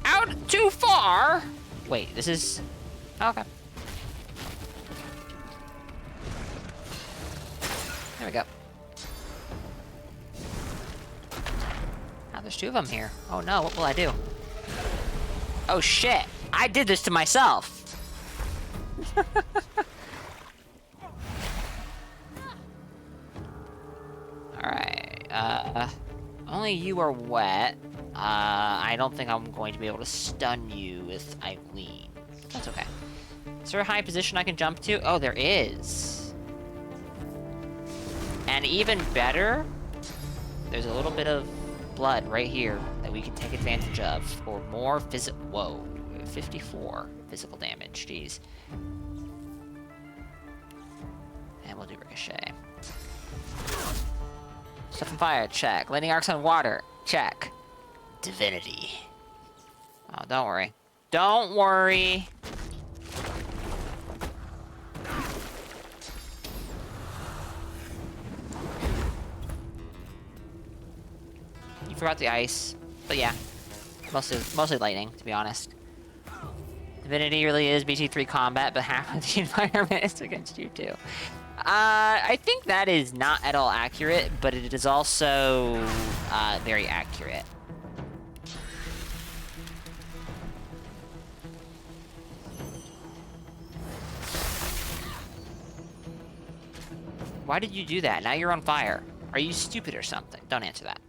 Out too far? Wait, this is... Okay. There we go. Now there's two of them here. Oh no, what will I do? Oh shit! I did this to myself! Alright, only you are wet. I don't think I'm going to be able to stun you with Eileen. That's okay. Is there a high position I can jump to? Oh, there is. And even better, there's a little bit of blood right here that we can take advantage of for more whoa, 54 physical damage, jeez. And we'll do Ricochet. Stuff and fire, check. Landing arcs on water, check. Divinity. Oh, don't worry. Don't worry. You forgot the ice, but yeah. Mostly lightning, to be honest. Divinity really is BT3 combat, but half of the environment is against you too. I think that is not at all accurate, but it is also very accurate. Why did you do that? Now you're on fire. Are you stupid or something? Don't answer that.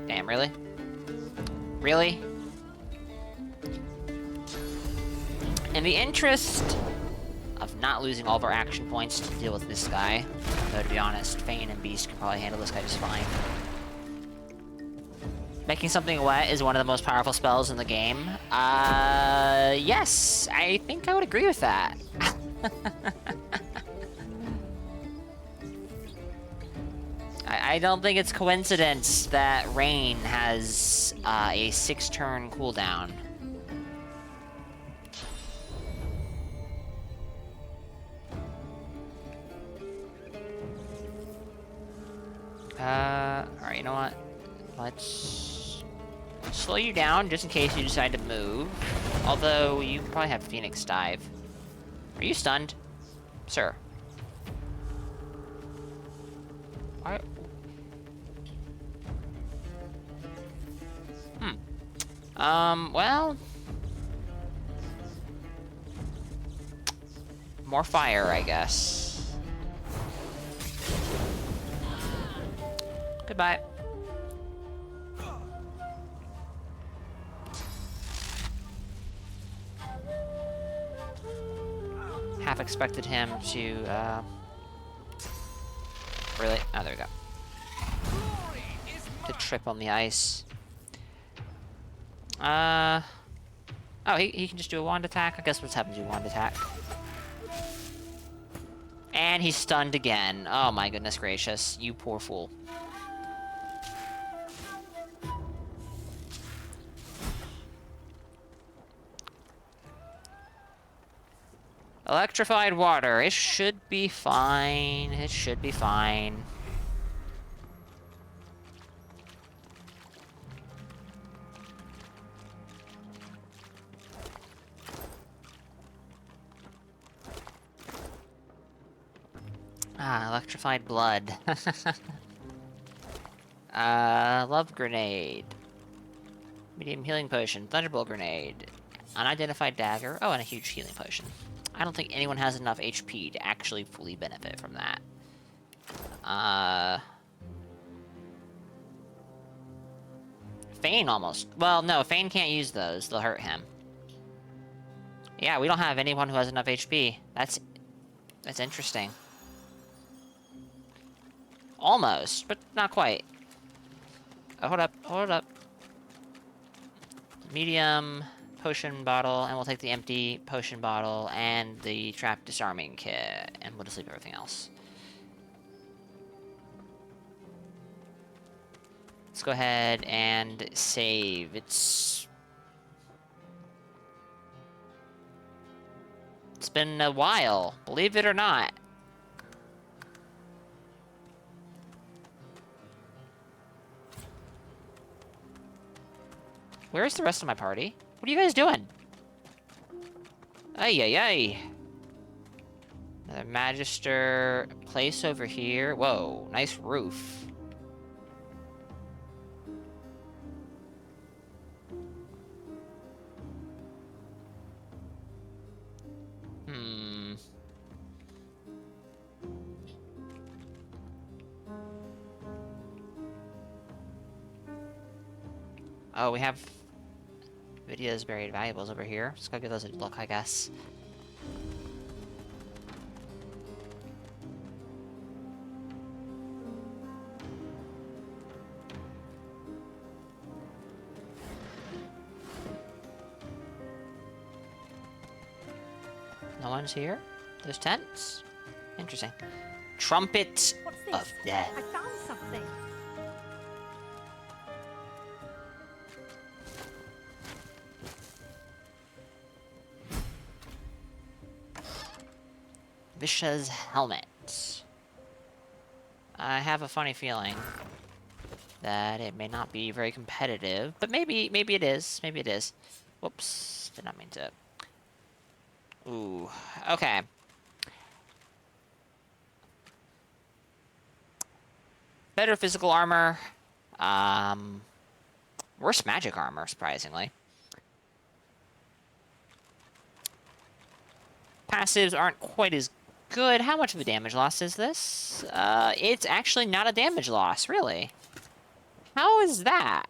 Damn, really? Really? In the interest of not losing all of our action points to deal with this guy, though to be honest, Fane and Beast can probably handle this guy just fine. Making something wet is one of the most powerful spells in the game. Yes, I think I would agree with that. I don't think it's coincidence that Rain has a 6-turn cooldown. Alright, you know what? Let's slow you down just in case you decide to move. Although, you probably have Phoenix Dive. Are you stunned? Sir. Why? Well... more fire, I guess. Goodbye. Half expected him to, really? Oh, there we go. To trip on the ice. Oh, he can just do a wand attack? I guess what's happened to a wand attack. And he's stunned again. Oh my goodness gracious. You poor fool. Electrified water. It should be fine. It should be fine. Ah, electrified blood. Love grenade. Medium healing potion. Thunderbolt grenade. Unidentified dagger. Oh, and a huge healing potion. I don't think anyone has enough HP to actually fully benefit from that. Fane almost. Well, no, Fane can't use those. They'll hurt him. Yeah, we don't have anyone who has enough HP. That's interesting. Almost, but not quite. Oh, hold up. Medium potion bottle, and we'll take the empty potion bottle and the trap disarming kit, and we'll just leave everything else. Let's go ahead and save. It's been a while, believe it or not. Where's the rest of my party? What are you guys doing? Ay, ay, ay. Another Magister place over here. Whoa, nice roof. Oh, we have Vidya's buried valuables over here. Just gotta give those a look, I guess. No one's here? There's tents? Interesting. Trumpet of Death. I found something. Visha's helmet. I have a funny feeling that it may not be very competitive, but maybe it is. Maybe it is. Whoops, did not mean to. Ooh, okay. Better physical armor. Worse magic armor, surprisingly. Passives aren't quite as good. How much of a damage loss is this? It's actually not a damage loss, really. How is that?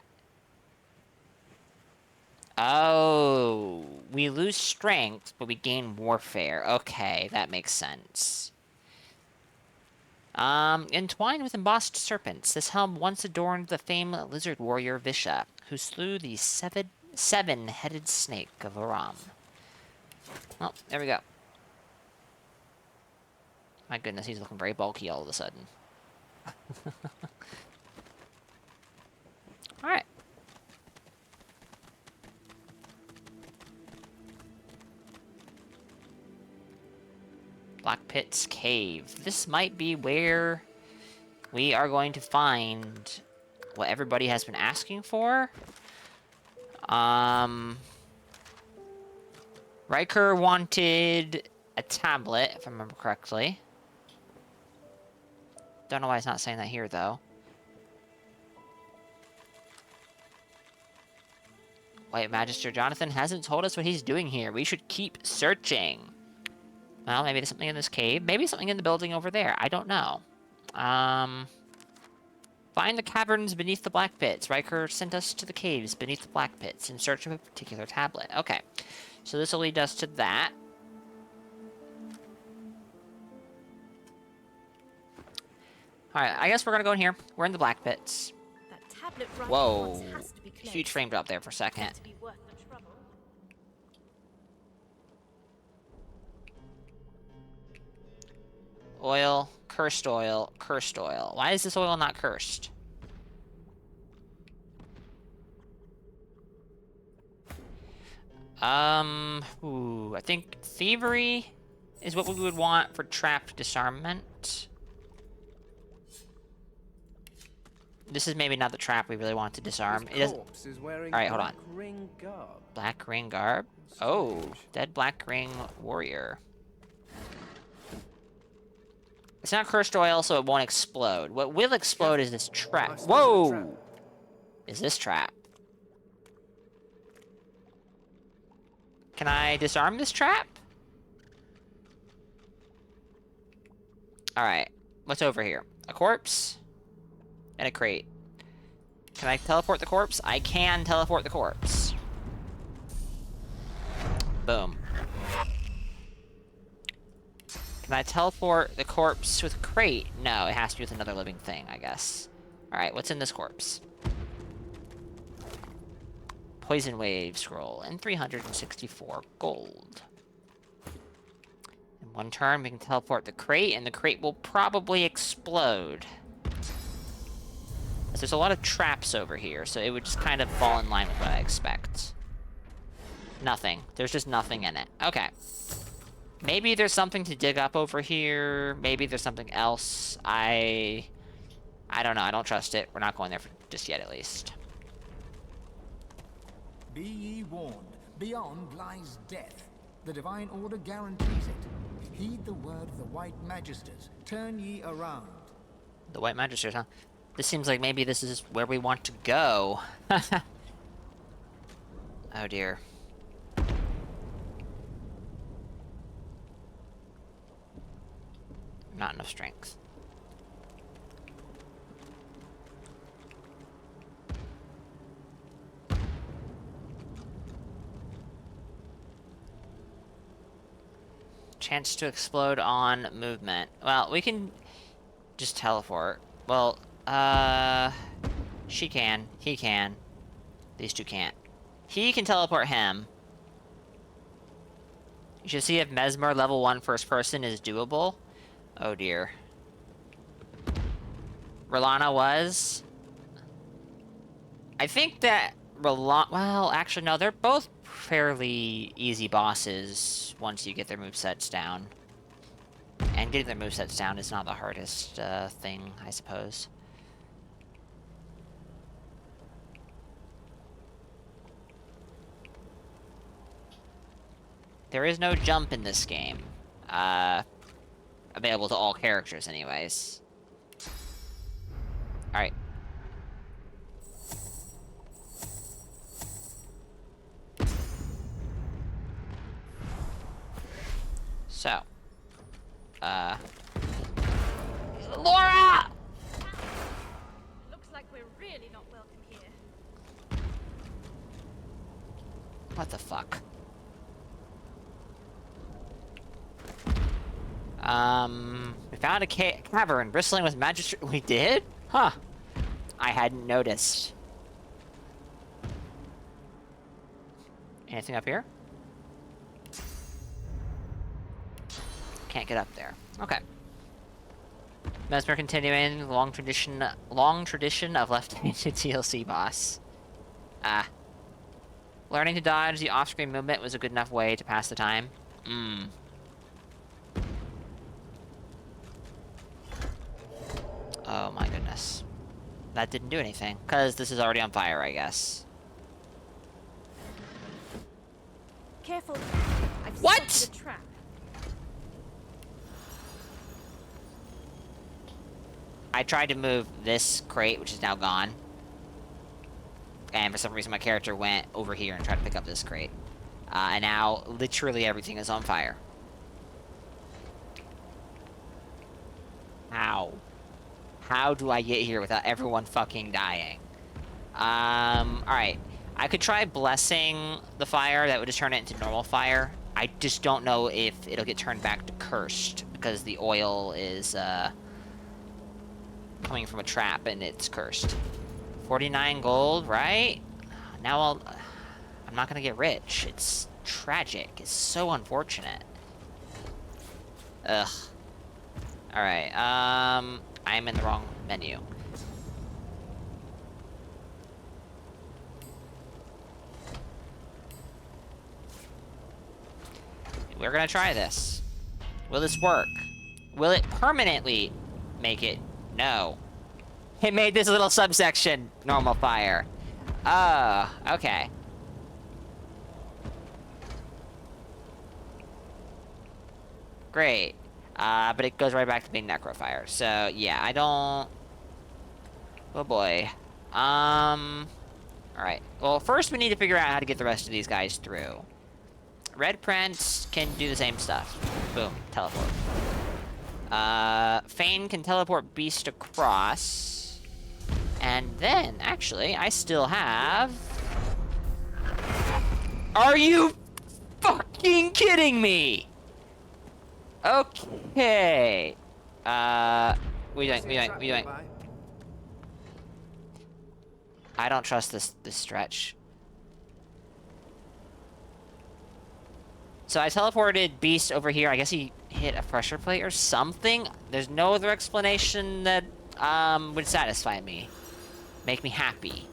Oh, we lose strength, but we gain warfare. Okay, that makes sense. Entwined with embossed serpents, this helm once adorned the famed lizard warrior Visha, who slew the seven-headed snake of Aram. Oh, there we go. My goodness, he's looking very bulky all of a sudden. Alright. Black Pit's Cave. This might be where we are going to find what everybody has been asking for. Riker wanted a tablet, if I remember correctly. Don't know why it's not saying that here, though. White Magister Jonathan hasn't told us what he's doing here. We should keep searching. Well, maybe there's something in this cave. Maybe something in the building over there. I don't know. Find the caverns beneath the Black Pits. Riker sent us to the caves beneath the Black Pits in search of a particular tablet. Okay. So this will lead us to that. Alright, I guess we're gonna go in here. We're in the Black Pits. That tablet right Whoa. has to be closed. Huge frame drop there for a second. To be worth the trouble. Oil, cursed oil, cursed oil. Why is this oil not cursed? Ooh, I think thievery is what we would want for trap disarmament. This is maybe not the trap we really want to disarm. It doesn't. Alright, hold on. Black ring garb? Oh, dead black ring warrior. It's not cursed oil, so it won't explode. What will explode is this trap. Whoa! Is this trap? Can I disarm this trap? Alright. What's over here? A corpse? And a crate. Can I teleport the corpse? I can teleport the corpse. Boom. Can I teleport the corpse with a crate? No, it has to be with another living thing, I guess. Alright, what's in this corpse? Poison Wave Scroll and 364 gold. In one turn, we can teleport the crate, and the crate will probably explode. There's a lot of traps over here, so it would just kind of fall in line with what I expect. Nothing. There's just nothing in it. Okay. Maybe there's something to dig up over here. Maybe there's something else. I don't know. I don't trust it. We're not going there just yet, at least. Be ye warned. Beyond lies death. The divine order guarantees it. Heed the word of the White Magisters. Turn ye around. The White Magisters, huh? This seems like maybe this is where we want to go. Oh dear. Not enough strength. Chance to explode on movement. Well, we can just teleport. Well, she can. He can. These two can't. He can teleport him. You should see if Mesmer level 1 first person is doable. Oh dear. Rolana was. I think that well, actually no, they're both fairly easy bosses once you get their movesets down. And getting their movesets down is not the hardest thing, I suppose. There is no jump in this game. Available to all characters, anyways. Alright. So. Laura! Looks like we're really not welcome here. What the fuck? We found a cavern bristling with magic. We did? Huh. I hadn't noticed. Anything up here? Can't get up there. Okay. Mesmer continuing long tradition of left-handed TLC boss. Learning to dodge the off-screen movement was a good enough way to pass the time. Oh my goodness. That didn't do anything, because this is already on fire, I guess. Careful. I've What? set the trap. I tried to move this crate, which is now gone. And for some reason my character went over here and tried to pick up this crate. And now literally everything is on fire. How? How do I get here without everyone fucking dying? Alright. I could try blessing the fire. That would just turn it into normal fire. I just don't know if it'll get turned back to cursed, because the oil is, coming from a trap and it's cursed. 49 gold, right? Now I'm not gonna get rich. It's tragic. It's so unfortunate. Ugh. Alright, I'm in the wrong menu. We're gonna try this. Will this work? Will it permanently make it? No. It made this little subsection normal fire. Oh, okay. Great. But it goes right back to being necrofire. So, yeah, I don't... Oh, boy. Alright. Well, first we need to figure out how to get the rest of these guys through. Red Prince can do the same stuff. Boom. Teleport. Fane can teleport Beast across. And then, actually, I still have... Are you fucking kidding me? Okay. We doing. I don't trust this stretch. So I teleported Beast over here. I guess he hit a pressure plate or something. There's no other explanation that would satisfy me. Make me happy.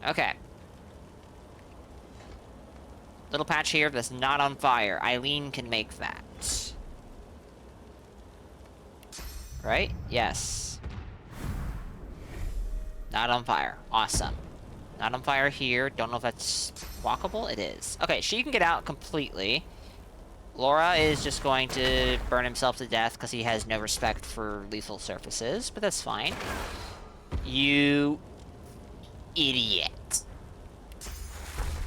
Okay. Little patch here that's not on fire. Eileen can make that. Right? Yes. Not on fire. Awesome. Not on fire here. Don't know if that's walkable. It is. Okay, she can get out completely. Laura is just going to burn himself to death because he has no respect for lethal surfaces, but that's fine. You idiot.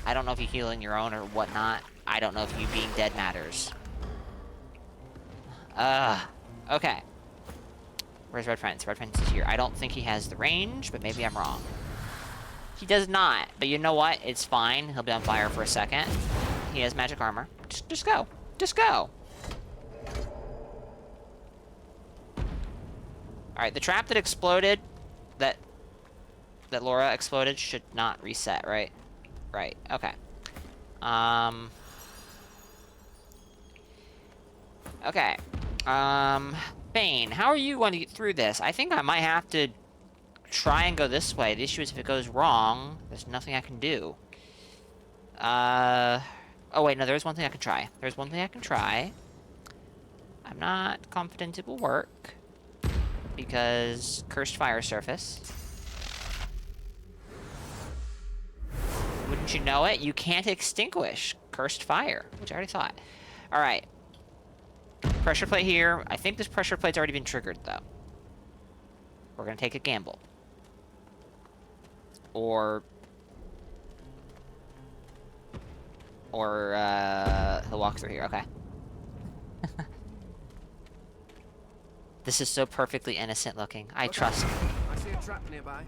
I don't know if you're healing your own or whatnot. I don't know if you being dead matters. Okay. Where's Red Prince? Red Prince is here. I don't think he has the range, but maybe I'm wrong. He does not, but you know what? It's fine. He'll be on fire for a second. He has magic armor. Just go. Just go. Alright, the trap that exploded, that Laura exploded, should not reset, right? Right, okay. Okay. Bane, how are you going to get through this? I think I might have to try and go this way. The issue is if it goes wrong, there's nothing I can do. Oh wait, no, there's one thing I can try. There's one thing I can try. I'm not confident it will work. Because cursed fire surface. Wouldn't you know it? You can't extinguish cursed fire, which I already thought. Alright. Pressure plate here. I think this pressure plate's already been triggered, though. We're gonna take a gamble. Or he'll walk through here. Okay. This is so perfectly innocent looking. I trust. I see a trap nearby.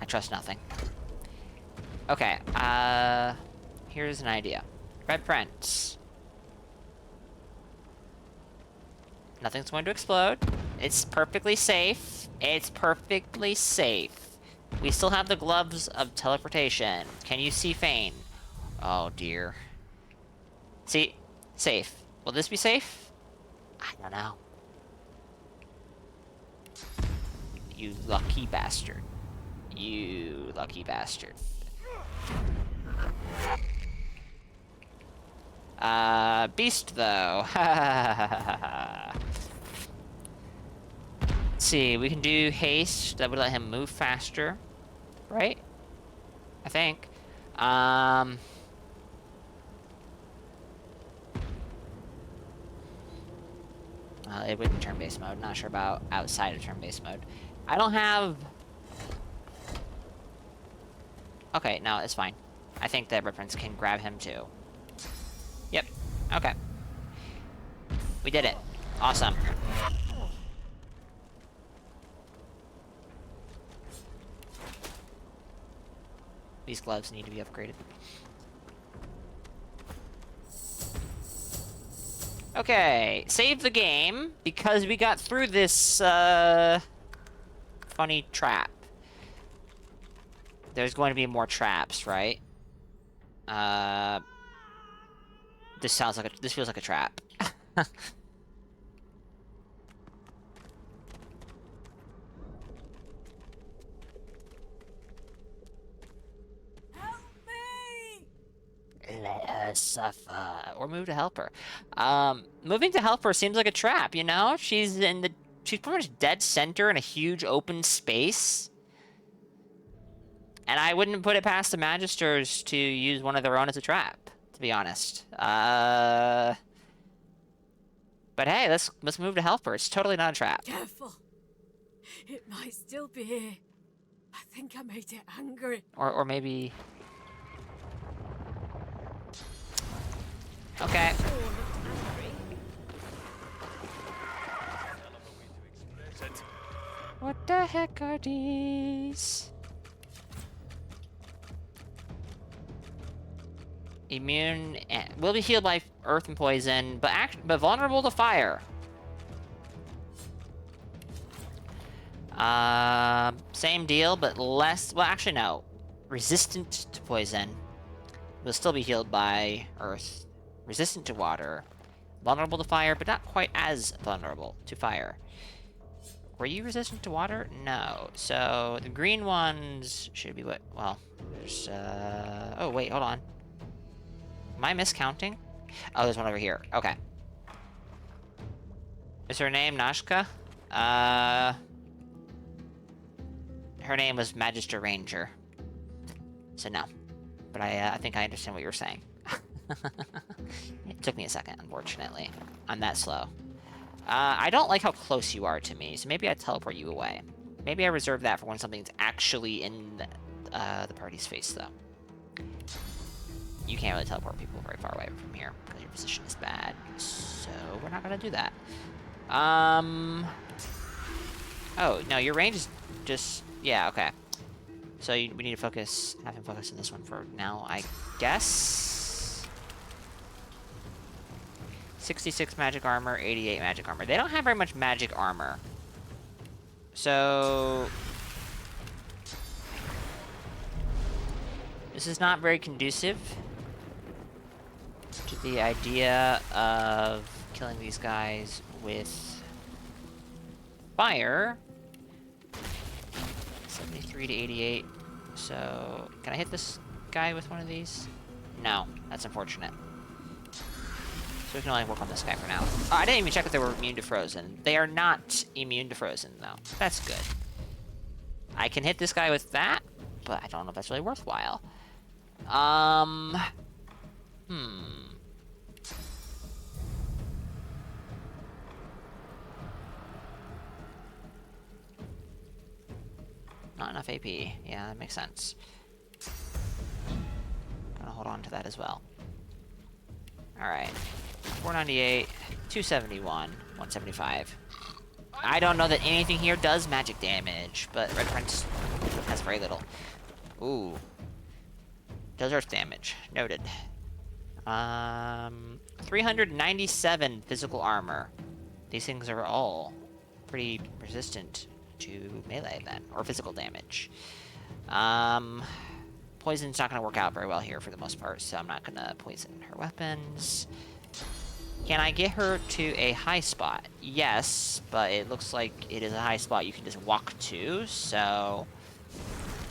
I trust nothing. Okay, here's an idea. Red Prince. Nothing's going to explode. It's perfectly safe. It's perfectly safe. We still have the gloves of teleportation. Can you see Fane? Oh, dear. See? Safe. Will this be safe? I don't know. You lucky bastard. You lucky bastard. Beast, though. Let's see, we can do haste. That would let him move faster. Right? I think. It wouldn't turn-based mode. Not sure about outside of turn-based mode. I don't have... Okay, no, it's fine. I think that Red Prince can grab him too. Yep. Okay. We did it. Awesome. These gloves need to be upgraded. Okay, save the game because we got through this funny trap. There's going to be more traps, right? This feels like a trap. Let her suffer. Or move to help her. Moving to help her seems like a trap, you know? She's pretty much dead center in a huge open space. And I wouldn't put it past the Magisters to use one of their own as a trap, to be honest. But hey, let's move to help her. It's totally not a trap. Careful. It might still be here. I think I made it angry. Or maybe... Okay. What the heck are these? Immune, will be healed by earth and poison, but vulnerable to fire. Same deal, but less. Well, actually, no. Resistant to poison. Will still be healed by earth. Resistant to water. Vulnerable to fire, but not quite as vulnerable to fire. Were you resistant to water? No. So the green ones should be what? Well, there's. Oh wait, hold on. Am I miscounting? Oh, there's one over here. Okay. Is her name Nashka? Her name was Magister Ranger. So no. But I think I understand what you were saying. It took me a second, unfortunately. I'm that slow. I don't like how close you are to me, so maybe I teleport you away. Maybe I reserve that for when something's actually in the party's face, though. You can't really teleport people very far away from here, because your position is bad. So, we're not going to do that. Oh, no, your range is just... Yeah, okay. So, we need to focus... Have him focus on this one for now, I guess. 66 magic armor, 88 magic armor. They don't have very much magic armor. So... This is not very conducive to the idea of killing these guys with fire. 73 to 88. So, can I hit this guy with one of these? No, that's unfortunate. So we can only work on this guy for now. Oh, I didn't even check if they were immune to frozen. They are not immune to frozen, though. That's good. I can hit this guy with that, but I don't know if that's really worthwhile. Not enough AP. Yeah, that makes sense. Gonna hold on to that as well. Alright. 498, 271, 175. I don't know that anything here does magic damage, but Red Prince has very little. Ooh. Does earth damage. Noted. 397 physical armor. These things are all pretty resistant to melee then, or physical damage. Poison's not going to work out very well here for the most part, so I'm not going to poison her weapons. Can I get her to a high spot? Yes, but it looks like it is a high spot you can just walk to, so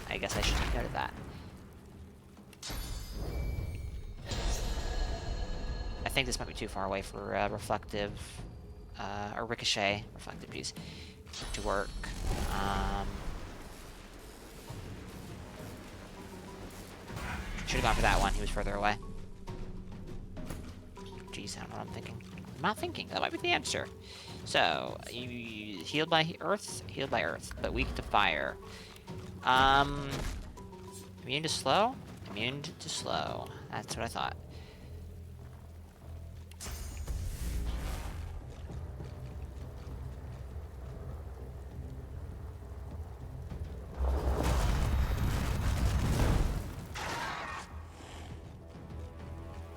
I guess I should take note of that. I think this might be too far away for reflective, or ricochet, reflective piece, to work. Should have gone for that one. He was further away. Jeez, I don't know what I'm thinking. I'm not thinking. That might be the answer. So, you healed by earth, but weak to fire. Immune to slow? Immune to slow. That's what I thought.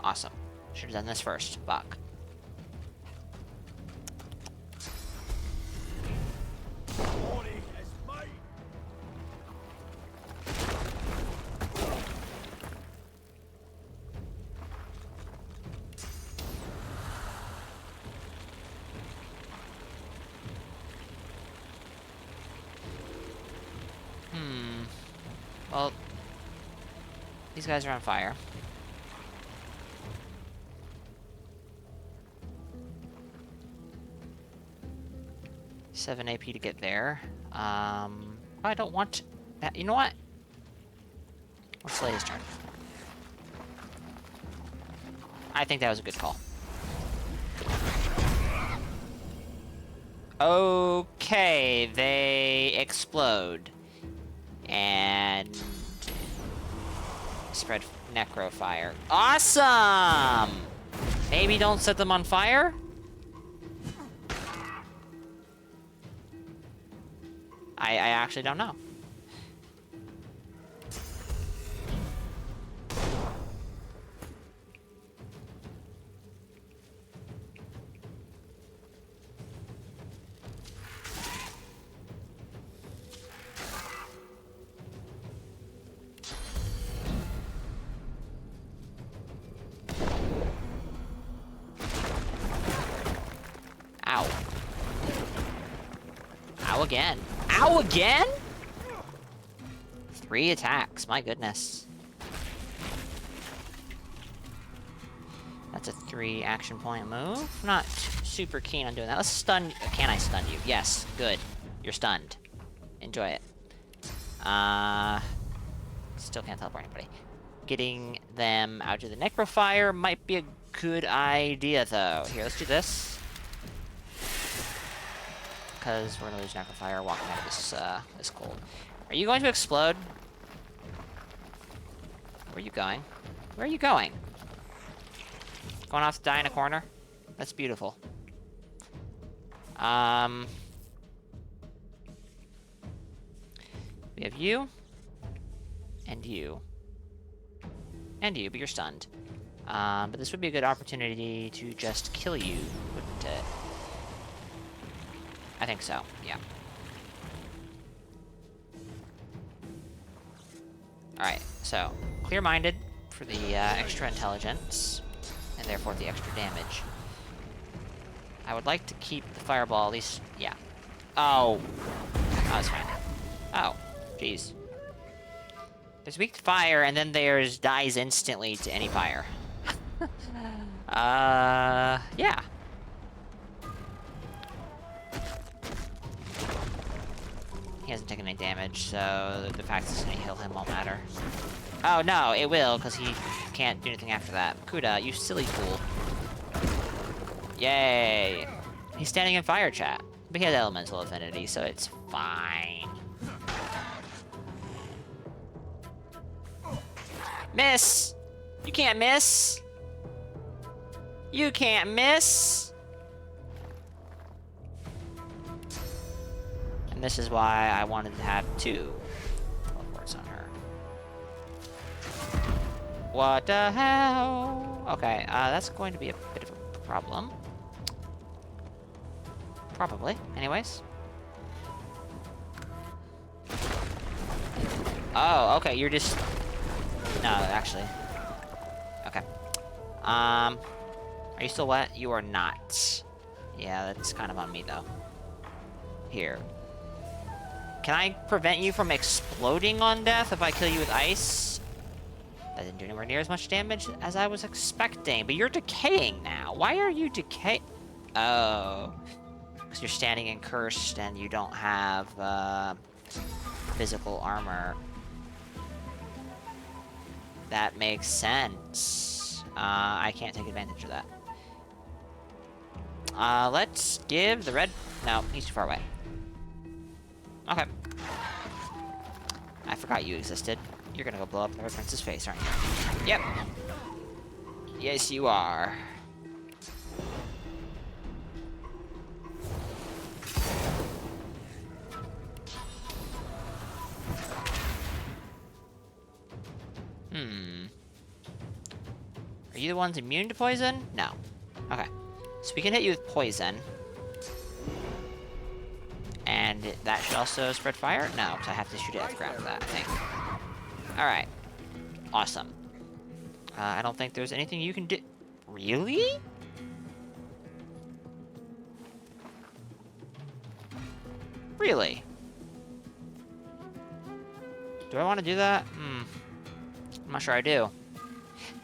Awesome. Should have done this first. Fuck. Well, these guys are on fire. $7 AP to get there. I don't want that. You know what? Let's slay his turn. I think that was a good call. Okay, they explode. And spread necro fire. Awesome! Maybe don't set them on fire? I actually don't know. Ow. Ow again. Ow again? 3 attacks, my goodness. That's a 3 action point move. Not super keen on doing that. Let's stun. Can I stun you? Yes, good. You're stunned. Enjoy it. Still can't teleport anybody. Getting them out of the necrofire might be a good idea, though. Here, let's do this. Because we're gonna lose necrofire walking out of this cold. Are you going to explode? Where are you going? Where are you going? Going off to die in a corner? That's beautiful. We have you. And you. And you, but you're stunned. But this would be a good opportunity to just kill you, wouldn't it? I think so, yeah. Alright, so, clear-minded for the extra intelligence, and therefore the extra damage. I would like to keep the fireball at least, yeah. Oh, that was fine. Oh, jeez. There's weak to fire, and then there's dies instantly to any fire. Yeah. He hasn't taken any damage, so the fact that it's gonna heal him won't matter. Oh, no, it will, because he can't do anything after that. Kuda, you silly fool. Yay. He's standing in fire chat. But he has elemental affinity, so it's fine. Miss! You can't miss! You can't miss! And this is why I wanted to have 2 teleports on her. What the hell? Okay, that's going to be a bit of a problem. Probably, anyways. Oh, okay, you're just... No, actually. Okay. Are you still wet? You are not. Yeah, that's kind of on me, though. Here. Can I prevent you from exploding on death if I kill you with ice? That didn't do anywhere near as much damage as I was expecting, but you're decaying now. Why are you decay? Oh. Because you're standing in cursed and you don't have, physical armor. That makes sense. I can't take advantage of that. Let's give the red... No, he's too far away. Okay. I forgot you existed. You're gonna go blow up the Red Prince's face, aren't you? Yep. Yes, you are. Are you the ones immune to poison? No. Okay. So we can hit you with poison. And that should also spread fire? No, because I have to shoot it at the ground for that, I think. Alright. Awesome. I don't think there's anything you can do... Really? Really? Do I want to do that? I'm not sure I do.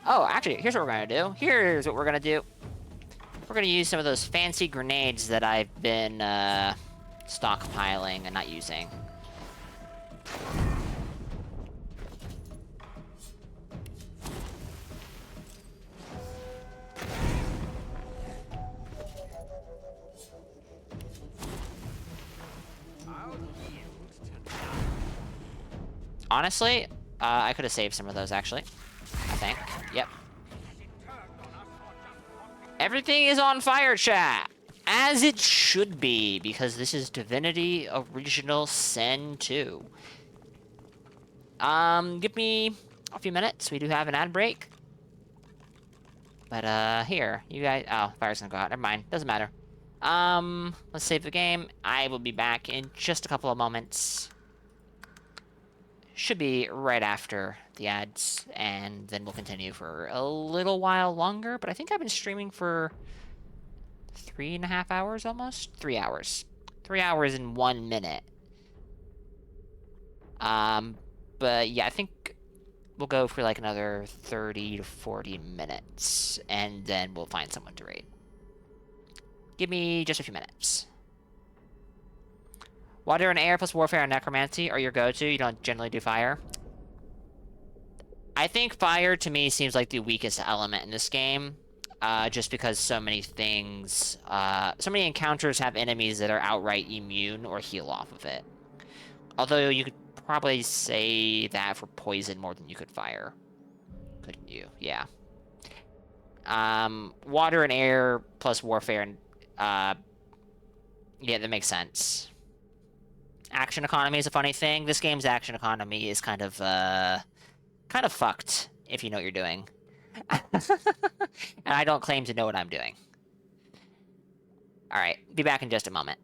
Oh, actually, here's what we're gonna do. Here's what we're gonna do. We're gonna use some of those fancy grenades that I've been, stockpiling and not using. Honestly, I could have saved some of those, actually. I think. Yep. Everything is on fire, chat! As it should be, because this is Divinity Original Sin 2. Give me a few minutes. We do have an ad break. But, here. You guys... Oh, fire's gonna go out. Never mind. Doesn't matter. Let's save the game. I will be back in just a couple of moments. Should be right after the ads, and then we'll continue for a little while longer, but I think I've been streaming for 3.5 hours almost? 3 hours. 3 hours and 1 minute. But yeah, I think we'll go for like another 30 to 40 minutes, and then we'll find someone to raid. Give me just a few minutes. Water and air plus warfare and necromancy are your go-to. You don't generally do fire. I think fire to me seems like the weakest element in this game. Just because so many things, so many encounters have enemies that are outright immune or heal off of it. Although you could probably say that for poison more than you could fire. Couldn't you? Yeah. Water and air plus warfare and, yeah, that makes sense. Action economy is a funny thing. This game's action economy is kind of fucked, if you know what you're doing. And I don't claim to know what I'm doing. Alright, be back in just a moment.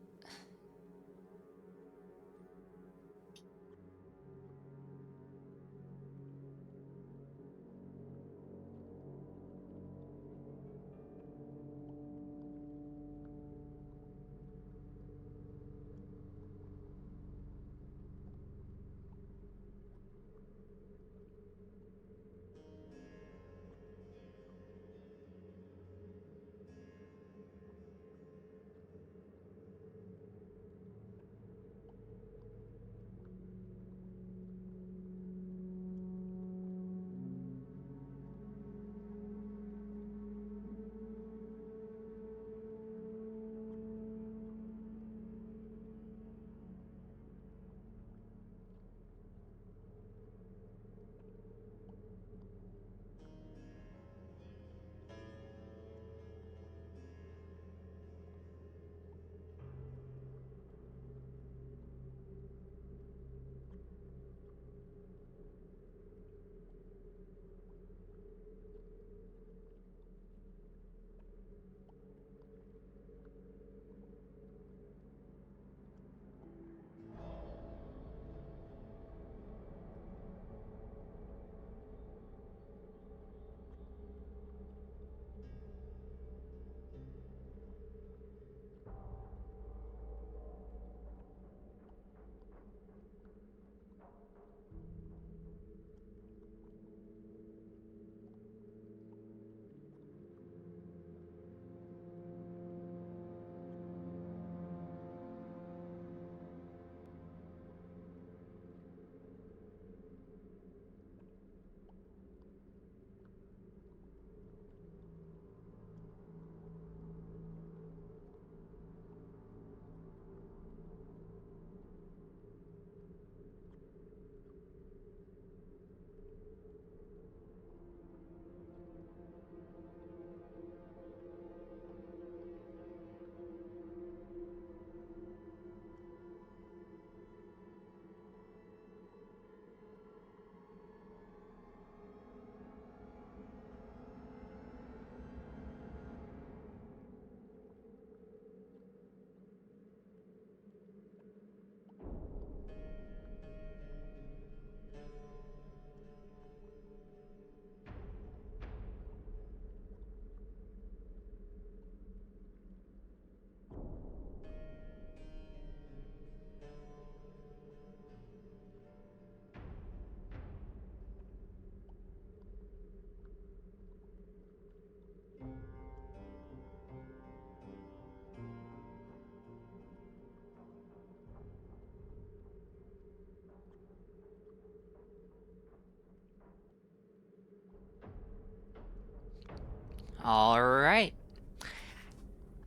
Alright.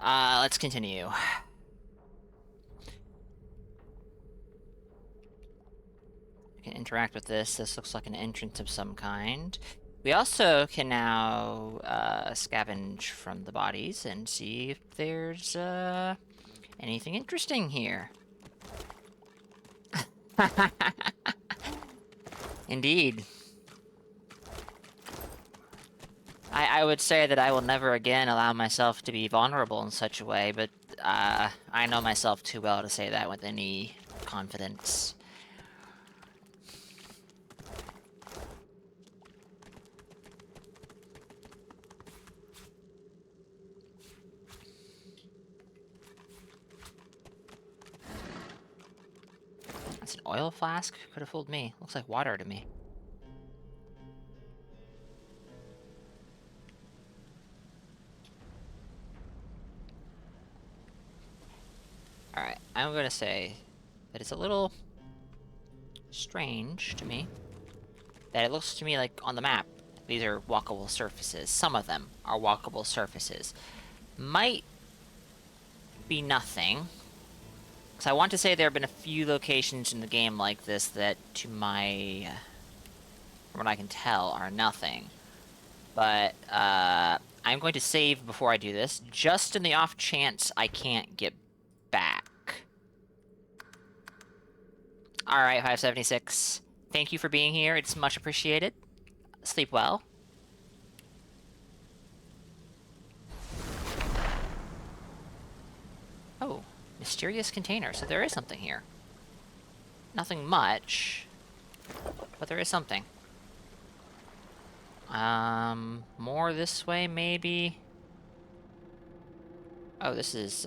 Let's continue. We can interact with this. This looks like an entrance of some kind. We also can now scavenge from the bodies and see if there's anything interesting here. Indeed. I would say that I will never again allow myself to be vulnerable in such a way, but I know myself too well to say that with any confidence. It's an oil flask? Could have fooled me. Looks like water to me. Alright, I'm gonna say that it's a little strange to me that it looks to me like on the map these are walkable surfaces. Some of them are walkable surfaces. Might be nothing. Because I want to say there have been a few locations in the game like this that, to my... from what I can tell, are nothing. But, I'm going to save before I do this, just in the off chance I can't get back. Alright, 576. Thank you for being here. It's much appreciated. Sleep well. Oh, mysterious container. So there is something here. Nothing much, but there is something. More this way, maybe? Oh, this is,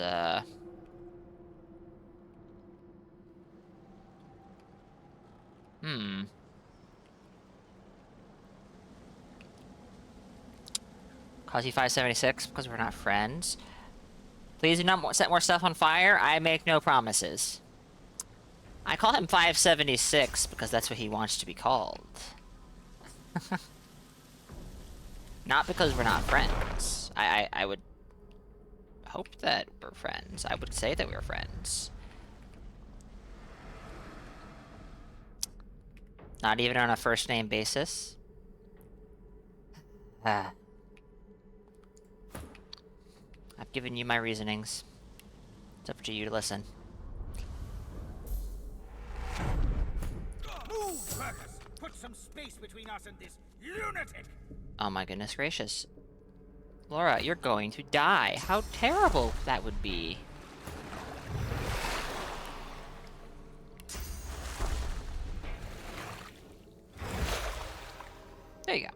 Cause you 576 because we're not friends. Please do not set more stuff on fire. I make no promises. I call him 576 because that's what he wants to be called. Not because we're not friends. I would hope that we're friends. I would say that we're friends. Not even on a first name basis. I've given you my reasonings. It's up to you to listen. Move, Marcus! Put some space between us and this lunatic! Oh my goodness gracious. Laura, you're going to die. How terrible that would be. There you go.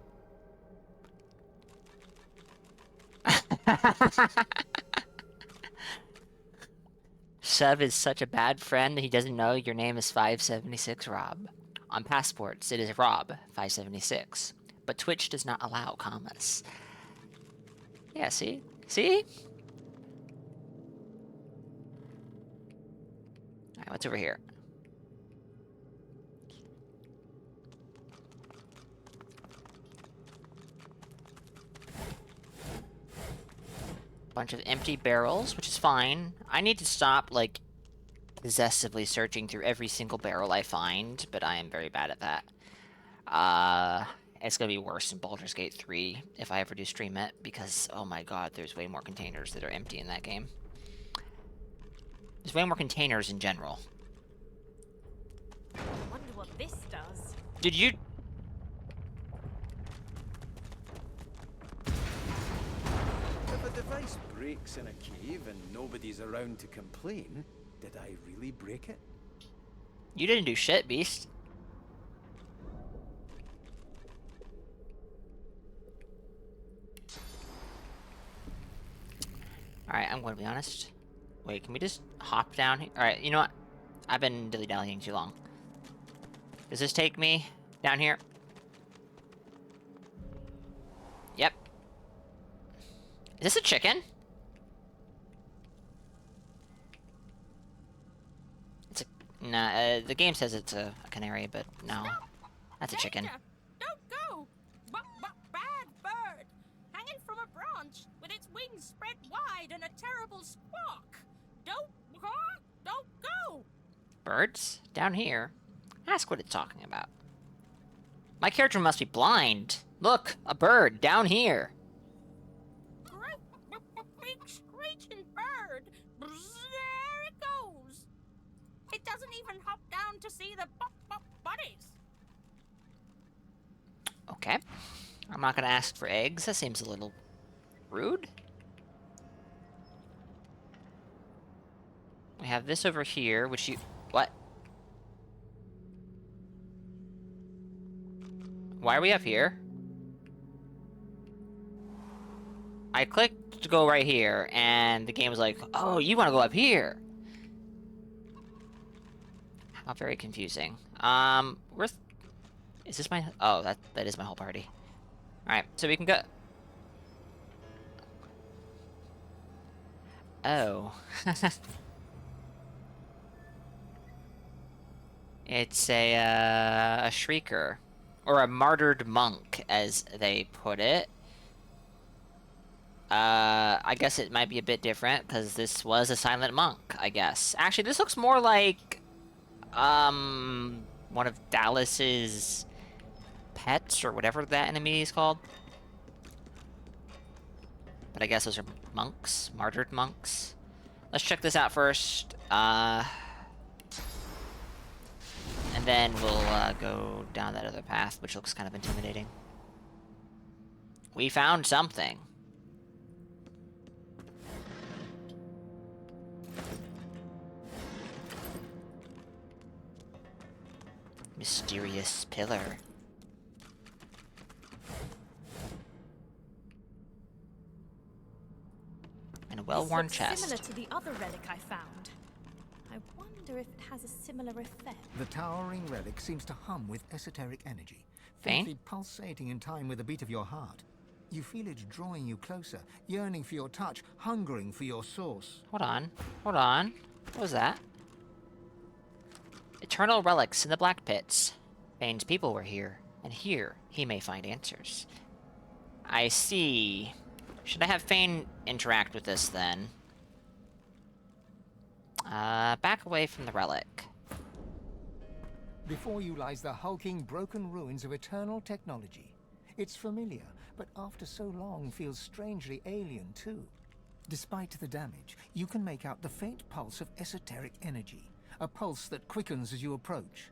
Sev is such a bad friend he doesn't know your name is 576 Rob. On passports, it is Rob 576. But Twitch does not allow commas. Yeah, see? See? Alright, what's over here? Bunch of empty barrels, which is fine. I need to stop, like, possessively searching through every single barrel I find, but I am very bad at that. It's gonna be worse in Baldur's Gate 3 if I ever do stream it, because, oh my god, there's way more containers that are empty in that game. There's way more containers in general. I wonder what this does. Did you... If a device breaks in a cave and nobody's around to complain, did I really break it? You didn't do shit, Beast. Alright, I'm going to be honest. Wait, can we just hop down here? Alright, you know what? I've been dilly-dallying too long. Does this take me down here? Yep. Is this a chicken? It's a... Nah, the game says it's a canary, but no. That's a chicken. Don't go! Bad bird! Hanging from a branch with its wings spread wide and a terrible squawk! Don't go! Birds? Down here? Ask what it's talking about. My character must be blind. Look, a bird down here. Big screeching bird! There it goes! It doesn't even hop down to see the buddies! Okay. I'm not gonna ask for eggs. That seems a little rude. We have this over here, which you... What? Why are we up here? I clicked to go right here, and the game was like, oh, you want to go up here. How very confusing. Where's... Is this my... Oh, that is my whole party. Alright, so we can go... Oh. It's a shrieker. Or a martyred monk, as they put it. I guess it might be a bit different, because this was a silent monk, I guess. Actually, this looks more like... one of Dallas's pets, or whatever that enemy is called. But I guess those are monks, martyred monks. Let's check this out first. And then we'll go down that other path, which looks kind of intimidating. We found something. Mysterious pillar. And a well-worn chest. Similar to the other relic I found. I wonder if it has a similar effect. The towering relic seems to hum with esoteric energy, Faint? faintly pulsating in time with the beat of your heart. You feel it drawing you closer, yearning for your touch, hungering for your source. Hold on. Hold on. What was that? Eternal relics in the Black Pits. Bane's people were here, and here he may find answers. I see. Should I have Fane interact with this, then? Back away from the relic. Before you lies the hulking, broken ruins of eternal technology. It's familiar, but after so long feels strangely alien, too. Despite the damage, you can make out the faint pulse of esoteric energy, a pulse that quickens as you approach.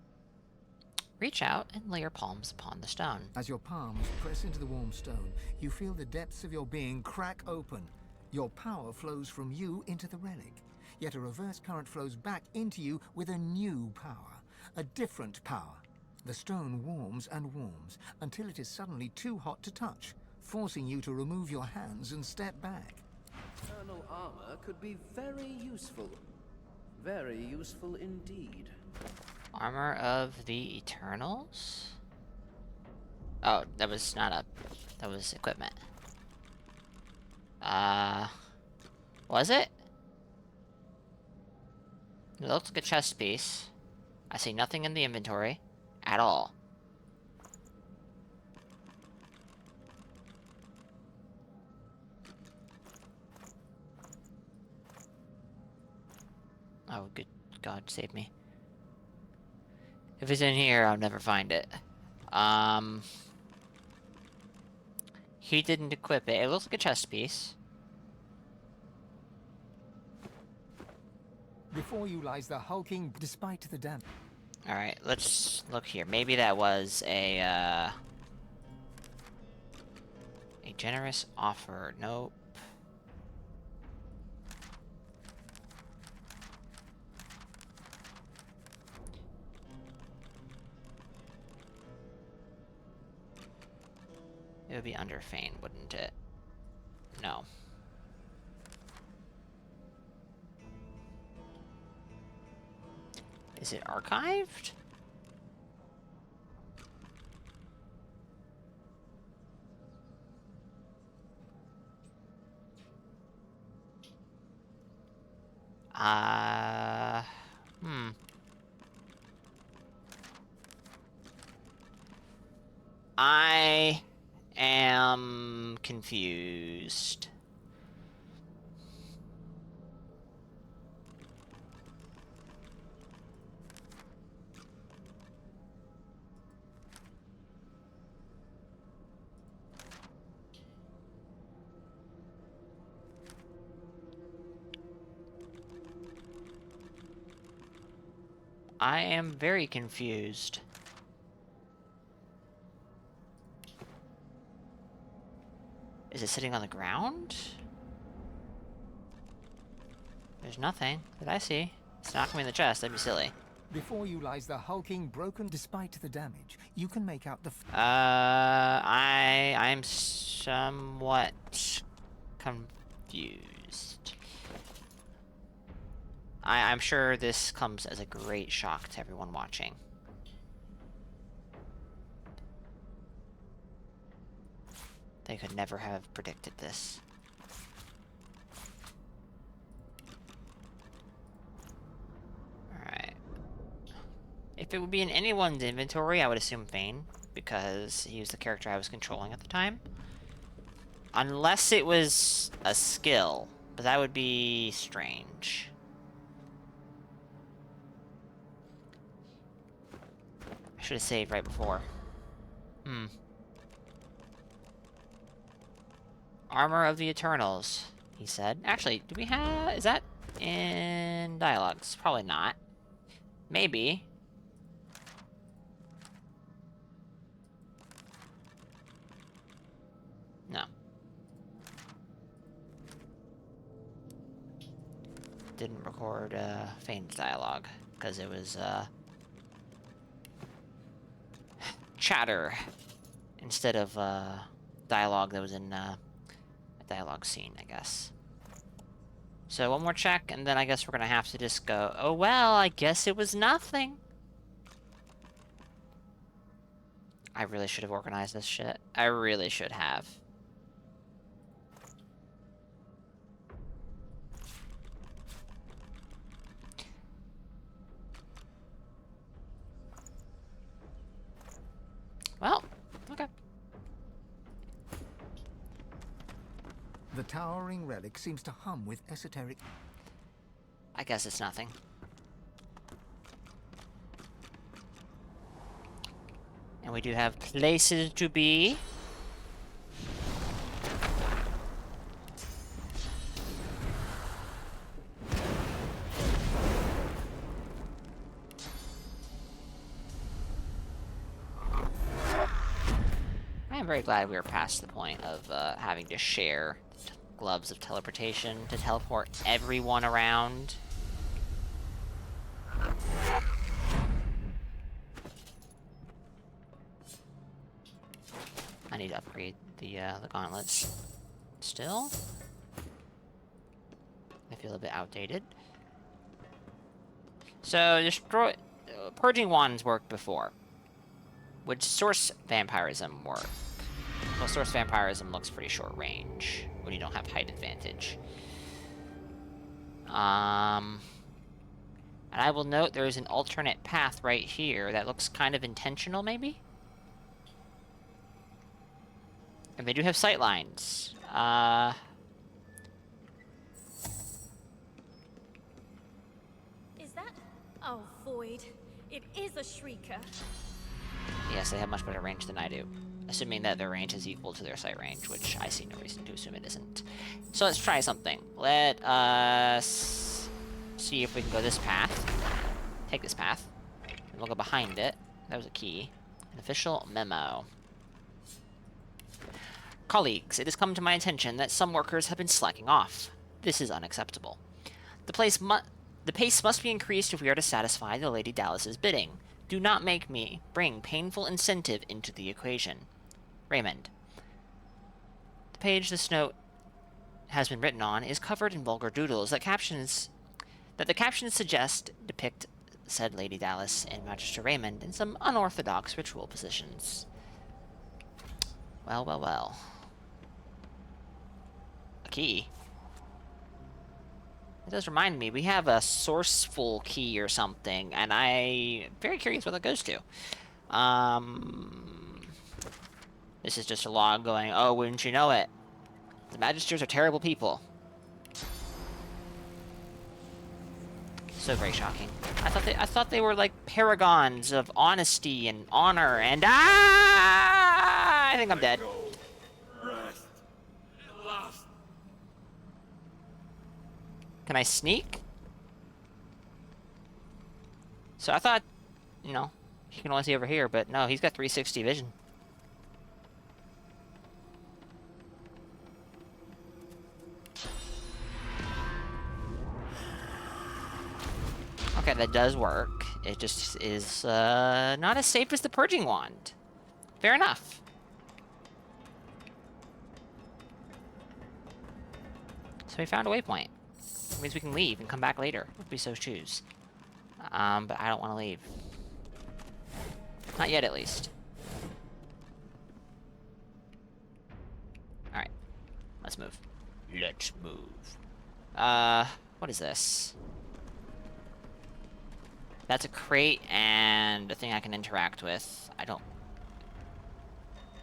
Reach out and lay your palms upon the stone. As your palms press into the warm stone, you feel the depths of your being crack open. Your power flows from you into the relic, yet a reverse current flows back into you with a new power, a different power. The stone warms and warms until it is suddenly too hot to touch, forcing you to remove your hands and step back. Eternal armor could be very useful. Very useful indeed. Armor of the Eternals? Oh, that was not a... That was equipment. Was it? It looks like a chest piece. I see nothing in the inventory. At all. Oh, good God, save me. If it's in here, I'll never find it. He didn't equip it. It looks like a chest piece. Before you lies the hulking, despite the damage. Alright, let's look here. Maybe that was a generous offer. Nope. It would be under Fane, wouldn't it? No. Is it archived? I am confused. I am very confused. Is it sitting on the ground? There's nothing that I see. It's not coming in the chest, that'd be silly. Before you lies the hulking, broken despite the damage. You can make out the... I'm somewhat confused. I'm sure this comes as a great shock to everyone watching. They could never have predicted this. Alright. If it would be in anyone's inventory, I would assume Vane, because he was the character I was controlling at the time. Unless it was a skill, but that would be strange. I should have saved right before. Armor of the Eternals, he said. Actually, do we have... is that in dialogues? Probably not. Maybe. No. Didn't record Fane's dialogue, because it was chatter instead of dialogue that was in a dialogue scene, I guess. So one more check, and then I guess we're gonna have to just go, oh well, I guess it was nothing. I really should have organized this shit. I really should have. Well, okay. The towering relic seems to hum with esoteric... I guess it's nothing. And we do have places to be. I'm very glad we were past the point of having to share gloves of teleportation to teleport everyone around. I need to upgrade the gauntlets. Still, I feel a bit outdated. So destroy purging wands worked before. Would source vampirism work? Well, source vampirism looks pretty short range when you don't have height advantage. And I will note there is an alternate path right here that looks kind of intentional, maybe? And they do have sight lines. Is that... oh, Void. It is a shrieker. Yes, they have much better range than I do. Assuming that their range is equal to their sight range, which I see no reason to assume it isn't. So let's try something. Let us see if we can go this path. Take this path. And we'll go behind it. That was a key. An official memo. Colleagues, it has come to my attention that some workers have been slacking off. This is unacceptable. The pace must be increased if we are to satisfy the Lady Dallas's bidding. Do not make me bring painful incentive into the equation. Raymond. The page this note has been written on is covered in vulgar doodles that the captions suggest depict said Lady Dallas and Magister Raymond in some unorthodox ritual positions. Well, well, well. A key. It does remind me, we have a sourceful key or something, and I'm very curious what that goes to. This is just a log going, oh, wouldn't you know it? The Magisters are terrible people. So very shocking. I thought they were like paragons of honesty and honor, and I think I'm dead. Can I sneak? So I thought, you know, he can only see over here, but no, he's got 360 vision. Okay, that does work. It just is not as safe as the purging wand. Fair enough. So we found a waypoint. It means we can leave and come back later, if we so choose. But I don't want to leave. Not yet, at least. Alright. Let's move. Let's move. What is this? That's a crate and a thing I can interact with. I don't...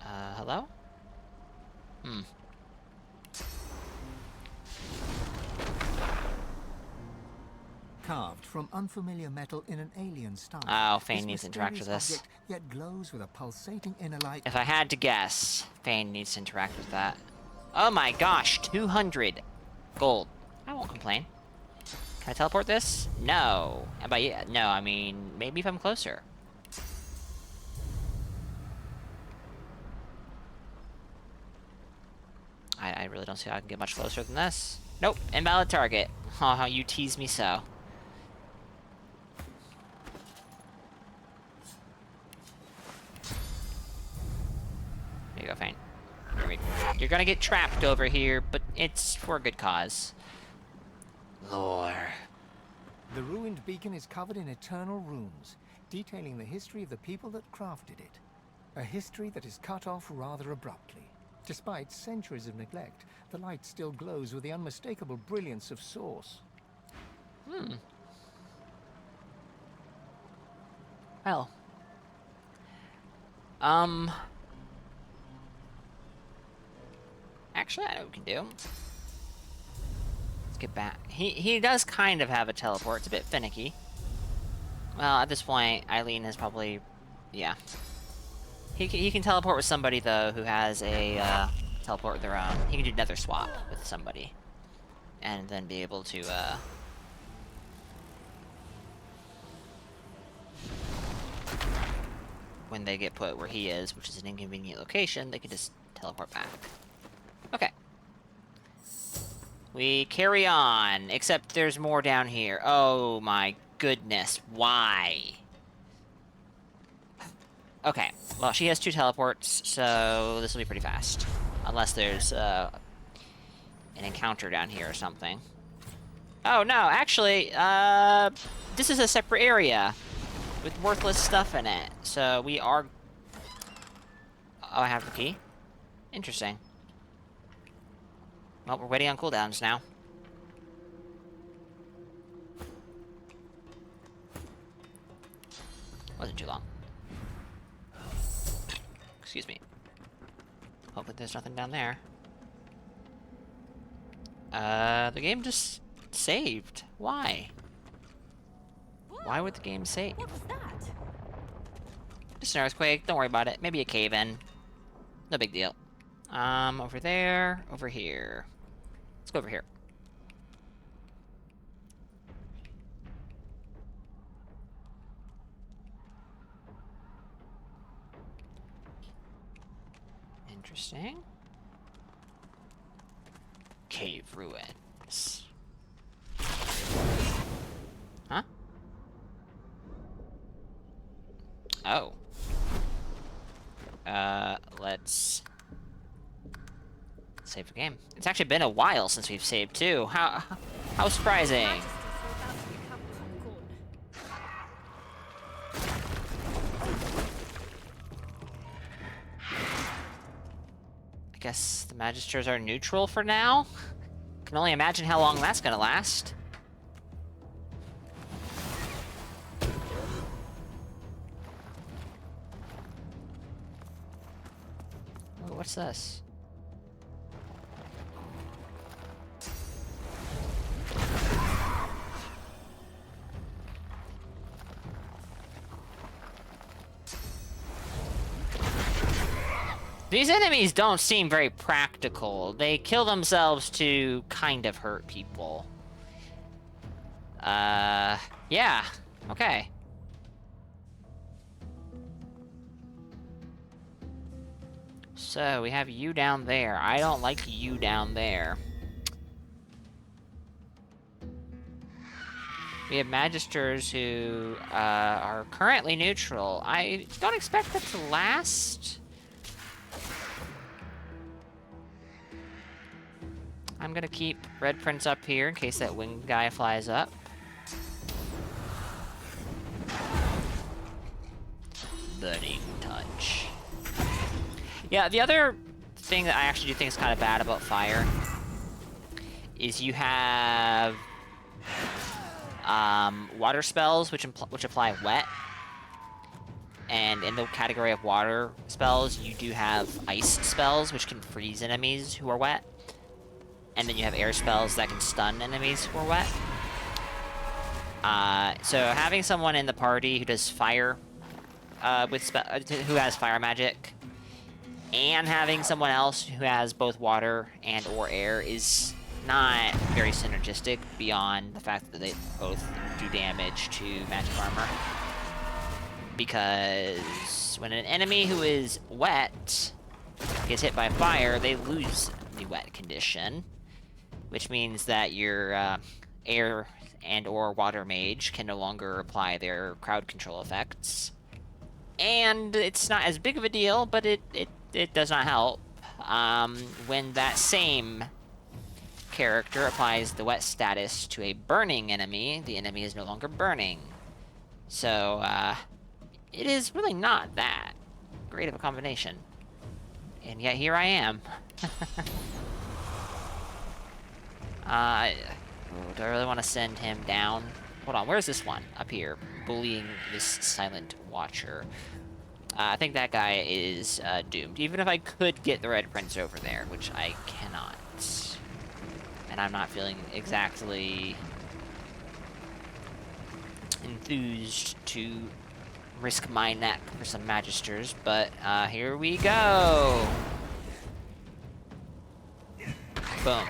hello? Hmm. Carved from unfamiliar metal in an alien style. Oh, Fane needs to interact with this. Object yet glows with a pulsating inner light. If I had to guess, Fane needs to interact with that. Oh my gosh, 200 gold. I won't complain. Can I teleport this? No. And by yeah, no, I mean, maybe if I'm closer. I really don't see how I can get much closer than this. Nope, invalid target. Oh, how you tease me so. There you go, Fane. You're gonna get trapped over here, but it's for a good cause. Lore. The ruined beacon is covered in eternal runes, detailing the history of the people that crafted it. A history that is cut off rather abruptly. Despite centuries of neglect, the light still glows with the unmistakable brilliance of Source. Well. Actually, I know what we can do. Let's get back. He does kind of have a teleport. It's a bit finicky. Well, at this point, Eileen has probably... Yeah. He can teleport with somebody, though, who has a teleport of their own. He can do another swap with somebody. And then be able to, when they get put where he is, which is an inconvenient location, they can just teleport back. Okay. We carry on, except there's more down here. Oh my goodness, why? Okay, well, she has 2 teleports, so this will be pretty fast. Unless there's, an encounter down here or something. Oh, no, actually, this is a separate area with worthless stuff in it. So we are... Oh, I have the key? Interesting. Well, we're waiting on cooldowns now. Wasn't too long. Excuse me. Hopefully there's nothing down there. The game just saved. Why? Why would the game save? What was that? Just an earthquake. Don't worry about it. Maybe a cave-in. No big deal. Over there. Over here. Let's go over here. Interesting. Cave ruins. Huh? Oh. Let's save the game. It's actually been a while since we've saved too. How surprising. I guess the Magisters are neutral for now? Can only imagine how long that's gonna last. Oh, what's this? These enemies don't seem very practical. They kill themselves to kind of hurt people. Yeah. Okay. So, we have you down there. I don't like you down there. We have Magisters who, are currently neutral. I don't expect that to last. I'm gonna keep Red Prince up here in case that winged guy flies up. Burning touch. Yeah, the other thing that I actually do think is kind of bad about fire is you have water spells which apply wet, and in the category of water spells you do have ice spells which can freeze enemies who are wet, and then you have air spells that can stun enemies who are wet. So having someone in the party who does fire who has fire magic, and having someone else who has both water and or air is not very synergistic beyond the fact that they both do damage to magic armor. Because when an enemy who is wet gets hit by fire, they lose the wet condition, which means that your air and or water mage can no longer apply their crowd control effects. And it's not as big of a deal, but it does not help when that same character applies the wet status to a burning enemy. The enemy is no longer burning. So, it is really not that great of a combination. And yet here I am. Do I really want to send him down? Hold on, where's this one? Up here, bullying this silent watcher. I think that guy is doomed. Even if I could get the Red Prince over there, which I cannot. And I'm not feeling exactly enthused to risk my neck for some Magisters, but here we go. Boom.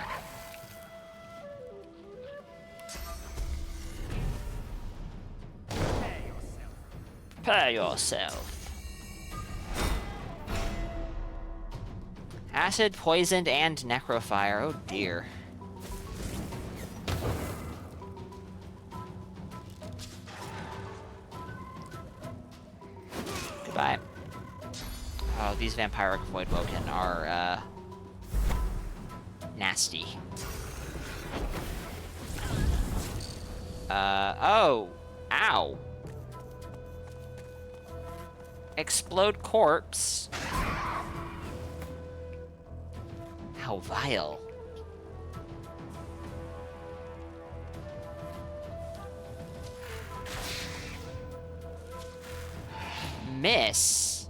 Prepare yourself. Acid, poisoned, and necrofire. Oh dear. Goodbye. Oh, these vampiric Voidwoken are, nasty. Oh! Ow! Explode corpse? How vile. Miss?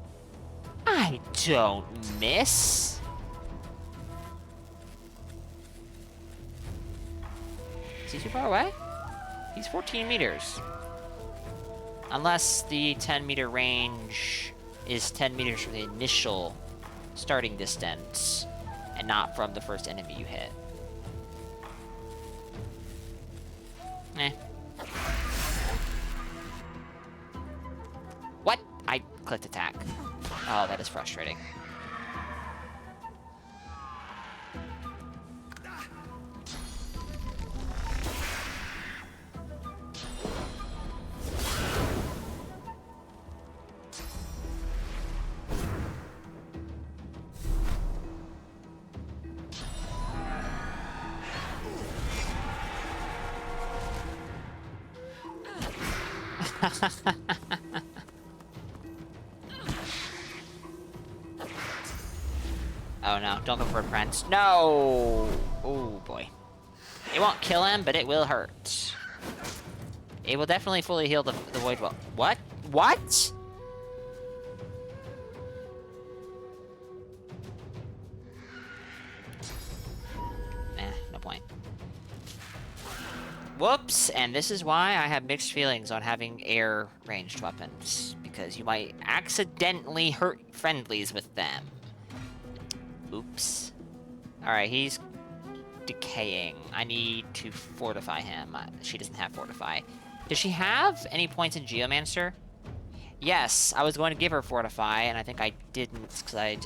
I don't miss. Is he too far away? He's 14 meters. Unless the 10-meter range is 10 meters from the initial starting distance, and not from the first enemy you hit. Eh. What? I clicked attack. Oh, that is frustrating. Oh no, don't go for a Prince. No! Oh boy. It won't kill him, but it will hurt. It will definitely fully heal the Void Well. What? What? No point. Whoops, and this is why I have mixed feelings on having air ranged weapons, because you might accidentally hurt friendlies with them. Oops. Alright, he's decaying. I need to fortify him. She doesn't have fortify. Does she have any points in Geomancer? Yes, I was going to give her fortify, and I think I didn't, because I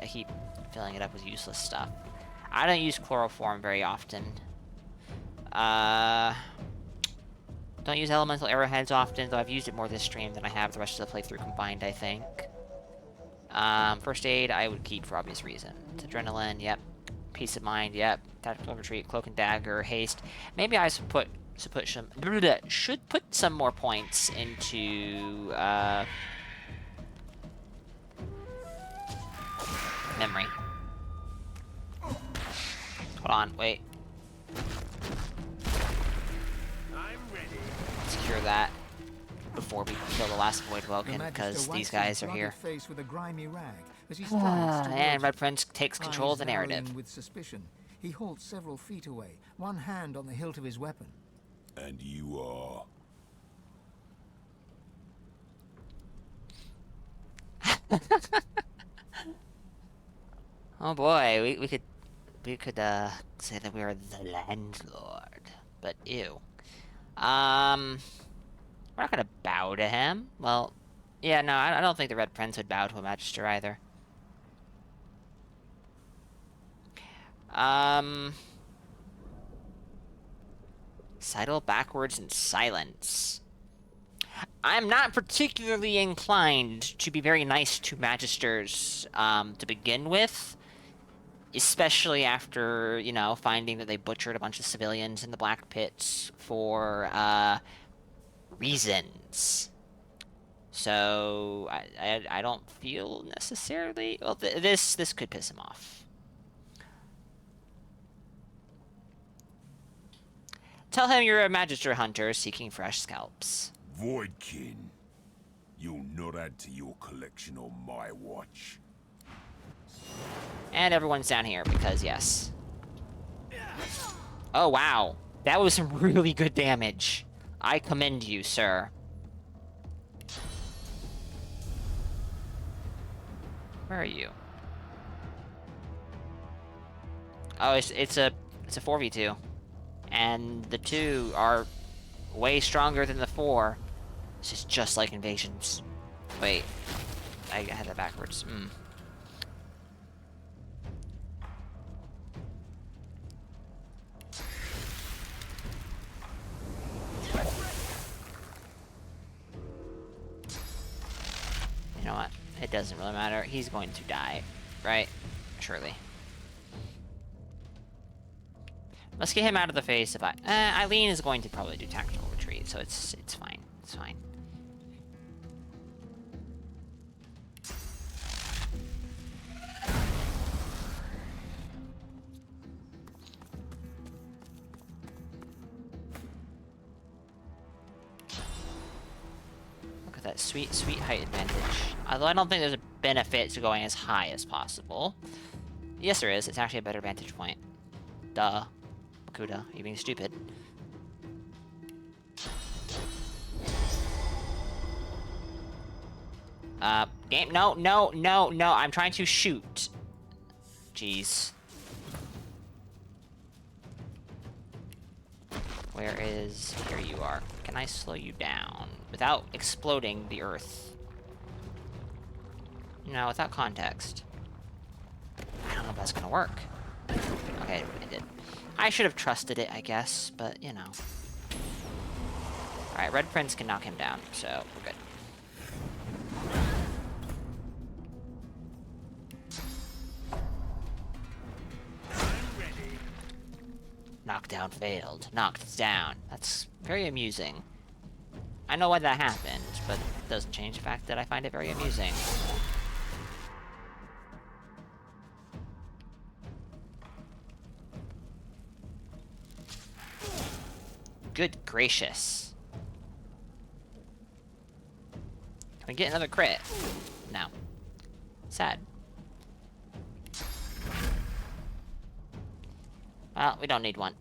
keep filling it up with useless stuff. I don't use chloroform very often. Don't use elemental arrowheads often, though I've used it more this stream than I have the rest of the playthrough combined, I think. First aid I would keep for obvious reasons. Adrenaline, yep. Peace of mind, yep. Tactical retreat, cloak and dagger, haste. Maybe I should put some more points into memory. Hold on, wait. I'm ready. Secure that before we kill the last Void Welkin, because these guys are here. Face with a grimy rag as he strides And Red Prince takes control of the narrative. With suspicion, he halts several feet away, one hand on the hilt of his weapon. And you are? Oh boy, we could say that we are the landlord, but ew. We're not gonna bow to him. Well, yeah, no, I don't think the Red Prince would bow to a Magister either. Sidle backwards in silence. I'm not particularly inclined to be very nice to Magisters to begin with. Especially after, you know, finding that they butchered a bunch of civilians in the Black Pits for, reasons. So, I don't feel necessarily... Well, this could piss him off. Tell him you're a Magister hunter seeking fresh scalps. Voidkin, you'll not add to your collection on my watch. And everyone's down here, because yes. Oh, wow. That was some really good damage. I commend you, sir. Where are you? Oh, it's a 4v2. And the 2 are way stronger than the 4. This is just like Invasions. Wait. I had that backwards. You know what? It doesn't really matter. He's going to die, right? Surely. Let's get him out of the face if Eileen is going to probably do tactical retreat, so it's fine. It's fine. Look at that sweet, sweet height advantage. Although I don't think there's a benefit to going as high as possible. Yes, there is. It's actually a better vantage point. Duh. Kuda, you being stupid. Game, no, I'm trying to shoot. Jeez. Where is... Here you are. Can I slow you down without exploding the earth? No, without context. I don't know if that's gonna work. Okay, it really did. I should have trusted it, I guess, but, you know. Alright, Red Prince can knock him down, so we're good. Knockdown failed. Knocked down. That's very amusing. I know why that happened, but it doesn't change the fact that I find it very amusing. Good gracious. Can we get another crit? No. Sad. Well, we don't need one.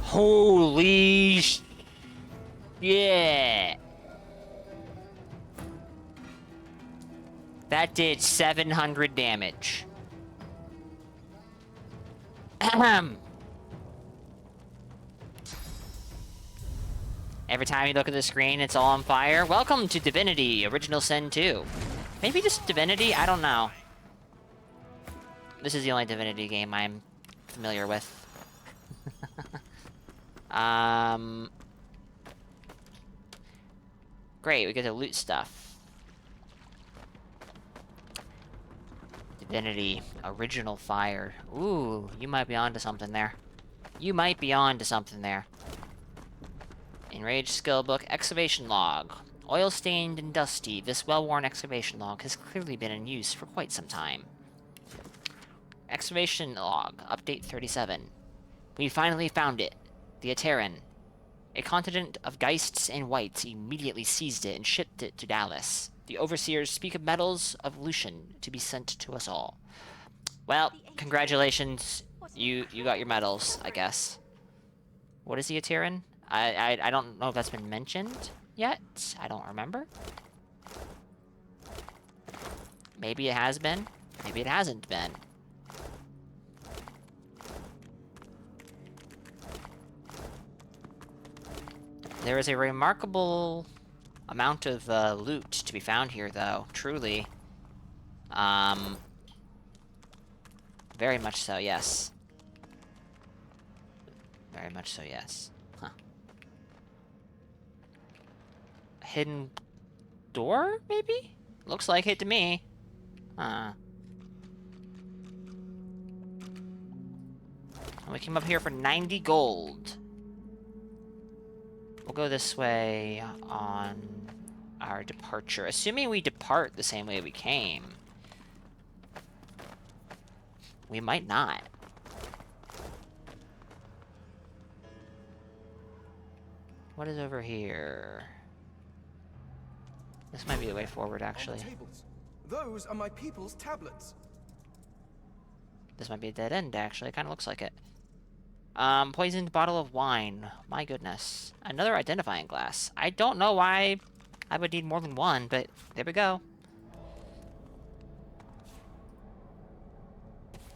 Holy yeah. That did 700 damage. Ahem. Every time you look at the screen, it's all on fire. Welcome to Divinity, Original Sin 2. Maybe just Divinity? I don't know. This is the only Divinity game I'm familiar with. Great, we get to loot stuff. Divinity, original fire. Ooh, you might be onto something there. You might be onto something there. Enraged skill book, excavation log. Oil-stained and dusty, this well-worn excavation log has clearly been in use for quite some time. Excavation log, update 37. We finally found it. The Ateran. A continent of Geists and Wights immediately seized it and shipped it to Dallas. The overseers speak of medals of Lucian to be sent to us all. Well, congratulations. You got your medals, I guess. What is the Ateran? I don't know if that's been mentioned yet. I don't remember. Maybe it has been. Maybe it hasn't been. There is a remarkable amount of loot to be found here, though. Truly. Very much so, yes. Very much so, yes. Huh. Hidden door, maybe? Looks like it to me. Huh. We came up here for 90 gold. We'll go this way on our departure. Assuming we depart the same way we came. We might not. What is over here? This might be the way forward, actually. Those are my people's tablets. This might be a dead end, actually. It kind of looks like it. Poisoned bottle of wine. My goodness. Another identifying glass. I don't know why I would need more than one, but there we go.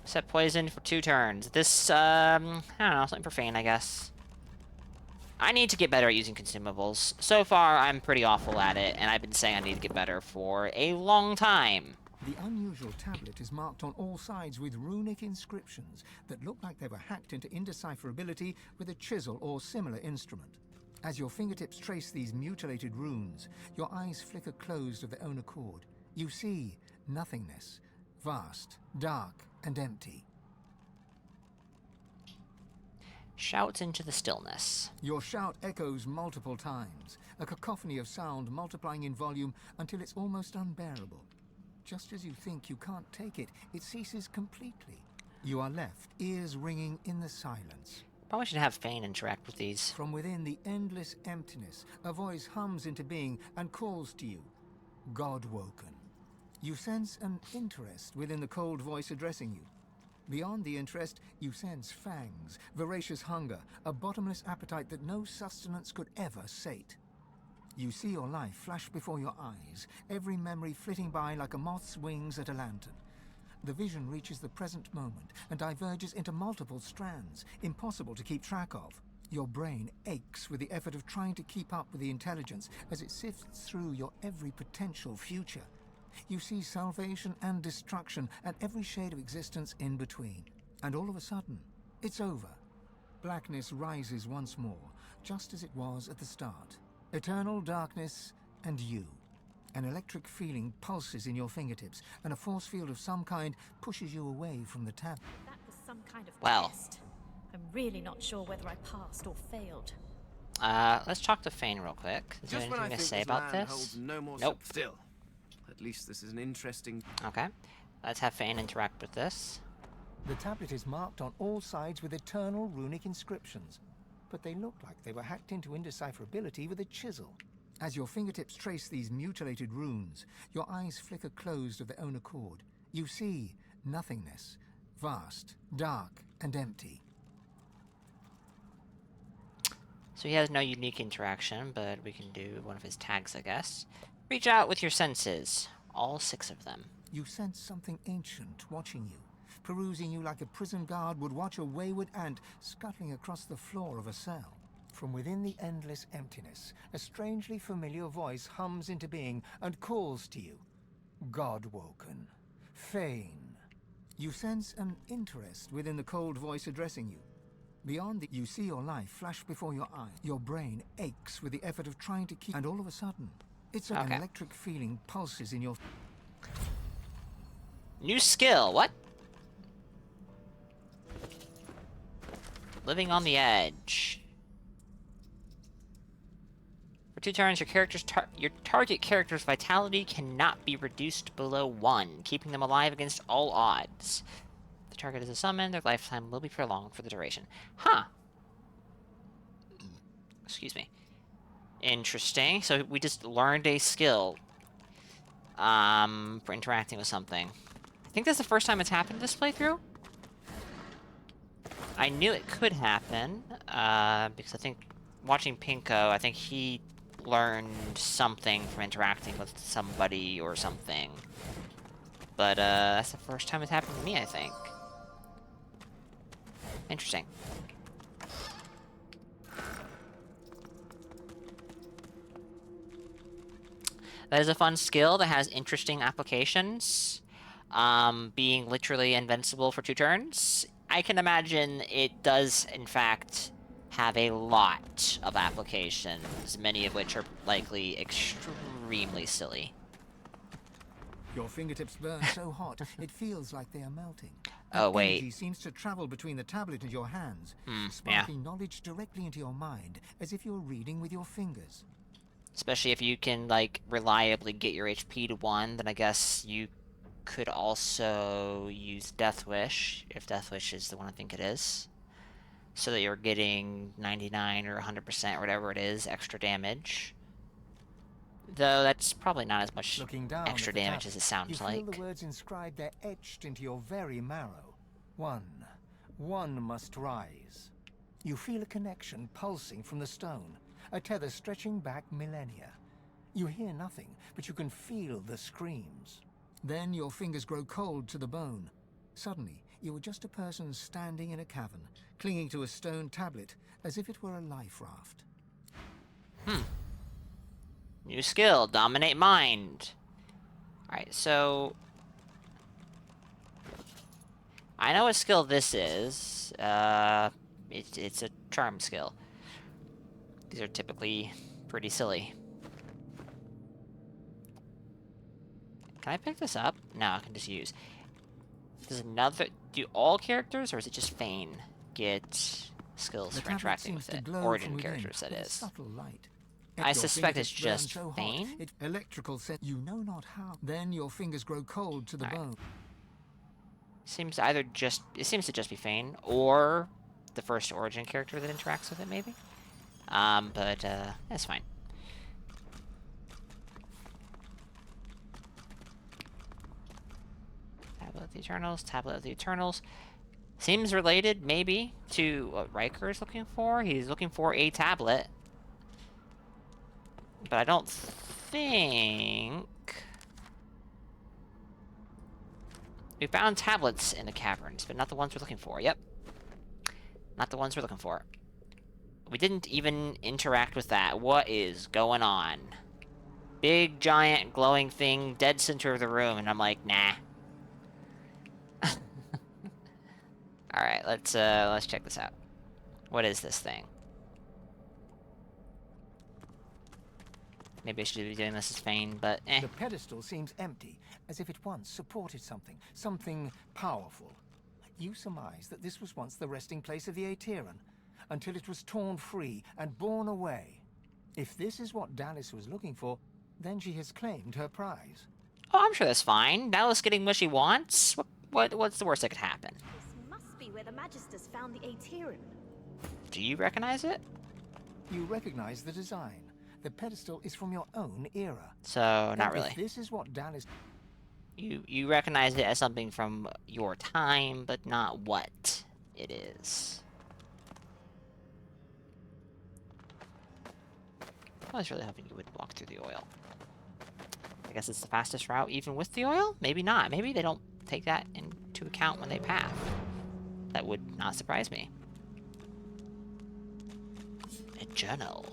Set poison for 2 turns. This, I don't know, something for Fane, I guess. I need to get better at using consumables. So far, I'm pretty awful at it, and I've been saying I need to get better for a long time. The unusual tablet is marked on all sides with runic inscriptions that look like they were hacked into indecipherability with a chisel or similar instrument. As your fingertips trace these mutilated runes, your eyes flicker closed of their own accord. You see nothingness, vast, dark, and empty. Shouts into the stillness. Your shout echoes multiple times, a cacophony of sound multiplying in volume until it's almost unbearable. Just as you think you can't take it, it ceases completely. You are left, ears ringing in the silence. Probably should have Fane interact with these. From within the endless emptiness, a voice hums into being and calls to you. God-woken. You sense an interest within the cold voice addressing you. Beyond the interest, you sense fangs, voracious hunger, a bottomless appetite that no sustenance could ever sate. You see your life flash before your eyes, every memory flitting by like a moth's wings at a lantern. The vision reaches the present moment and diverges into multiple strands, impossible to keep track of. Your brain aches with the effort of trying to keep up with the intelligence as it sifts through your every potential future. You see salvation and destruction and every shade of existence in between. And all of a sudden, it's over. Blackness rises once more, just as it was at the start. Eternal darkness and you. An electric feeling pulses in your fingertips, and a force field of some kind pushes you away from the tab. That was some kind of Well. test. I'm really not sure whether I passed or failed. Let's talk to Fane real quick. Is there anything to say about this? Holds no more Nope. Still, at least this is an interesting. Okay. Let's have Fane interact with this. The tablet is marked on all sides with eternal runic inscriptions, but they look like they were hacked into indecipherability with a chisel. As your fingertips trace these mutilated runes, your eyes flicker closed of their own accord. You see nothingness, vast, dark, and empty. So he has no unique interaction, but we can do one of his tags, I guess. Reach out with your senses. All 6 of them. You sense something ancient watching you, perusing you like a prison guard would watch a wayward ant scuttling across the floor of a cell. From within the endless emptiness, a strangely familiar voice hums into being and calls to you. God-woken. Fane. You sense an interest within the cold voice addressing you. Beyond you see your life flash before your eyes. Your brain aches with the effort of trying to keep... And all of a sudden, it's an electric feeling pulses in your... New skill, what? Living on the edge. For 2 turns, your target character's vitality cannot be reduced below 1, keeping them alive against all odds. If the target is a summon, their lifetime will be prolonged for the duration. Huh. Excuse me. Interesting. So we just learned a skill for interacting with something. I think that's the first time it's happened this playthrough. I knew it could happen, because I think watching Pinko, I think he learned something from interacting with somebody or something. But that's the first time it's happened to me, I think. Interesting. That is a fun skill that has interesting applications. Being literally invincible for 2 turns. I can imagine it does, in fact, have a lot of applications, many of which are likely extremely silly. Your fingertips burn so hot, it feels like they are melting. Oh, wait. Energy seems to travel between the tablet and your hands, yeah. sparking knowledge directly into your mind, as if you're reading with your fingers. Especially if you can, like, reliably get your HP to 1, then I guess you could also use Death Wish, if Death Wish is the one I think it is. So that you're getting 99 or 100% or whatever it is, extra damage. Though that's probably not as much extra damage as it sounds like. You feel the words inscribed there etched into your very marrow. One must rise. You feel a connection pulsing from the stone, a tether stretching back millennia. You hear nothing, but you can feel the screams. Then your fingers grow cold to the bone. Suddenly, you are just a person standing in a cavern, clinging to a stone tablet, as if it were a life raft. New skill, Dominate Mind. Alright, so... I know what skill this is. It's a charm skill. These are typically pretty silly. Can I pick this up? No, I can just use. Do all characters, or is it just Fane, get skills for interacting with it? Origin characters, that is. I suspect it's just Fane. Electrical set. You know not how. Then your fingers grow cold to the bone. It seems to just be Fane, or the first Origin character that interacts with it, maybe. But that's fine. Tablet of the Eternals, Tablet of the Eternals. Seems related, maybe, to what Riker is looking for. He's looking for a tablet. But I don't think... We found tablets in the caverns, but not the ones we're looking for. Yep. Not the ones we're looking for. We didn't even interact with that. What is going on? Big, giant, glowing thing, dead center of the room, and I'm like, nah. Alright, let's check this out. What is this thing? Maybe I should be doing this as Fane, but eh. The pedestal seems empty, as if it once supported something powerful. You surmise that this was once the resting place of the Aetheran, until it was torn free and borne away. If this is what Dallas was looking for, then she has claimed her prize. Oh, I'm sure that's fine. Dallas getting what she wants? What's the worst that could happen? This must be where the Magisters found the Aetheran. Do you recognize it? You recognize the design. The pedestal is from your own era. So, not really. If this is what Dallas... You recognize it as something from your time, but not what it is. I was really hoping you would walk through the oil. I guess it's the fastest route even with the oil? Maybe not. Maybe they don't take that into account when they path. That would not surprise me. A journal.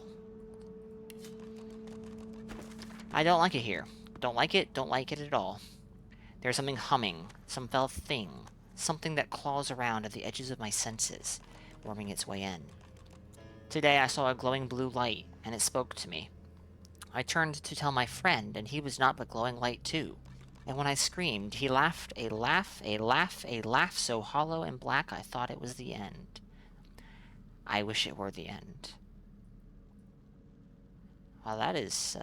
I don't like it here. Don't like it at all. There's something humming. Some fell thing. Something that claws around at the edges of my senses, worming its way in. Today I saw a glowing blue light, and it spoke to me. I turned to tell my friend, and he was not but glowing light too. And when I screamed, he laughed a laugh, a laugh, a laugh so hollow and black I thought it was the end. I wish it were the end. Well, that is,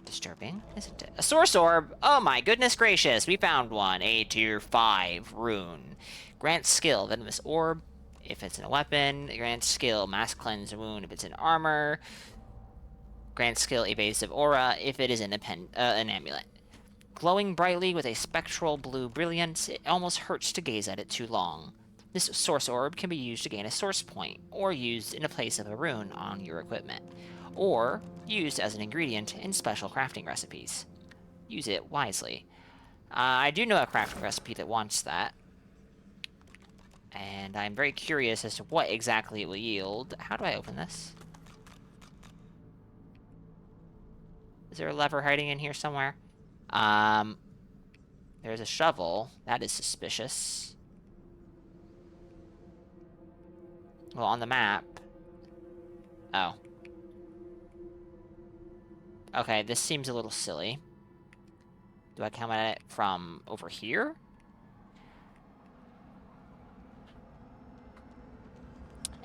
disturbing, isn't it? A source orb! Oh my goodness gracious, we found one. A tier 5 rune. Grants skill, venomous orb if it's in a weapon. Grants skill, mass cleanse wound if it's in armor. Grants skill, evasive aura if it is in an amulet. Glowing brightly with a spectral blue brilliance, it almost hurts to gaze at it too long. This source orb can be used to gain a source point, or used in a place of a rune on your equipment, or used as an ingredient in special crafting recipes. Use it wisely. I do know a crafting recipe that wants that, and I'm very curious as to what exactly it will yield. How do I open this? Is there a lever hiding in here somewhere? There's a shovel. That is suspicious. Well, on the map. Oh. Okay, this seems a little silly. Do I come at it from over here?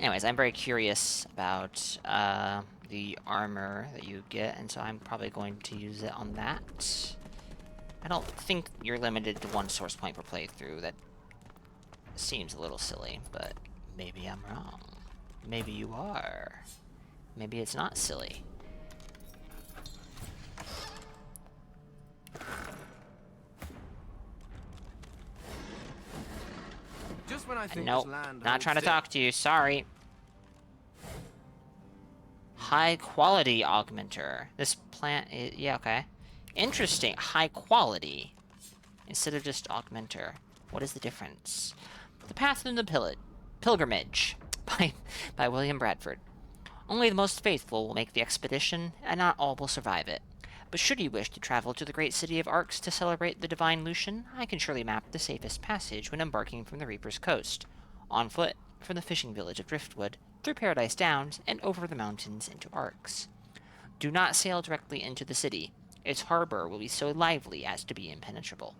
Anyways, I'm very curious about the armor that you get, and so I'm probably going to use it on that. I don't think you're limited to one source point per playthrough. That seems a little silly, but maybe I'm wrong. Maybe you are. Maybe it's not silly. Just when I think Nope, this land not holds trying to still- talk to you, sorry. High quality augmenter. This plant is, yeah, okay. Interesting, high quality. Instead of just augmenter. What is the difference? The Path in the Pilgrimage by William Bradford. Only the most faithful will make the expedition, and not all will survive it. But should you wish to travel to the great city of Arx to celebrate the divine Lucian, I can surely map the safest passage when embarking from the Reaper's Coast. On foot, from the fishing village of Driftwood, through Paradise Downs, and over the mountains into Arx. Do not sail directly into the city. Its harbor will be so lively as to be impenetrable.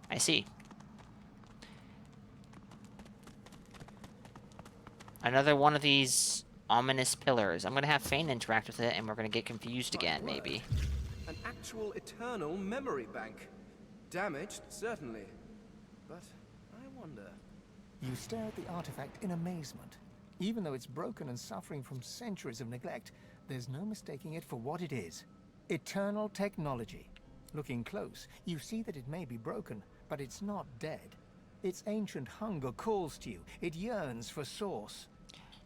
I see. Another one of these ominous pillars. I'm gonna have Fane interact with it, and we're gonna get confused again, maybe. An actual eternal memory bank. Damaged, certainly. But I wonder... You stare at the artifact in amazement. Even though it's broken and suffering from centuries of neglect, there's no mistaking it for what it is. Eternal technology. Looking close, you see that it may be broken, but it's not dead. Its ancient hunger calls to you. It yearns for source.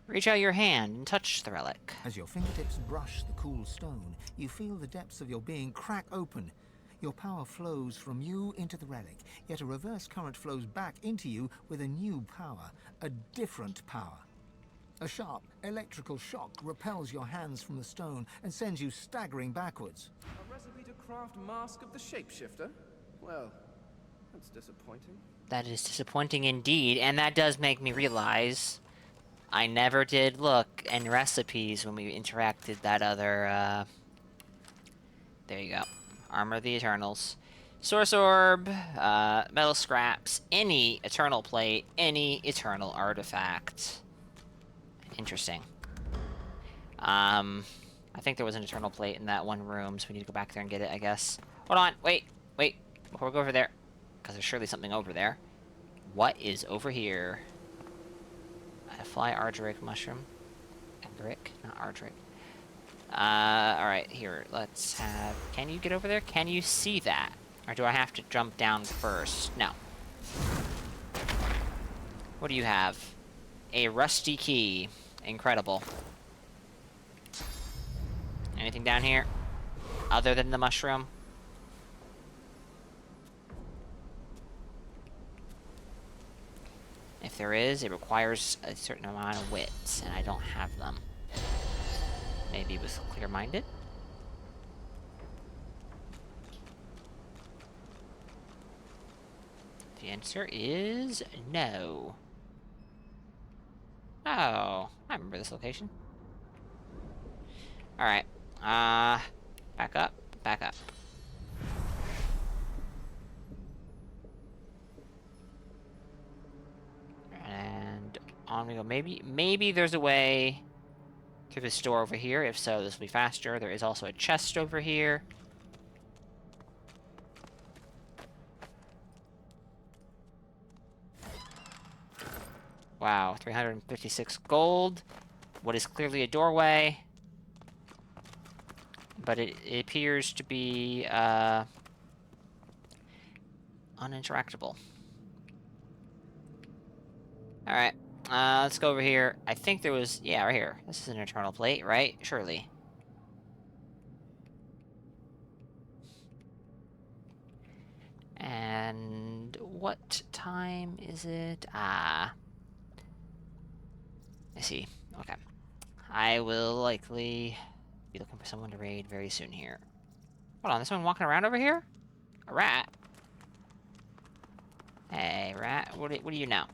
Reach out your hand and touch the relic. As your fingertips brush the cool stone, you feel the depths of your being crack open. Your power flows from you into the relic, yet a reverse current flows back into you with a new power, a different power. A sharp electrical shock repels your hands from the stone and sends you staggering backwards. A recipe to craft Mask of the Shapeshifter? Well, that's disappointing. That is disappointing indeed, and that does make me realize I never did look in recipes when we interacted that other, there you go. Armor of the Eternals. Source Orb, metal scraps, any Eternal Plate, any Eternal Artifact. Interesting. I think there was an Eternal Plate in that one room, so we need to go back there and get it, I guess. Hold on, wait, before we go over there. Because there's surely something over there. What is over here? A fly Ardric mushroom. Ardric, not Ardric. Alright, here, let's have... Can you get over there? Can you see that? Or do I have to jump down first? No. What do you have? A rusty key. Incredible. Anything down here? Other than the mushroom? If there is, it requires a certain amount of wits, and I don't have them. Maybe with clear-minded? The answer is no. Oh, I remember this location. Alright. Back up. Back up. And on we go. Maybe there's a way through this door over here. If so, this will be faster. There is also a chest over here. Wow, 356 gold. What is clearly a doorway. But it appears to be, uninteractable. Alright, let's go over here. I think there was, yeah, right here. This is an eternal plate, right? Surely. And what time is it? I see. Okay. I will likely be looking for someone to raid very soon here. Hold on, there's someone walking around over here? A rat? Hey, rat, what are you now?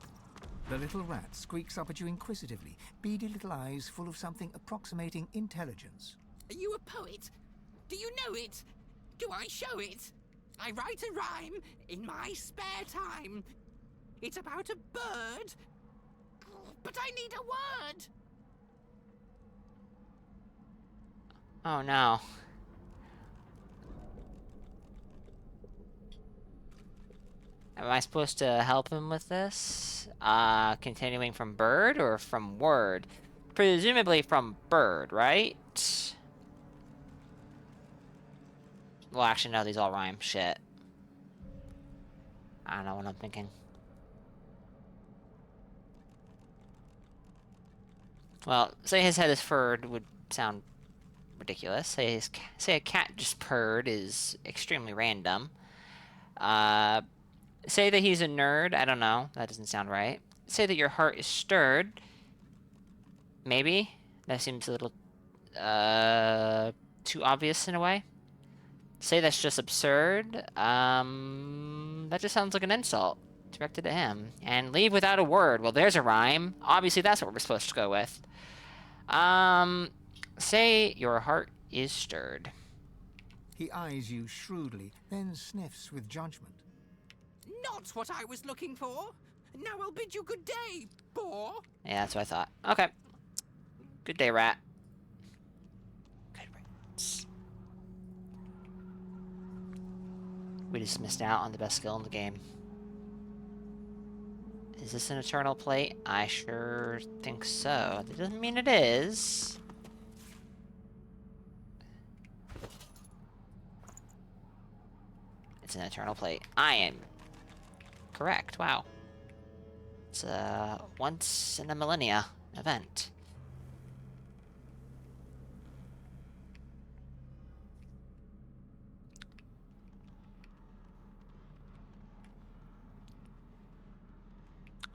The little rat squeaks up at you inquisitively, beady little eyes full of something approximating intelligence. Are you a poet? Do you know it? Do I show it? I write a rhyme in my spare time. It's about a bird, but I need a word. Oh no. Am I supposed to help him with this? Continuing from bird or from word? Presumably from bird, right? Well, actually, no, these all rhyme. Shit. I don't know what I'm thinking. Well, say his head is furred would sound ridiculous. Say a cat just purred is extremely random. Say that he's a nerd. I don't know. That doesn't sound right. Say that your heart is stirred. Maybe. That seems a little too obvious in a way. Say that's just absurd. That just sounds like an insult directed at him. And leave without a word. Well, there's a rhyme. Obviously, that's what we're supposed to go with. Say your heart is stirred. He eyes you shrewdly, then sniffs with judgment. Not what I was looking for. Now I'll bid you good day, boar. Yeah, that's what I thought. Okay. Good day, rat. Good riddance. We just missed out on the best skill in the game. Is this an eternal plate? I sure think so. That doesn't mean it is. It's an eternal plate. I am correct. Wow. It's a once in a millennia event.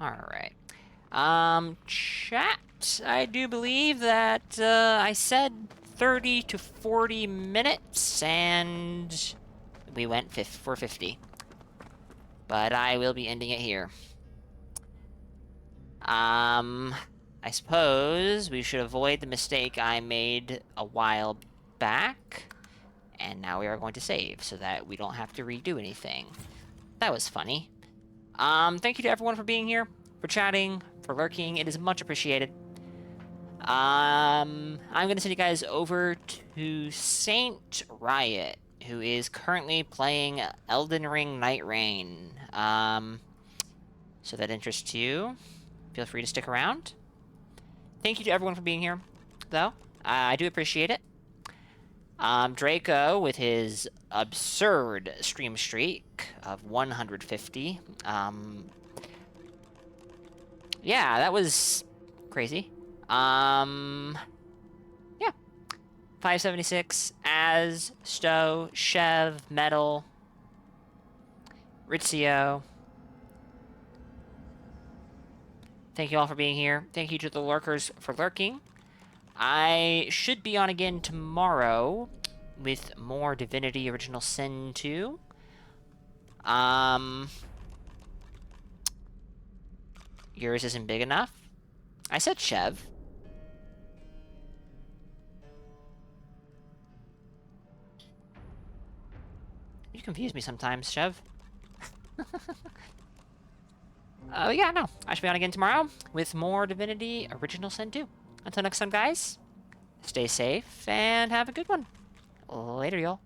Alright. Chat, I do believe that, I said 30 to 40 minutes, and we went for 50. But I will be ending it here. I suppose we should avoid the mistake I made a while back, and now we are going to save, so that we don't have to redo anything. That was funny. Thank you to everyone for being here, for chatting, for lurking. It is much appreciated. I'm gonna send you guys over to Saint Riot, who is currently playing Elden Ring Night Rain. So that interests you, feel free to stick around. Thank you to everyone for being here, though. I do appreciate it. Draco with his absurd stream streak of 150. Yeah, that was crazy. Yeah. 576, Az, Stowe, Chev, Metal, Ritzio. Thank you all for being here. Thank you to the lurkers for lurking. I should be on again tomorrow with more Divinity Original Sin 2. Yours isn't big enough? I said Chev. You confuse me sometimes, Chev. Yeah, no. I should be on again tomorrow with more Divinity Original Sin 2. Until next time, guys, stay safe and have a good one. Later, y'all.